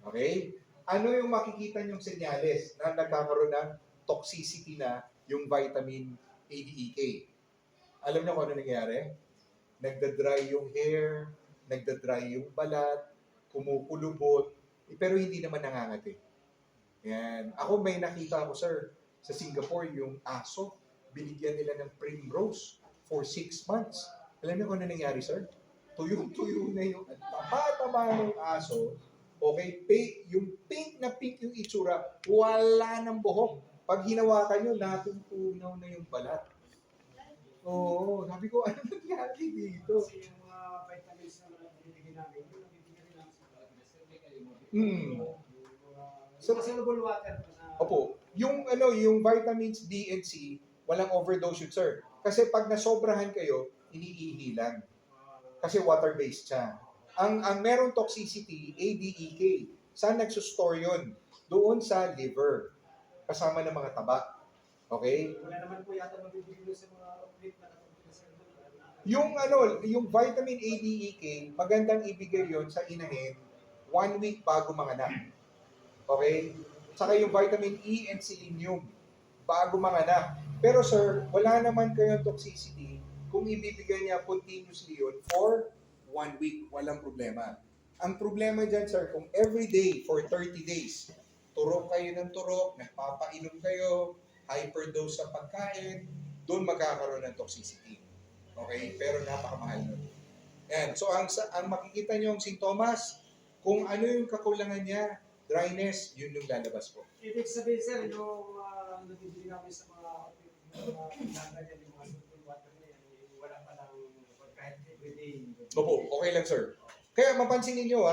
Okay? Ano yung makikita nyong senyales na nagkakaroon ng toxicity na yung vitamin A, D, E, K? Alam niyo kung ano nangyayari? Nagda-dry yung hair, nagda-dry yung balat, kumukulubot, pero hindi naman nangangati. Yan. Ako may nakita ako, sir, sa Singapore, yung aso, binigyan nila ng Primrose for 6 months. Alam niyo kung ano nangyari, sir? Tuyong-tuyo na yung taba-taba ng aso. Okay, yung pink na pink yung itsura, wala ng buhok. Pag hinawakan nyo, natutunaw na yung balat. Oo, sabi ko, ano nangyari dito? Kasi yung mga vitamins na binibigyan namin, yung nabibigyan nila sa So, soluble water. Opo, yung vitamins B and C, walang overdose yun, sir. Kasi pag nasobrahan kayo, iniihi lang. Kasi water-based siya. Ang merong toxicity, ADEK, saan nagsusstore yun? Doon sa liver, kasama ng mga taba. Okay? Wala naman po yata mabibigyan sa mga update na Yung vitamin ADEK, magandang ibigay yon sa inahin 1 week bago manganak. Okay? Saka yung vitamin E and selenium, bago manganak. Pero sir, wala naman kayong toxicity kung ibibigay niya continuously yun for 1 week. Walang problema. Ang problema dyan, sir, kung every day for 30 days, turok kayo ng turok, nagpapainom kayo, hyperdose sa pagkain, doon magkakaroon ng toxicity. Okay? Pero napakamahal nun. Yan. So, ang makikita nyo yung sintomas, kung ano yung kakulangan niya, dryness, yun yung lalabas po. ibig sabihin, sir, yung nabibili namin sa mga pagkaganyan, yung mga soluble water na yan, wala pa lang kahit everyday. Opo, okay lang, sir. Kaya mapansin niyo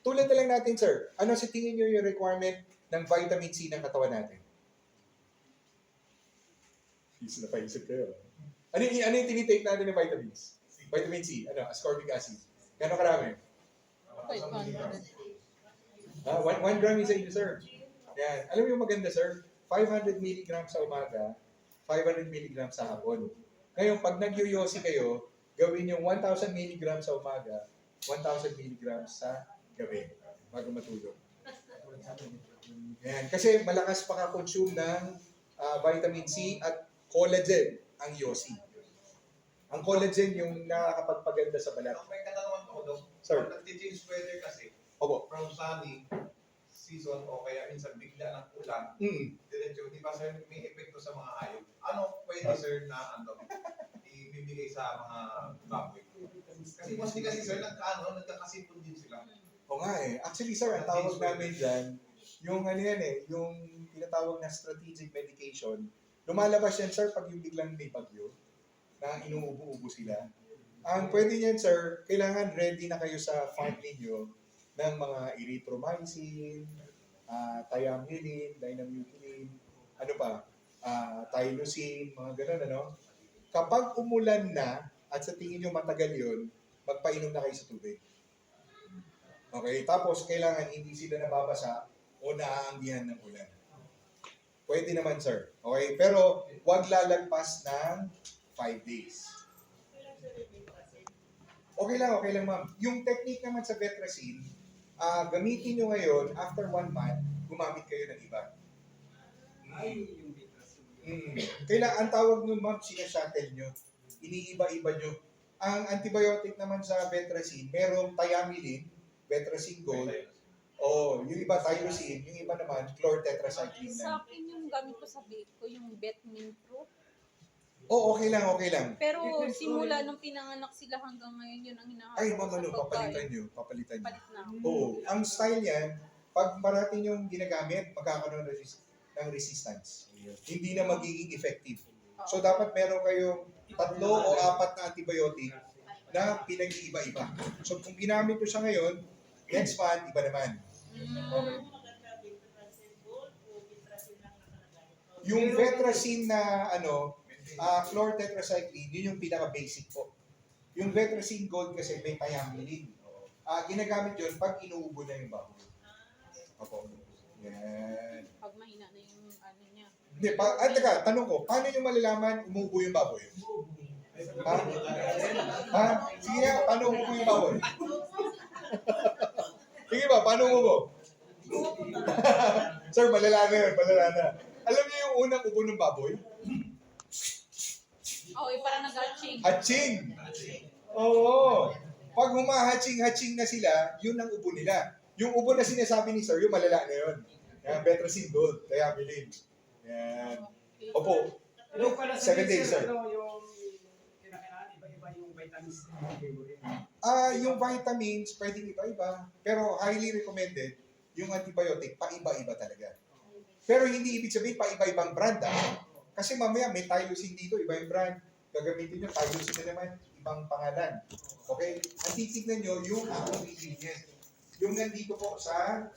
tulad na lang natin, sir, ano sa tingin niyo yung requirement ng vitamin C ng katawan natin? Please, napaisip kayo. Ano yung tinitake natin ng vitamins? Vitamin C, ascorbic acid. Gano'ng karami? 500. 1 gram isa inyo, sir. Yan. Alam mo yung maganda, sir? 500 mg sa umaga, 500 mg sa hapon. Ngayon, pag nag-yoyosi kayo, gawin yung 1,000 mg sa umaga, 1,000 mg sa gabi bago matulog. Yan. Kasi malakas paka-consume ng vitamin C at collagen ang yosi. Ang collagen yung nakakapagpaganda sa balat. May katanungan ko, Dok. Sir. Pag nag-change weather kasi, Opo. from sunny season o kaya minsan bigla ng ulan, diretso, di ba sir, may epekto sa mga hayop. Ano pwede sir na ibibigay sa mga baboy? Kasi mostly kasi sir, nagkakasipon din sila. O nga eh. Actually, sir, ang tawag namin dyan, yung yung tinatawag na strategic medication, lumalabas yan, sir, pag yung biglang may bagyo, na inuubo-ubo sila. Ang pwede niyan, sir, kailangan ready na kayo sa farm ninyo ng mga erythromycin, thiamulin, dinamucilin, tylosin, mga ganun, Kapag umulan na, at sa tingin nyo matagal yun, magpainom na kayo sa tubig. Okay? Tapos, kailangan hindi sila nababasa o naaanggihan ng ulan. Pwede naman, sir. Okay? Pero, huwag lalagpas ng 5 days. Okay lang, ma'am. Yung technique naman sa Vetracin, gamitin nyo ngayon, after 1 month, gumamit kayo ng iba. Ang tawag nun, ma'am, sinashuttle nyo. Iniiba-iba nyo. Ang antibiotic naman sa Vetracin, merong thiamulin, Vetracin Gold, yung iba tylosin, yung iba naman chlortetracycline Sa na. akin yung gamit ko sa vape ko, yung Betmin Pro. Okay lang. Pero simula nung pinanganak sila hanggang ngayon, yun ang hinahanap Ay, ko ma'am, sa papalitan pagkain. nyo. Palit na ako. Oo. Ang style yan, pag parating yung ginagamit, magkakaroon ng resistance. Hindi na magiging effective. So, dapat meron kayong 3 o 4 na antibiotic na pinag-iiba-iba. So, kung ginamit ko siya ngayon, next month, iba naman. Okay. Yung Vetracin na floor tetracycline, yun yung pinaka-basic po. Yung Vetracin Gold kasi may thiamine. Ginagamit yun pag inuubo na yung baboy. Opo. Yan. Pag mahina na yung ano niya. Hindi, teka, tanong ko, paano nyo malalaman umuubo yung baboy? Ha? Sige nga, paano umuubo yung baboy? Sige ba, paano umuubo? Sir, malala na yun, malala na. Alam niyo yung unang ubo ng baboy? Parang nag-hatching. Hatching! Oo. Pag humahatching-hatching na sila, yun ang ubo nila. Yung ubo na sinasabi ni Sir, yung malala na yun. Yan, Vetracin Gold, kaya bilhin. Yan. Opo. Yung pala 7 days, sir. Yung kinakailangan, iba-iba yung vitamins na favorite. Yung vitamins, pwedeng iba-iba. Pero highly recommended, yung antibiotic, paiba-iba talaga. Pero hindi ibig sabihin paiba-ibang brand. Kasi mamaya may Tylosin dito, iba yung brand. Gagamitin nyo, Tylosin na naman, ibang pangalan. Okay? Ang titignan nyo, yung active ingredient. Yung nandito po sa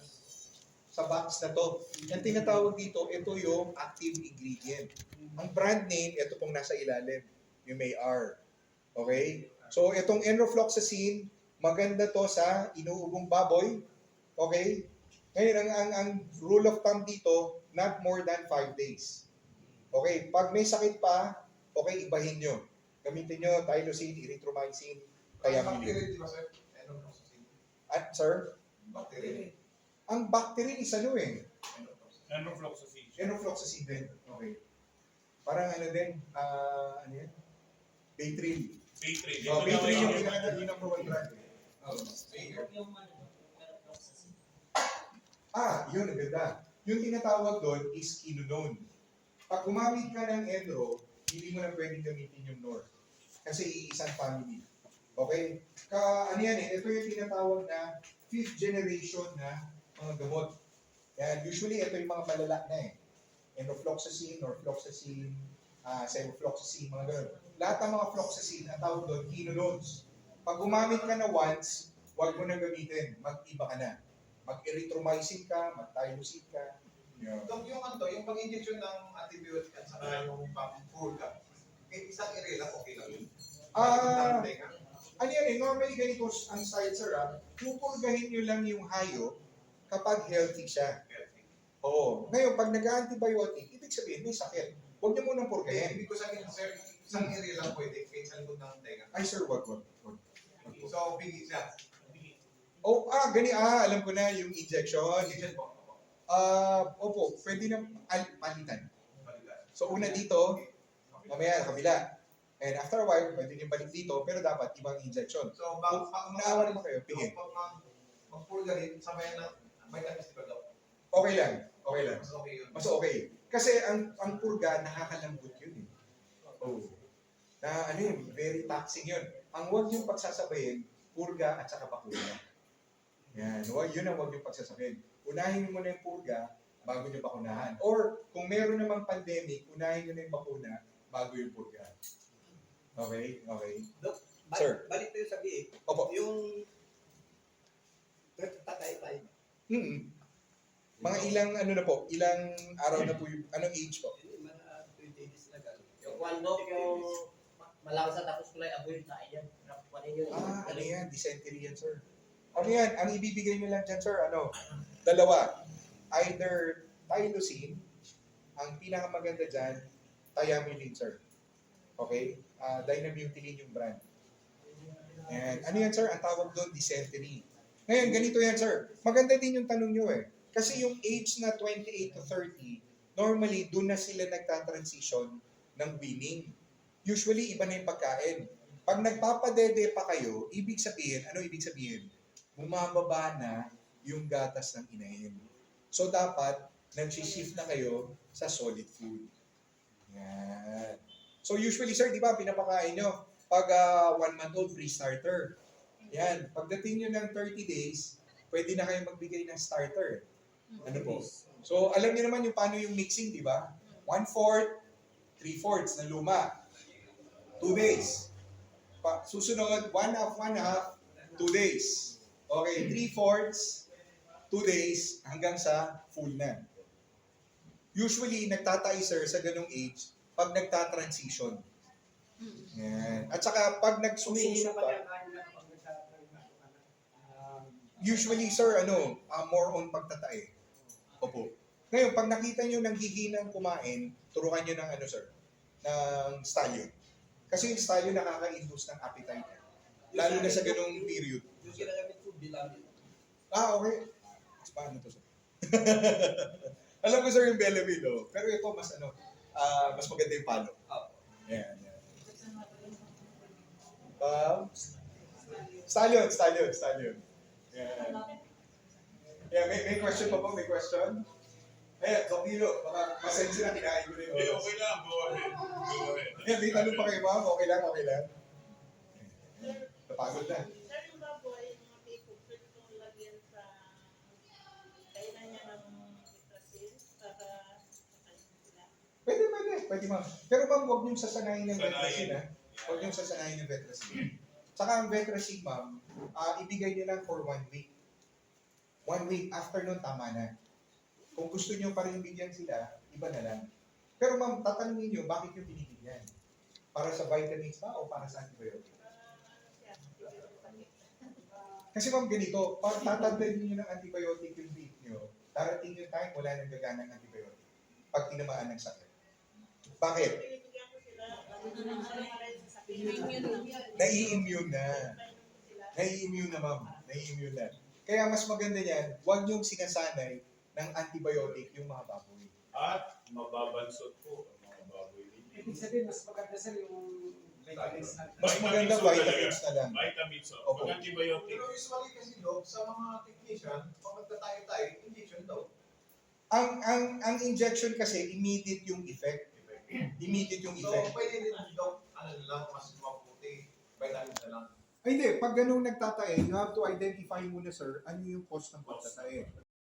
box na to. Yung tinatawag dito, ito yung active ingredient. Ang brand name, ito pong nasa ilalim. Yung may R. Okay? So, itong enrofloxacin, maganda to sa inuubong baboy. Okay? Ngayon, ang rule of thumb dito, not more than 5 days. Okay? Pag may sakit pa, okay, ibahin nyo. Gamitin nyo Tylosin, erythromycin, thiamine. Bacteria, di ba, sir? At, sir, Bacteria. ang bacteria is ano eh? Enrofloxacin. Enrofloxacin din. Okay. Parang ano din, ano yan? Baytril. Baytril. Baytril yung yung number 1 drug. Yun, ang ganda. Yung tinatawag doon is Quinolone. Pag gumamit ka ng Enro, hindi mo na pwedeng gamitin yung North. Kasi iisang family. Okay? Ano yan eh, ito yung tinatawag na 5th generation na mga gamot. Yan, usually ito yung mga malala na eh. Enrofloxacin, norfloxacin, sevofloxacin, mga ganun. Lahat ng mga floxacin, ang tawag doon, quinolones. Pag gumamit ka na once, huwag mo na gamitin, mag-iba ka na. Mag-erythromycin ka, mag-tylosin ka. Yeah. Dok, yung pag-injection ng antibiotic at saka yung pang-purga, isang area lang okay lang yun. Ano yan eh, normally ganito ang style, sir, pupurgahin nyo lang yung hayop kapag healthy siya. Oo. Ngayon, pag nag-antibiotic, ibig sabihin may sakit. Huwag nyo munang purgahin. Ibig ko sabihin, sir, isang area lang pwede, kahit sa likod ng tenga. Ay, sir, wag. So, bigis siya. Alam ko na yung injection. Injection po. Opo, pwede na palitan. So, una dito, mamaya kabila. And after a while, pwede nyo balik dito, pero dapat ibang injection. So, naawa naman kayo, pingin. Pag mag-purgahin, sabayan na vitamins, di ba, Dok? Okay lang. Mas okay yun. Mas okay. Kasi ang purga, nakakalambot yun eh. Na ano yun, very taxing yun. Ang huwag yung pagsasabayin, purga at saka bakuna. Yan, yun ang huwag yung pagsasabayin. Unahin mo muna yung purga bago nyo bakunahan. Or kung meron namang pandemic, unahin nyo na yung bakuna bago yung purga. Okay? Sir. Balik tayo sa BA. Opo. Yung tatay tayo. Mga ilang ilang araw na po yung, anong age po? Mga 20 days na gano'n. Yung kwando, yung malawsa tapos kulay aboy na yan. Ano yan? Dysentery yan, sir. Ano yan? Ang ibibigay nyo lang dyan, sir, dalawa. Either Tylosin, ang pinakamaganda dyan, thiamine, sir. Okay? Dynamutylin yung brand. And ano yan, sir? Ang tawag doon, dysentery. Ngayon, ganito yan, sir. Maganda din yung tanong nyo eh. Kasi yung age na 28 to 30, normally, doon na sila nagtatransition ng weaning. Usually, iba na yung pagkain. Pag nagpapadede pa kayo, ibig sabihin, bumababa na yung gatas ng inahin. So, dapat, nag-shift na kayo sa solid food. Yan. So, usually, sir, di ba, pinapakain nyo, pag 1-month-old pre-starter. Yan. Pagdating nyo ng 30 days, pwede na kayo magbigay ng starter. Ano po? So, alam niyo naman yung paano yung mixing, di ba? 1/4, 3/4 na luma. 2 days. Susunod, 1/2, 2 days. Okay, 3/4, 2 days, hanggang sa full na. Usually, nagtatay sir sa ganong age pag nagta-transition. Yan. At saka pag Humihina nagsususo pa pa, niya kain na kapag usually sir, more on pagtatae. Opo. Ngayon, pag nakita nyo nang hihinang kumain, turukan nyo ng sir, ng stallion. Kasi yung stallion nakaka-induce ng appetite. Lalo na sa ganong period. Yung ginagamit ko, bilangin. Okay. Paano to sir? Alam ko sir yung Belleville, pero ito mas mas maganda yung palo. Yan. Stallion. Yan. Yeah, may question pa po? May question? Ayan, Kapilo, baka masensi na kinain ko na yung Eh, oras. okay lang. Go ahead. Go ahead. Ayan, may tanong pa kayo ma'am? Okay lang. Napagod na. Sir, yung baboy, mga people, pwede kong lagyan sa kainan niya ng Brazil para makain sila. Pwede ma'am. Pero ma'am, huwag niyong sasanayin ng Sanayin. vetrasin ha. Huwag niyong sasanayin ng vetrasin. Saka ang vetrasin ma'am, ibigay niyo lang for 1 week. 1 week after nun, tama na. Kung gusto niyo pa rin bigyan sila, iba na lang. Pero ma'am, tatanungin niyo, bakit niyo binibigyan? Para sa vitamins ba o para sa antibiotic? Kasi ma'am, ganito, pag tatantayin niyo ng antibiotic yung beef niyo, darating yung time, wala nang gagana ng antibiotic. Pag tinamaan ng sakit. Bakit? Binibigyan ko sila, para sa sakit. Nai-immune na. Nai-immune na ma'am. Nai-immune na. Kaya mas maganda niyan, huwag niyong sinasanay ng antibiotic yung mga baboy. At mababansot po ang mga baboy ninyo. ibig sabihin, mas maganda sir yung vitamins na. Mas maganda vitamins na lang. Vitamins. Opo. Pag antibiotic, Pero usually kasi Doc, sa mga technician, pag magtatayo-tayo, injection daw. Ang injection kasi immediate yung effect. Immediate yung So, effect. pwede din Doc, lang, mas mabuti, vitamins na lang. Ay, hindi. Pag ganun nagtatae, you have to identify muna, sir, ano yung cause ng pagtatae.